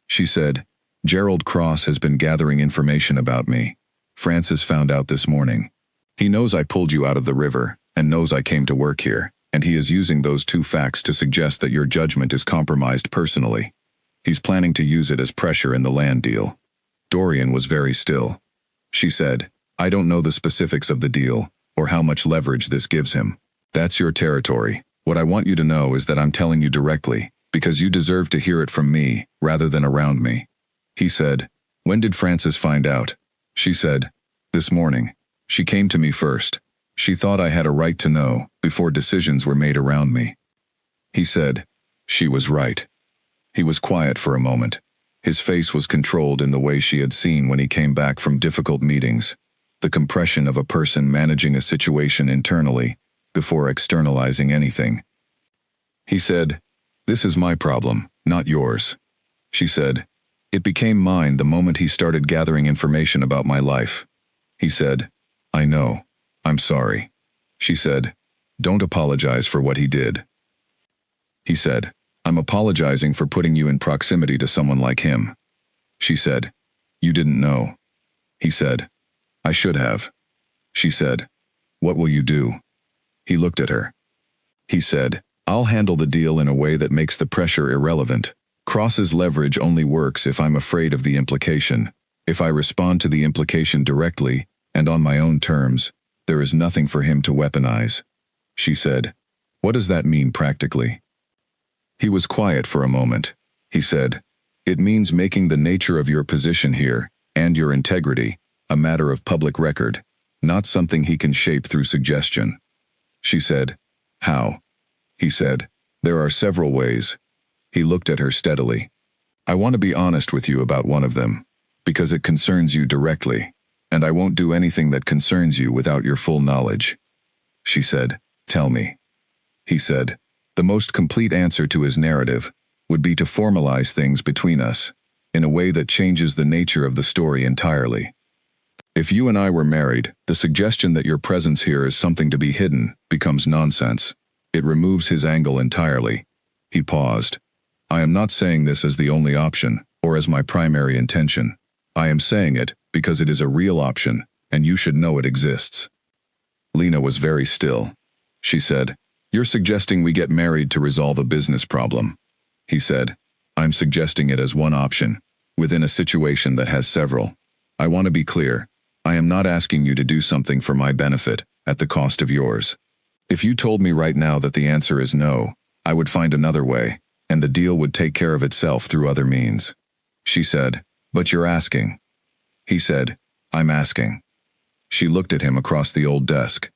Speaker 1: She said, Gerald Cross has been gathering information about me. Francis found out this morning. He knows I pulled you out of the river, and knows I came to work here, and he is using those two facts to suggest that your judgment is compromised personally. He's planning to use it as pressure in the land deal. Dorian was very still. She said, I don't know the specifics of the deal, or how much leverage this gives him. That's your territory. What I want you to know is that I'm telling you directly, because you deserve to hear it from me, rather than around me. He said, When did Francis find out? She said, This morning. She came to me first. She thought I had a right to know, before decisions were made around me. He said, She was right. He was quiet for a moment. His face was controlled in the way she had seen when he came back from difficult meetings, the compression of a person managing a situation internally, before externalizing anything. He said, This is my problem, not yours. She said, It became mine the moment he started gathering information about my life. He said, I know. I'm sorry. She said, Don't apologize for what he did. He said, I'm apologizing for putting you in proximity to someone like him. She said, You didn't know. He said, I should have. She said, What will you do? He looked at her. He said, I'll handle the deal in a way that makes the pressure irrelevant. Cross's leverage only works if I'm afraid of the implication. If I respond to the implication directly, and on my own terms, there is nothing for him to weaponize. She said, What does that mean practically? He was quiet for a moment. He said, It means making the nature of your position here, and your integrity, a matter of public record, not something he can shape through suggestion. She said, How? He said, There are several ways. He looked at her steadily. I want to be honest with you about one of them, because it concerns you directly, and I won't do anything that concerns you without your full knowledge. She said, Tell me. He said, The most complete answer to his narrative would be to formalize things between us, in a way that changes the nature of the story entirely. If you and I were married, the suggestion that your presence here is something to be hidden becomes nonsense. It removes his angle entirely. He paused. I am not saying this as the only option, or as my primary intention. I am saying it because it is a real option, and you should know it exists. Lena was very still. She said, You're suggesting we get married to resolve a business problem. He said, I'm suggesting it as one option, within a situation that has several. I want to be clear. I am not asking you to do something for my benefit, at the cost of yours. If you told me right now that the answer is no, I would find another way. and the deal would take care of itself through other means. She said, "But you're asking." He said, "I'm asking." She looked at him across the old desk.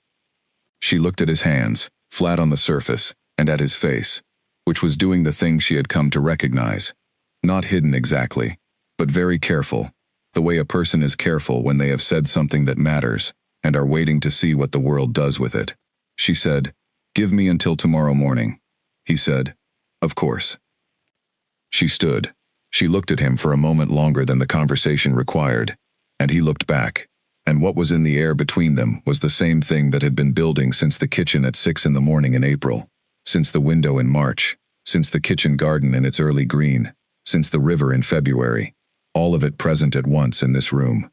Speaker 1: She looked at his hands, flat on the surface, and at his face, which was doing the thing she had come to recognize. Not hidden exactly, but very careful, the way a person is careful when they have said something that matters, and are waiting to see what the world does with it. She said, "Give me until tomorrow morning." He said, "Of course." She stood. She looked at him for a moment longer than the conversation required, and he looked back, and what was in the air between them was the same thing that had been building since the kitchen at 6 in the morning in April, since the window in March, since the kitchen garden in its early green, since the river in February, all of it present at once in this room.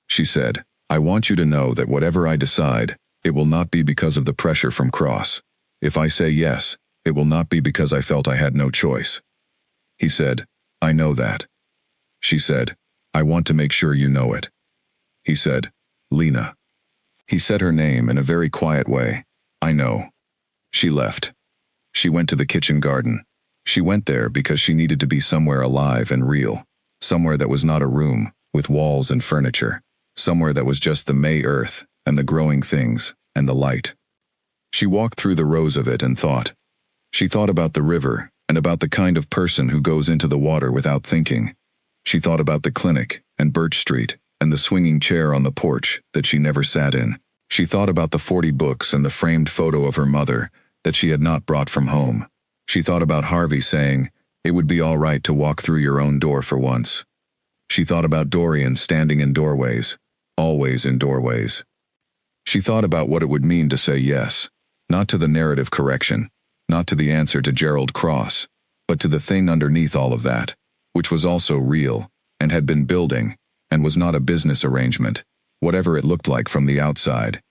Speaker 1: She said, "I want you to know that whatever I decide, it will not be because of the pressure from Cross. If I say yes, it will not be because I felt I had no choice." He said, "I know that." She said, "I want to make sure you know it." He said, "Lena." He said her name in a very quiet way. "I know." She left. She went to the kitchen garden. She went there because she needed to be somewhere alive and real, somewhere that was not a room, with walls and furniture, somewhere that was just the May earth, and the growing things, and the light. She walked through the rows of it and thought. She thought about the river, and about the kind of person who goes into the water without thinking. She thought about the clinic, and Birch Street, and the swinging chair on the porch that she never sat in. She thought about the 40 books and the framed photo of her mother that she had not brought from home. She thought about Harvey saying, "It would be all right to walk through your own door for once." She thought about Dorian standing in doorways, always in doorways. She thought about what it would mean to say yes, not to the narrative correction, not to the answer to Gerald Cross, but to the thing underneath all of that, which was also real, and had been building, and was not a business arrangement, whatever it looked like from the outside.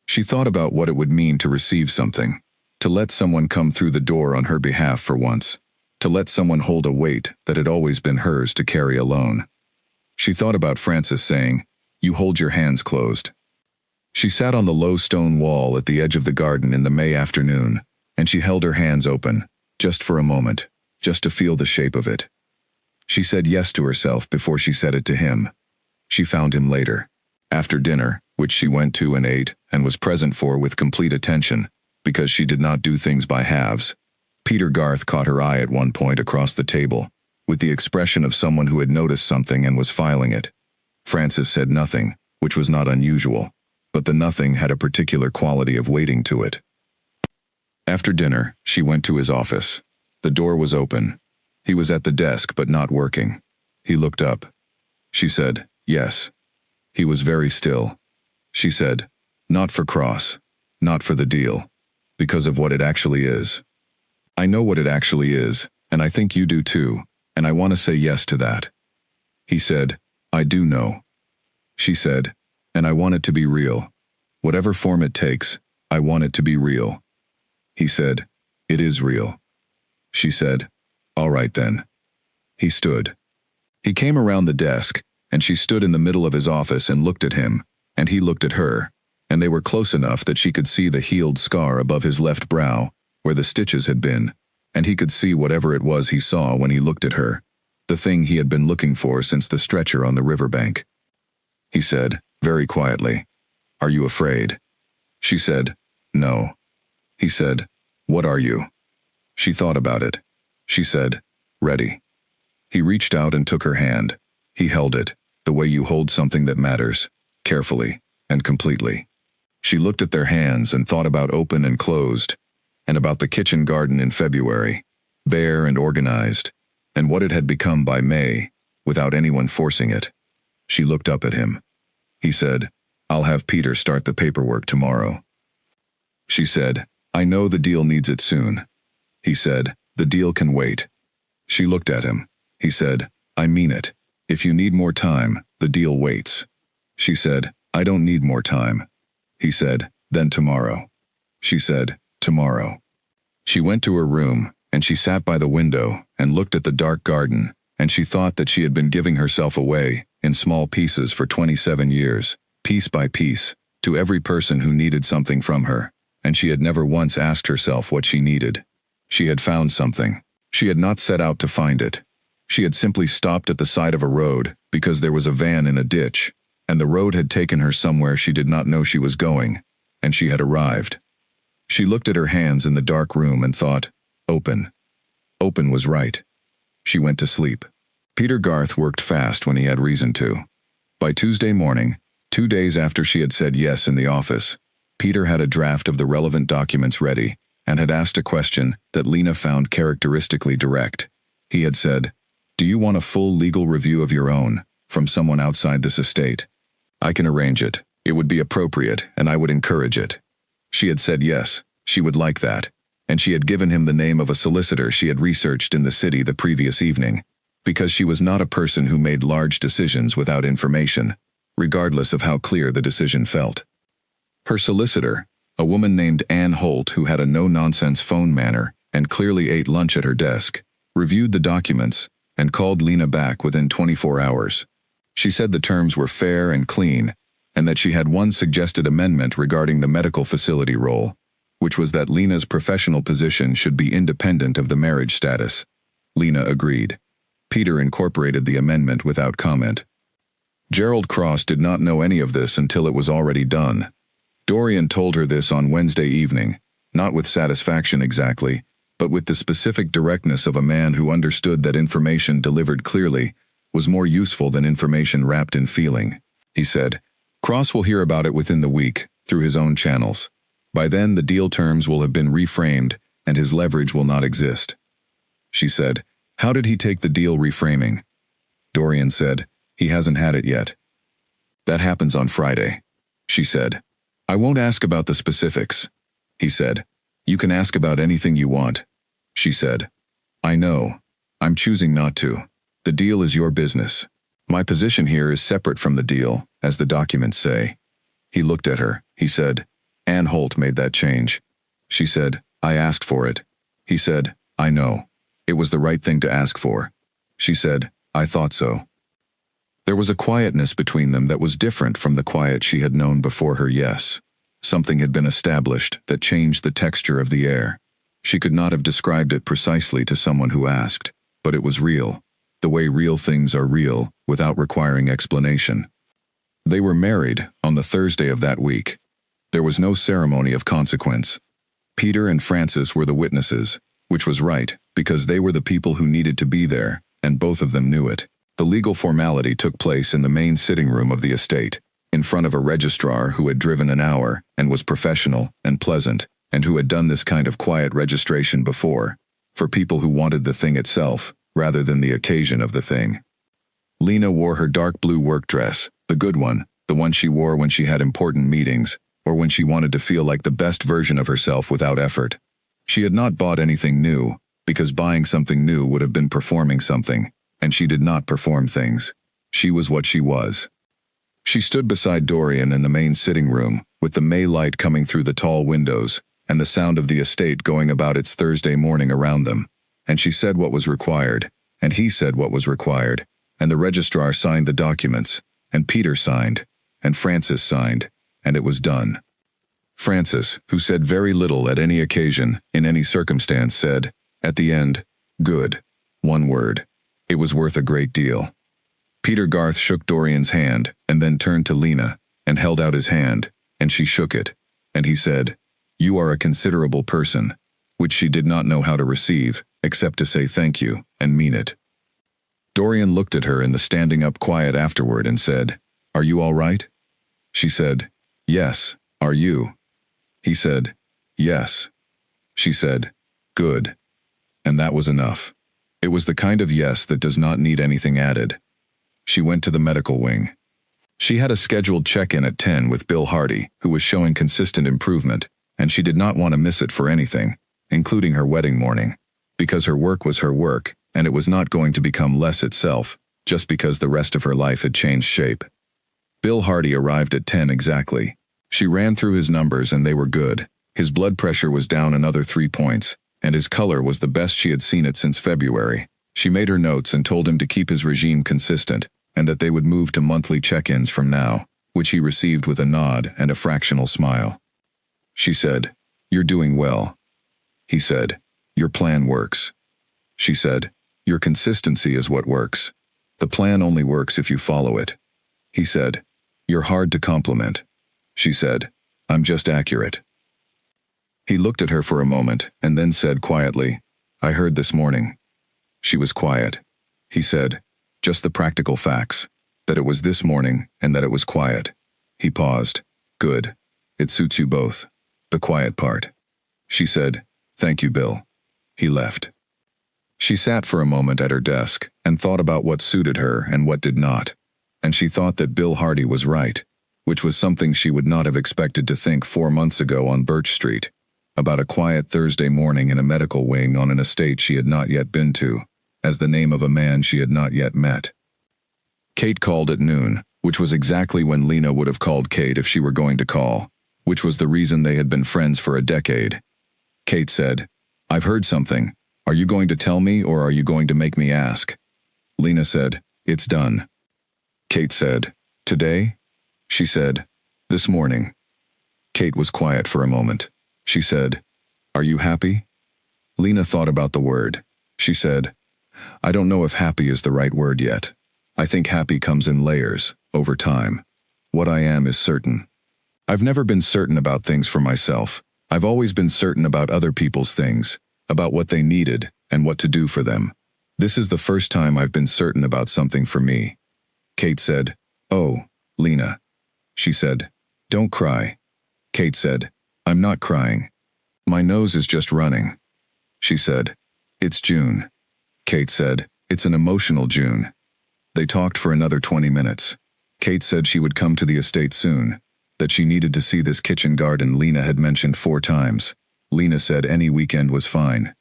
Speaker 1: She thought about what it would mean to receive something, to let someone come through the door on her behalf for once, to let someone hold a weight that had always been hers to carry alone. She thought about Francis saying, "You hold your hands closed." She sat on the low stone wall at the edge of the garden in the May afternoon, and she held her hands open, just for a moment, just to feel the shape of it. She said yes to herself before she said it to him. She found him later. After dinner, which she went to and ate, and was present for with complete attention, because she did not do things by halves, Peter Garth caught her eye at one point across the table, with the expression of someone who had noticed something and was filing it. Francis said nothing, which was not unusual, but the nothing had a particular quality of waiting to it. After dinner, she went to his office. The door was open. He was at the desk but not working. He looked up. She said, "Yes." He was very still. She said, "Not for Cross, not for the deal, because of what it actually is. I know what it actually is, and I think you do too, and I want to say yes to that." He said, "I do know." She said, "And I want it to be real. Whatever form it takes, I want it to be real." He said, "It is real." She said, "All right then." He stood. He came around the desk, and she stood in the middle of his office and looked at him, and he looked at her, and they were close enough that she could see the healed scar above his left brow, where the stitches had been, and he could see whatever it was he saw when he looked at her, the thing he had been looking for since the stretcher on the riverbank. He said, very quietly, "Are you afraid?" She said, "No." He said, "What are you?" She thought about it. She said, "Ready." He reached out and took her hand. He held it, the way you hold something that matters, carefully and completely. She looked at their hands and thought about open and closed, and about the kitchen garden in February, bare and organized, and what it had become by May, without anyone forcing it. She looked up at him. He said, "I'll have Peter start the paperwork tomorrow." She said, "I know the deal needs it soon." He said, "The deal can wait." She looked at him. He said, "I mean it. If you need more time, the deal waits." She said, "I don't need more time." He said, "Then tomorrow." She said, "Tomorrow." She went to her room, and she sat by the window and looked at the dark garden, and she thought that she had been giving herself away, in small pieces for 27 years, piece by piece, to every person who needed something from her, and she had never once asked herself what she needed. She had found something. She had not set out to find it. She had simply stopped at the side of a road because there was a van in a ditch, and the road had taken her somewhere she did not know she was going, and she had arrived. She looked at her hands in the dark room and thought, open. Open was right. She went to sleep. Peter Garth worked fast when he had reason to. By Tuesday morning, 2 days after she had said yes in the office, Peter had a draft of the relevant documents ready and had asked a question that Lena found characteristically direct. He had said, "Do you want a full legal review of your own, from someone outside this estate? I can arrange it. It would be appropriate, and I would encourage it." She had said yes, she would like that, and she had given him the name of a solicitor she had researched in the city the previous evening, because she was not a person who made large decisions without information, regardless of how clear the decision felt. Her solicitor, a woman named Ann Holt who had a no-nonsense phone manner and clearly ate lunch at her desk, reviewed the documents and called Lena back within 24 hours. She said the terms were fair and clean, and that she had one suggested amendment regarding the medical facility role, which was that Lena's professional position should be independent of the marriage status. Lena agreed. Peter incorporated the amendment without comment. Gerald Cross did not know any of this until it was already done. Dorian told her this on Wednesday evening, not with satisfaction exactly, but with the specific directness of a man who understood that information delivered clearly was more useful than information wrapped in feeling. He said, "Cross will hear about it within the week, through his own channels. By then the deal terms will have been reframed, and his leverage will not exist." She said, "How did he take the deal reframing?" Dorian said, "He hasn't had it yet." "That happens on Friday." She said, "I won't ask about the specifics." He said, "You can ask about anything you want." She said, "I know. I'm choosing not to. The deal is your business. My position here is separate from the deal, as the documents say." He looked at her. He said, "Ann Holt made that change." She said, "I asked for it." He said, "I know. It was the right thing to ask for." She said, "I thought so." There was a quietness between them that was different from the quiet she had known before her yes. Something had been established that changed the texture of the air. She could not have described it precisely to someone who asked, but it was real, the way real things are real, without requiring explanation. They were married on the Thursday of that week. There was no ceremony of consequence. Peter and Frances were the witnesses, which was right, because they were the people who needed to be there, and both of them knew it. The legal formality took place in the main sitting room of the estate, in front of a registrar who had driven an hour and was professional and pleasant, and who had done this kind of quiet registration before, for people who wanted the thing itself, rather than the occasion of the thing. Lena wore her dark blue work dress, the good one, the one she wore when she had important meetings, or when she wanted to feel like the best version of herself without effort. She had not bought anything new, because buying something new would have been performing something, and she did not perform things. She was what she was. She stood beside Dorian in the main sitting room, with the May light coming through the tall windows, and the sound of the estate going about its Thursday morning around them, and she said what was required, and he said what was required, and the registrar signed the documents, and Peter signed, and Frances signed, and it was done. Frances, who said very little at any occasion, in any circumstance, said, at the end, "Good." One word. It was worth a great deal. Peter Garth shook Dorian's hand, and then turned to Lena, and held out his hand, and she shook it, and he said, "You are a considerable person," which she did not know how to receive, except to say thank you, and mean it. Dorian looked at her in the standing up quiet afterward and said, "Are you all right?" She said, "Yes, are you?" He said, "Yes." She said, "Good." And that was enough. It was the kind of yes that does not need anything added. She went to the medical wing. She had a scheduled check-in at 10 with Bill Hardy, who was showing consistent improvement, and she did not want to miss it for anything, including her wedding morning, because her work was her work, and it was not going to become less itself, just because the rest of her life had changed shape. Bill Hardy arrived at 10 exactly. She ran through his numbers and they were good. His blood pressure was down another 3 points, and his color was the best she had seen it since February. She made her notes and told him to keep his regime consistent, and that they would move to monthly check-ins from now, which he received with a nod and a fractional smile. She said, "You're doing well." He said, Your plan works. She said, your consistency is what works. The plan only works if you follow it. He said, you're hard to compliment. She said, I'm just accurate. He looked at her for a moment and then said quietly, I heard this morning. She was quiet. He said, just the practical facts, that it was this morning and that it was quiet. He paused. Good. It suits you both. The quiet part. She said, thank you, Bill. He left. She sat for a moment at her desk and thought about what suited her and what did not, and she thought that Bill Hardy was right, which was something she would not have expected to think 4 months ago on Birch Street, about a quiet Thursday morning in a medical wing on an estate she had not yet been to, as the name of a man she had not yet met. Kate called at noon, which was exactly when Lena would have called Kate if she were going to call, which was the reason they had been friends for a decade. Kate said, I've heard something. Are you going to tell me or are you going to make me ask? Lena said, it's done. Kate said, today? She said, this morning. Kate was quiet for a moment. She said, are you happy? Lena thought about the word. She said, I don't know if happy is the right word yet. I think happy comes in layers, over time. What I am is certain. I've never been certain about things for myself. I've always been certain about other people's things, about what they needed and what to do for them. This is the first time I've been certain about something for me. Kate said, oh, Lena. She said, don't cry. Kate said, I'm not crying. My nose is just running. She said, it's June. Kate said, it's an emotional June. They talked for another 20 minutes. Kate said she would come to the estate soon, that she needed to see this kitchen garden Lena had mentioned 4 times. Lena said any weekend was fine.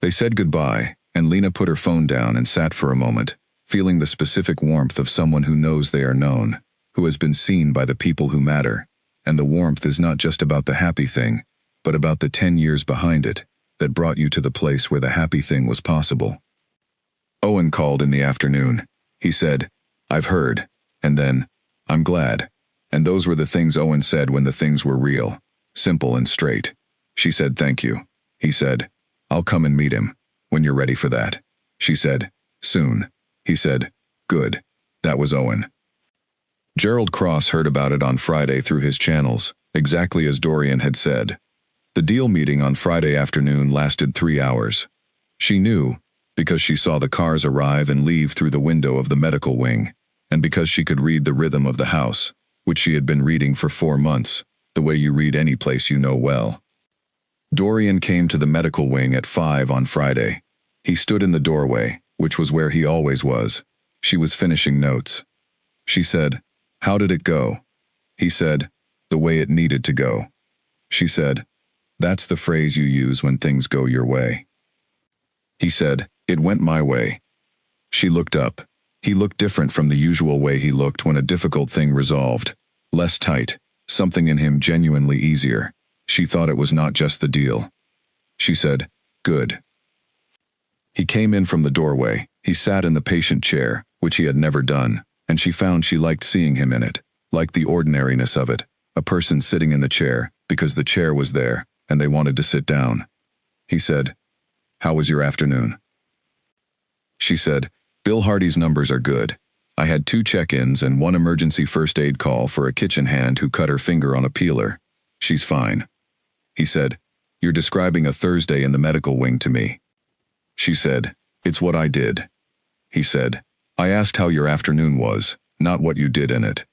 Speaker 1: They said goodbye, and Lena put her phone down and sat for a moment, feeling the specific warmth of someone who knows they are known, who has been seen by the people who matter, and the warmth is not just about the happy thing, but about the 10 years behind it, that brought you to the place where the happy thing was possible. Owen called in the afternoon. He said, I've heard, and then, I'm glad. And those were the things Owen said when the things were real, simple and straight. She said thank you. He said, I'll come and meet him, when you're ready for that. She said, soon. He said, good. That was Owen. Gerald Cross heard about it on Friday through his channels, exactly as Dorian had said. The deal meeting on Friday afternoon lasted 3 hours. She knew, because she saw the cars arrive and leave through the window of the medical wing, and because she could read the rhythm of the house, which she had been reading for 4 months, the way you read any place you know well. Dorian came to the medical wing at 5 on Friday. He stood in the doorway, which was where he always was. She was finishing notes. She said, how did it go? He said, the way it needed to go. She said, that's the phrase you use when things go your way. He said, it went my way. She looked up. He looked different from the usual way he looked when a difficult thing resolved. Less tight, something in him genuinely easier. She thought it was not just the deal. She said, good. He came in from the doorway. He sat in the patient chair, which he had never done, and she found she liked seeing him in it, liked the ordinariness of it, a person sitting in the chair, because the chair was there, and they wanted to sit down. He said, how was your afternoon? She said, Bill Hardy's numbers are good. I had 2 check-ins and 1 emergency first aid call for a kitchen hand who cut her finger on a peeler. She's fine. He said, you're describing a Thursday in the medical wing to me. She said, it's what I did. He said, I asked how your afternoon was, not what you did in it.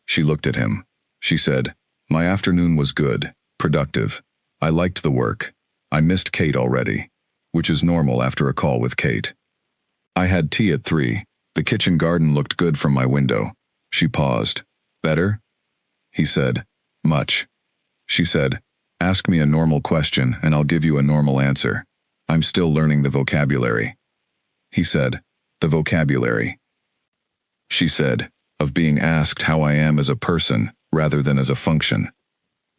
Speaker 1: She looked at him. She said, my afternoon was good, productive. I liked the work. I missed Kate already, which is normal after a call with Kate. I had tea at 3. The kitchen garden looked good from my window. She paused. Better? He said, much. She said, ask me a normal question and I'll give you a normal answer. I'm still learning the vocabulary. He said, the vocabulary. She said, of being asked how I am as a person rather than as a function.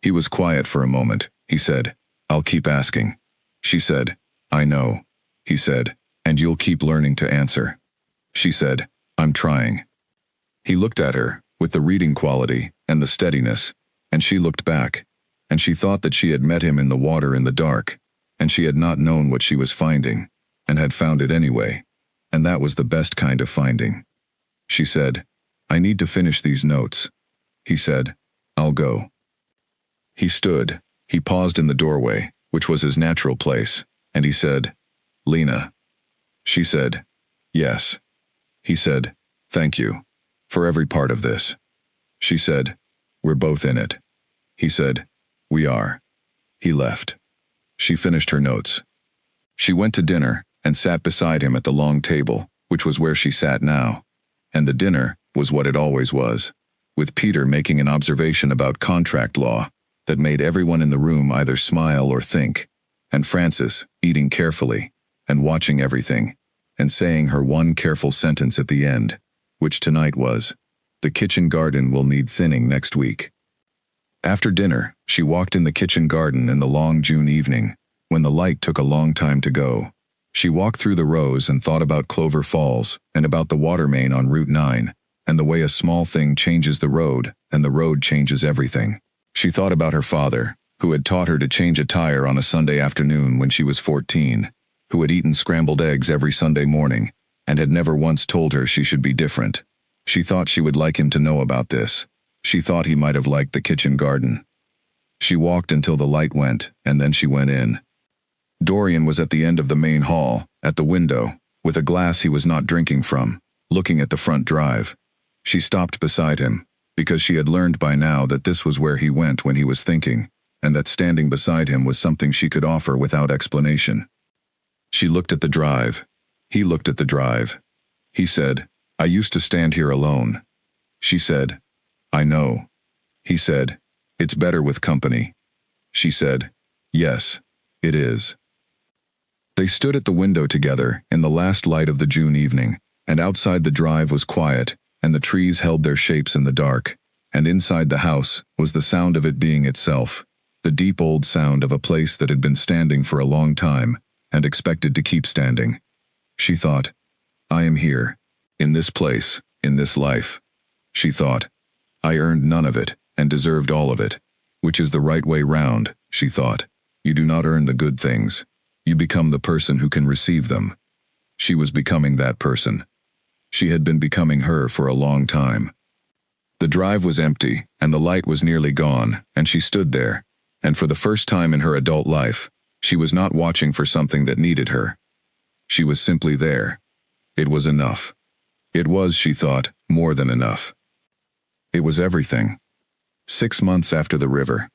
Speaker 1: He was quiet for a moment. He said, I'll keep asking. She said, I know. He said, and you'll keep learning to answer. She said, I'm trying. He looked at her, with the reading quality and the steadiness, and she looked back, and she thought that she had met him in the water in the dark, and she had not known what she was finding, and had found it anyway, and that was the best kind of finding. She said, "I need to finish these notes." He said, "I'll go." He stood. He paused in the doorway, which was his natural place, and he said, "Lena." She said, "Yes." He said, "Thank you. For every part of this." She said, "We're both in it." He said, "We are." He left. She finished her notes. She went to dinner and sat beside him at the long table, which was where she sat now. And the dinner was what it always was, with Peter making an observation about contract law that made everyone in the room either smile or think, and Frances eating carefully and watching everything and saying her one careful sentence at the end, which tonight was, "The kitchen garden will need thinning next week." After dinner, she walked in the kitchen garden in the long June evening, when the light took a long time to go. She walked through the rows and thought about Clover Falls and about the water main on Route 9, and the way a small thing changes the road and the road changes everything. She thought about her father, who had taught her to change a tire on a Sunday afternoon when she was 14, who had eaten scrambled eggs every Sunday morning, and had never once told her she should be different. She thought she would like him to know about this. She thought he might have liked the kitchen garden. She walked until the light went, and then she went in. Dorian was at the end of the main hall, at the window, with a glass he was not drinking from, looking at the front drive. She stopped beside him, because she had learned by now that this was where he went when he was thinking, and that standing beside him was something she could offer without explanation. She looked at the drive. He looked at the drive. He said, "I used to stand here alone." She said, "I know." He said, "It's better with company." She said, "Yes, it is." They stood at the window together in the last light of the June evening, and outside the drive was quiet, and the trees held their shapes in the dark, and inside the house was the sound of it being itself, the deep old sound of a place that had been standing for a long time, and expected to keep standing. She thought, "I am here, in this place, in this life." She thought, "I earned none of it, and deserved all of it," which is the right way round, she thought. You do not earn the good things. You become the person who can receive them. She was becoming that person. She had been becoming her for a long time. The drive was empty, and the light was nearly gone, and she stood there, and for the first time in her adult life, she was not watching for something that needed her. She was simply there. It was enough. It was, she thought, more than enough. It was everything. 6 months after the river.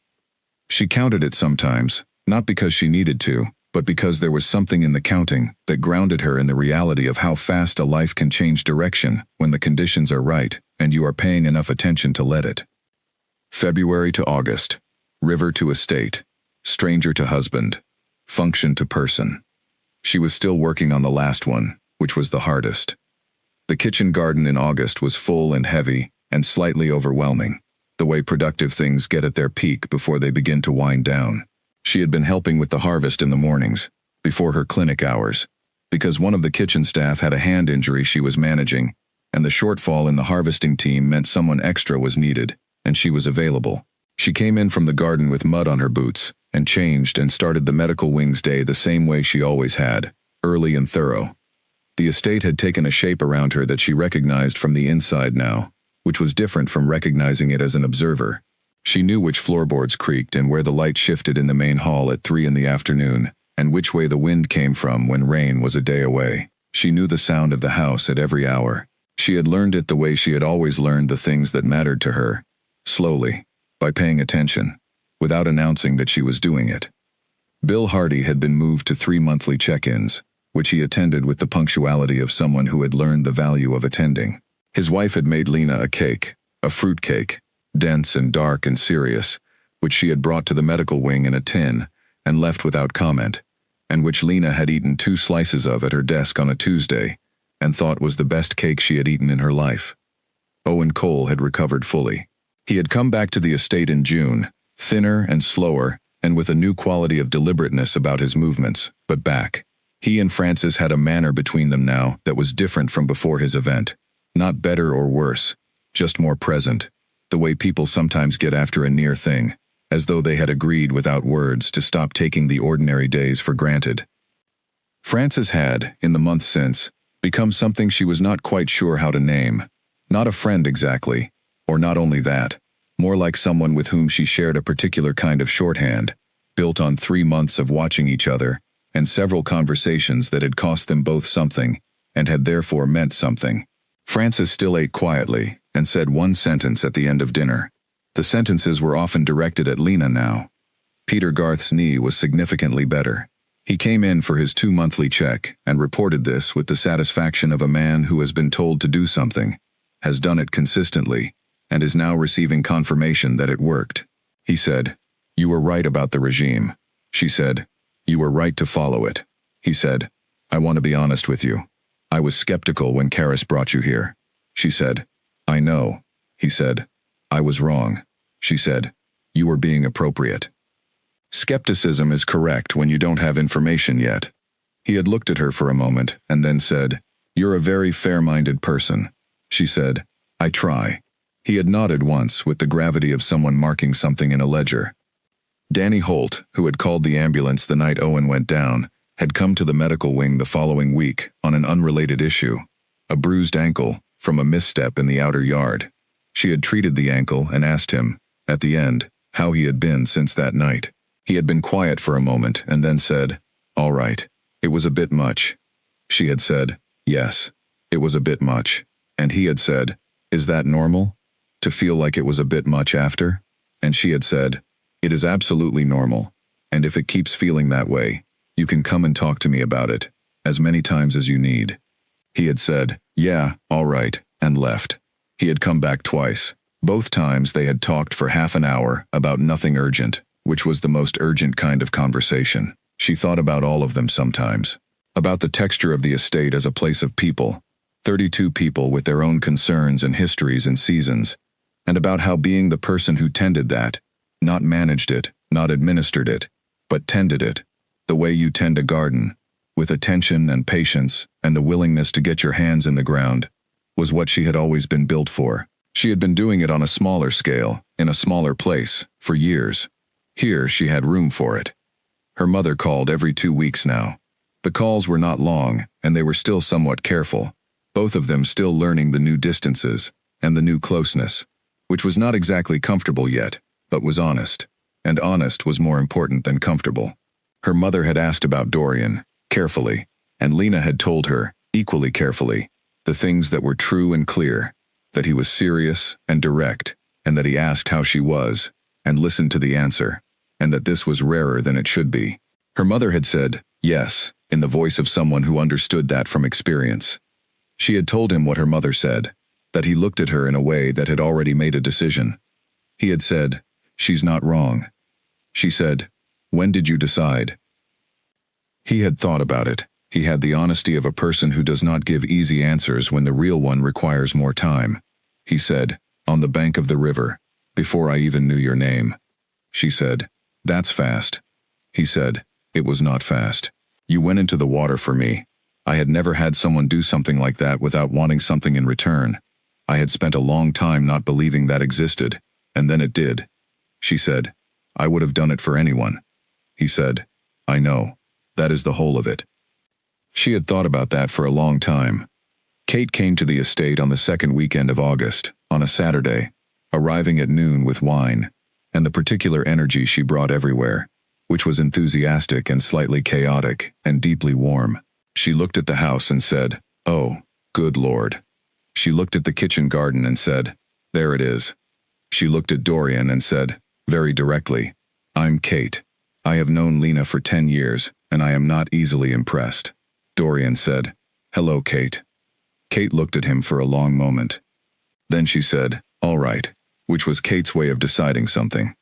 Speaker 1: She counted it sometimes, not because she needed to, but because there was something in the counting that grounded her in the reality of how fast a life can change direction when the conditions are right and you are paying enough attention to let it. February to August. River to estate. Stranger to husband. Function to person. She was still working on the last one, which was the hardest. The kitchen garden in August was full and heavy and slightly overwhelming, the way productive things get at their peak before they begin to wind down. She had been helping with the harvest in the mornings, before her clinic hours, because one of the kitchen staff had a hand injury she was managing, and the shortfall in the harvesting team meant someone extra was needed, and she was available. She came in from the garden with mud on her boots, and changed and started the medical wings day the same way she always had, early and thorough. The estate had taken a shape around her that she recognized from the inside now, which was different from recognizing it as an observer. She knew which floorboards creaked and where the light shifted in the main hall at 3 in the afternoon, and which way the wind came from when rain was a day away. She knew the sound of the house at every hour. She had learned it the way she had always learned the things that mattered to her, slowly, by paying attention, without announcing that she was doing it. Bill Hardy had been moved to 3 monthly check-ins, which he attended with the punctuality of someone who had learned the value of attending. His wife had made Lena a cake, a fruit cake, dense and dark and serious, which she had brought to the medical wing in a tin and left without comment, and which Lena had eaten 2 slices of at her desk on a Tuesday, and thought was the best cake she had eaten in her life. Owen Cole had recovered fully. He had come back to the estate in June, thinner and slower, and with a new quality of deliberateness about his movements, but back. He and Frances had a manner between them now that was different from before his event. Not better or worse, just more present, the way people sometimes get after a near thing, as though they had agreed without words to stop taking the ordinary days for granted. Frances had, in the months since, become something she was not quite sure how to name. Not a friend exactly, or not only that, more like someone with whom she shared a particular kind of shorthand, built on 3 months of watching each other, and several conversations that had cost them both something, and had therefore meant something. Frances still ate quietly, and said one sentence at the end of dinner. The sentences were often directed at Lena now. Peter Garth's knee was significantly better. He came in for his 2-monthly check, and reported this with the satisfaction of a man who has been told to do something, has done it consistently, and is now receiving confirmation that it worked. He said, "You were right about the regime." She said, "You were right to follow it." He said, "I want to be honest with you. I was skeptical when Karis brought you here." She said, "I know." He said, "I was wrong." She said, "You were being appropriate." Skepticism is correct when you don't have information yet. He had looked at her for a moment and then said, "You're a very fair-minded person." She said, "I try." He had nodded once with the gravity of someone marking something in a ledger. Danny Holt, who had called the ambulance the night Owen went down, had come to the medical wing the following week on an unrelated issue, a bruised ankle from a misstep in the outer yard. She had treated the ankle and asked him, at the end, how he had been since that night. He had been quiet for a moment and then said, "All right. It was a bit much." She had said, "Yes, it was a bit much." And he had said, "Is that normal? To feel like it was a bit much after?" And she had said, "It is absolutely normal. And if it keeps feeling that way, you can come and talk to me about it, as many times as you need." He had said, "Yeah, all right," and left. He had come back twice. Both times they had talked for half an hour about nothing urgent, which was the most urgent kind of conversation. She thought about all of them sometimes. About the texture of the estate as a place of people, 32 people with their own concerns and histories and seasons, and about how being the person who tended that, not managed it, not administered it, but tended it, the way you tend a garden, with attention and patience and the willingness to get your hands in the ground, was what she had always been built for. She had been doing it on a smaller scale, in a smaller place, for years. Here she had room for it. Her mother called every 2 weeks now. The calls were not long, and they were still somewhat careful, both of them still learning the new distances and the new closeness, which was not exactly comfortable yet, but was honest, and honest was more important than comfortable. Her mother had asked about Dorian, carefully, and Lena had told her, equally carefully, the things that were true and clear, that he was serious and direct, and that he asked how she was, and listened to the answer, and that this was rarer than it should be. Her mother had said, yes, in the voice of someone who understood that from experience. She had told him what her mother said, that he looked at her in a way that had already made a decision. He had said, "She's not wrong." She said, "When did you decide?" He had thought about it. He had the honesty of a person who does not give easy answers when the real one requires more time. He said, "On the bank of the river, before I even knew your name." She said, "That's fast." He said, "It was not fast. You went into the water for me. I had never had someone do something like that without wanting something in return. I had spent a long time not believing that existed, and then it did." She said, "I would have done it for anyone." He said, "I know. That is the whole of it." She had thought about that for a long time. Kate came to the estate on the second weekend of August, on a Saturday, arriving at noon with wine, and the particular energy she brought everywhere, which was enthusiastic and slightly chaotic and deeply warm. She looked at the house and said, "Oh, good Lord." She looked at the kitchen garden and said, "There it is." She looked at Dorian and said, very directly, "I'm Kate. I have known Lena for 10 years, and I am not easily impressed." Dorian said, "Hello, Kate." Kate looked at him for a long moment. Then she said, "All right," which was Kate's way of deciding something.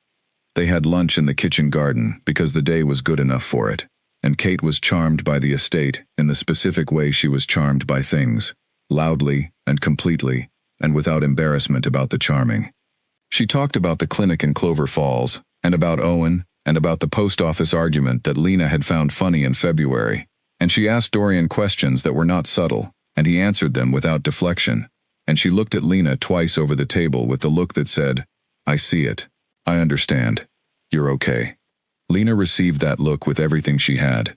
Speaker 1: They had lunch in the kitchen garden because the day was good enough for it, and Kate was charmed by the estate in the specific way she was charmed by things, loudly and completely, and without embarrassment about the charming. She talked about the clinic in Clover Falls, and about Owen, and about the post office argument that Lena had found funny in February, and she asked Dorian questions that were not subtle, and he answered them without deflection, and she looked at Lena twice over the table with the look that said, "I see it. I understand." you're okay." Lena received that look with everything she had.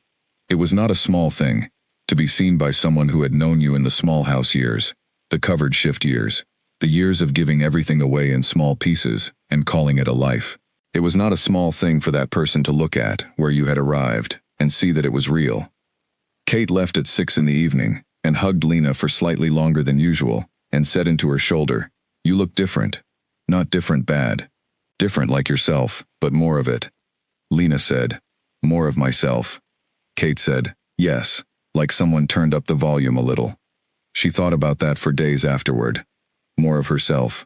Speaker 1: It was not a small thing, to be seen by someone who had known you in the small house years, the covered shift years, the years of giving everything away in small pieces and calling it a life. It was not a small thing for that person to look at where you had arrived and see that it was real. Kate left at 6 in the evening and hugged Lena for slightly longer than usual and said into her shoulder, "You look different. Not different bad. Different like yourself, but more of it." Lena said, "More of myself." Kate said, "Yes," like someone turned up the volume a little. She thought about that for days afterward. More of herself.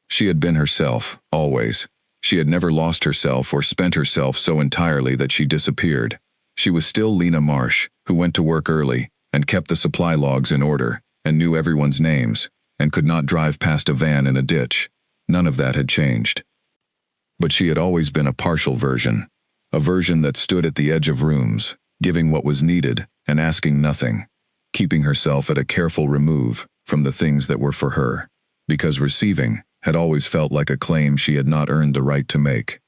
Speaker 1: She had been herself, always. She had never lost herself or spent herself so entirely that she disappeared. She was still Lena Marsh, who went to work early, and kept the supply logs in order, and knew everyone's names, and could not drive past a van in a ditch. None of that had changed. But she had always been a partial version. A version that stood at the edge of rooms, giving what was needed and asking nothing, keeping herself at a careful remove from the things that were for her, because receiving had always felt like a claim she had not earned the right to make.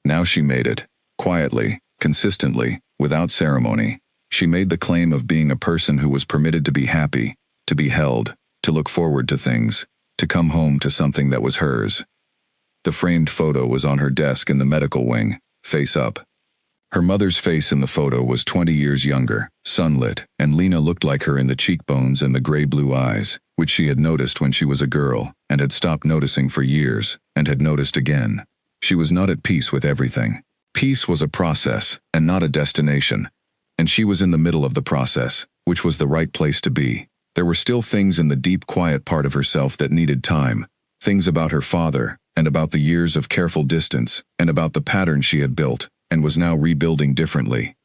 Speaker 1: Now she made it, quietly, consistently, without ceremony. She made the claim of being a person who was permitted to be happy, to be held, to look forward to things, to come home to something that was hers. The framed photo was on her desk in the medical wing, face up. Her mother's face in the photo was 20 years younger, sunlit, and Lena looked like her in the cheekbones and the gray-blue eyes, which she had noticed when she was a girl, and had stopped noticing for years, and had noticed again. She was not at peace with everything. Peace was a process, and not a destination. And she was in the middle of the process, which was the right place to be. There were still things in the deep, quiet part of herself that needed time. Things about her father, and about the years of careful distance, and about the pattern she had built, and was now rebuilding differently.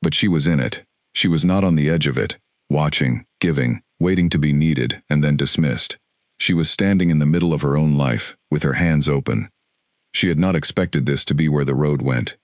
Speaker 1: But she was in it. She was not on the edge of it, watching, giving, waiting to be needed, and then dismissed. She was standing in the middle of her own life, with her hands open. She had not expected this to be where the road went.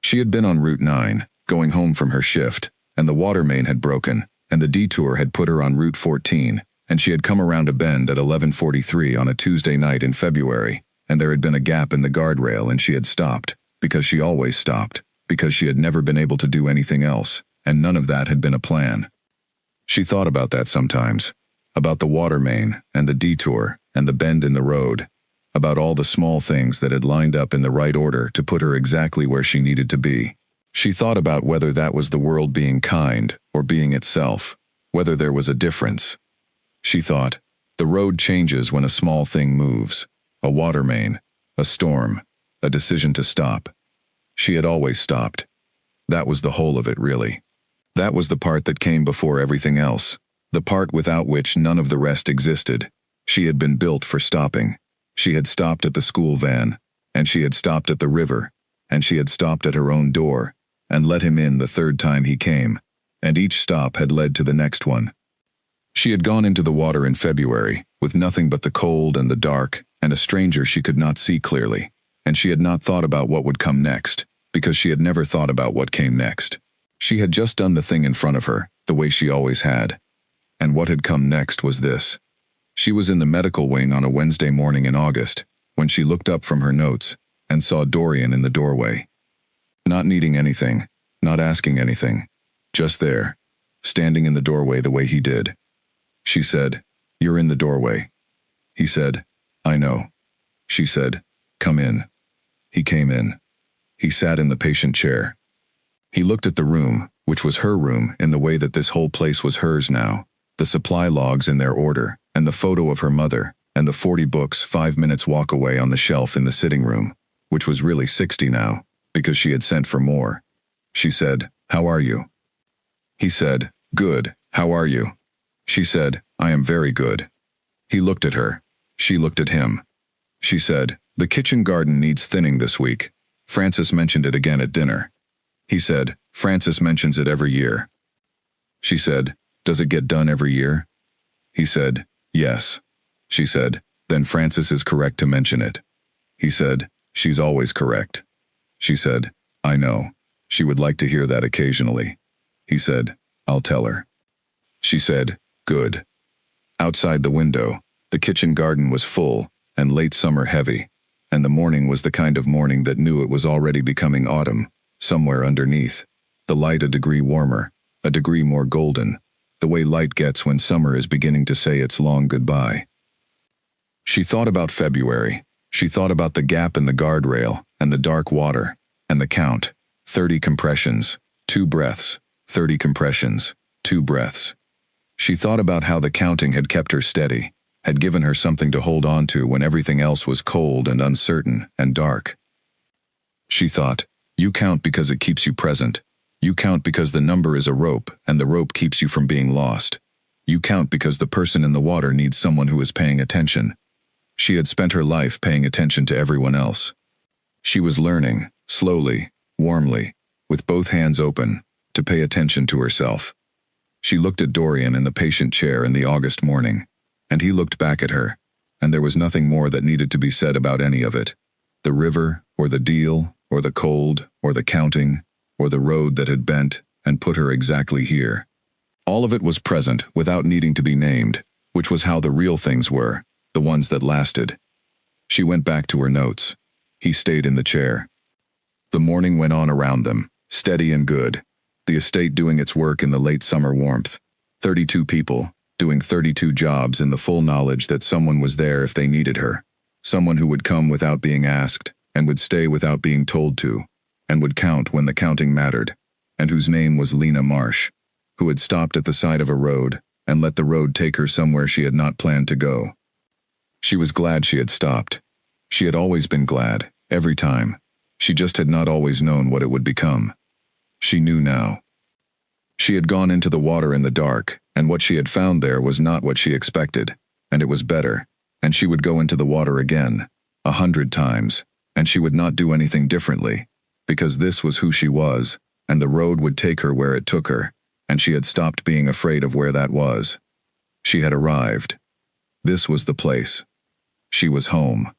Speaker 1: She had been on Route 9, going home from her shift, and the water main had broken, and the detour had put her on Route 14, and she had come around a bend at 11:43 on a Tuesday night in February, and there had been a gap in the guardrail and she had stopped, because she always stopped, because she had never been able to do anything else, and none of that had been a plan. She thought about that sometimes, about the water main, and the detour, and the bend in the road, about all the small things that had lined up in the right order to put her exactly where she needed to be. She thought about whether that was the world being kind, or being itself, whether there was a difference. She thought, the road changes when a small thing moves, a water main, a storm, a decision to stop. She had always stopped. That was the whole of it, really. That was the part that came before everything else, the part without which none of the rest existed. She had been built for stopping. She had stopped at the school van, and she had stopped at the river, and she had stopped at her own door, and let him in the third time he came, and each stop had led to the next one. She had gone into the water in February, with nothing but the cold and the dark, and a stranger she could not see clearly, and she had not thought about what would come next, because she had never thought about what came next. She had just done the thing in front of her, the way she always had. And what had come next was this. She was in the medical wing on a Wednesday morning in August, when she looked up from her notes, and saw Dorian in the doorway. Not needing anything, not asking anything, just there, standing in the doorway the way he did. She said, "You're in the doorway." He said, "I know." She said, "Come in." He came in. He sat in the patient chair. He looked at the room, which was her room in the way that this whole place was hers now, the supply logs in their order, and the photo of her mother, and the 40 books 5 minutes walk away on the shelf in the sitting room, which was really 60 now, because she had sent for more. She said, "How are you?" He said, "Good, how are you?" She said, "I am very good." He looked at her. She looked at him. She said, "The kitchen garden needs thinning this week. Francis mentioned it again at dinner." He said, "Francis mentions it every year." She said, "Does it get done every year?" He said, "Yes." She said, "Then Francis is correct to mention it." He said, "She's always correct." She said, "I know. She would like to hear that occasionally." He said, "I'll tell her." She said, "Good." Outside the window, the kitchen garden was full, and late summer heavy, and the morning was the kind of morning that knew it was already becoming autumn, somewhere underneath. The light a degree warmer, a degree more golden, the way light gets when summer is beginning to say its long goodbye. She thought about February. She thought about the gap in the guardrail, and the dark water, and the count. 30 compressions, 2 breaths, 30 compressions, 2 breaths. She thought about how the counting had kept her steady, had given her something to hold on to when everything else was cold and uncertain and dark. She thought, you count because it keeps you present. You count because the number is a rope, and the rope keeps you from being lost. You count because the person in the water needs someone who is paying attention. She had spent her life paying attention to everyone else. She was learning, slowly, warmly, with both hands open, to pay attention to herself. She looked at Dorian in the patient chair in the August morning, and he looked back at her, and there was nothing more that needed to be said about any of it. The river, or the deal, or the cold, or the counting, or the road that had bent and put her exactly here. All of it was present without needing to be named, which was how the real things were, the ones that lasted. She went back to her notes. He stayed in the chair. The morning went on around them, steady and good. The estate doing its work in the late summer warmth. 32 people, doing 32 jobs in the full knowledge that someone was there if they needed her. Someone who would come without being asked, and would stay without being told to, and would count when the counting mattered, and whose name was Lena Marsh, who had stopped at the side of a road and let the road take her somewhere she had not planned to go. She was glad she had stopped. She had always been glad, every time. She just had not always known what it would become. She knew now. She had gone into the water in the dark, and what she had found there was not what she expected, and it was better, and she would go into the water again, 100 times, and she would not do anything differently, because this was who she was, and the road would take her where it took her, and she had stopped being afraid of where that was. She had arrived. This was the place. She was home.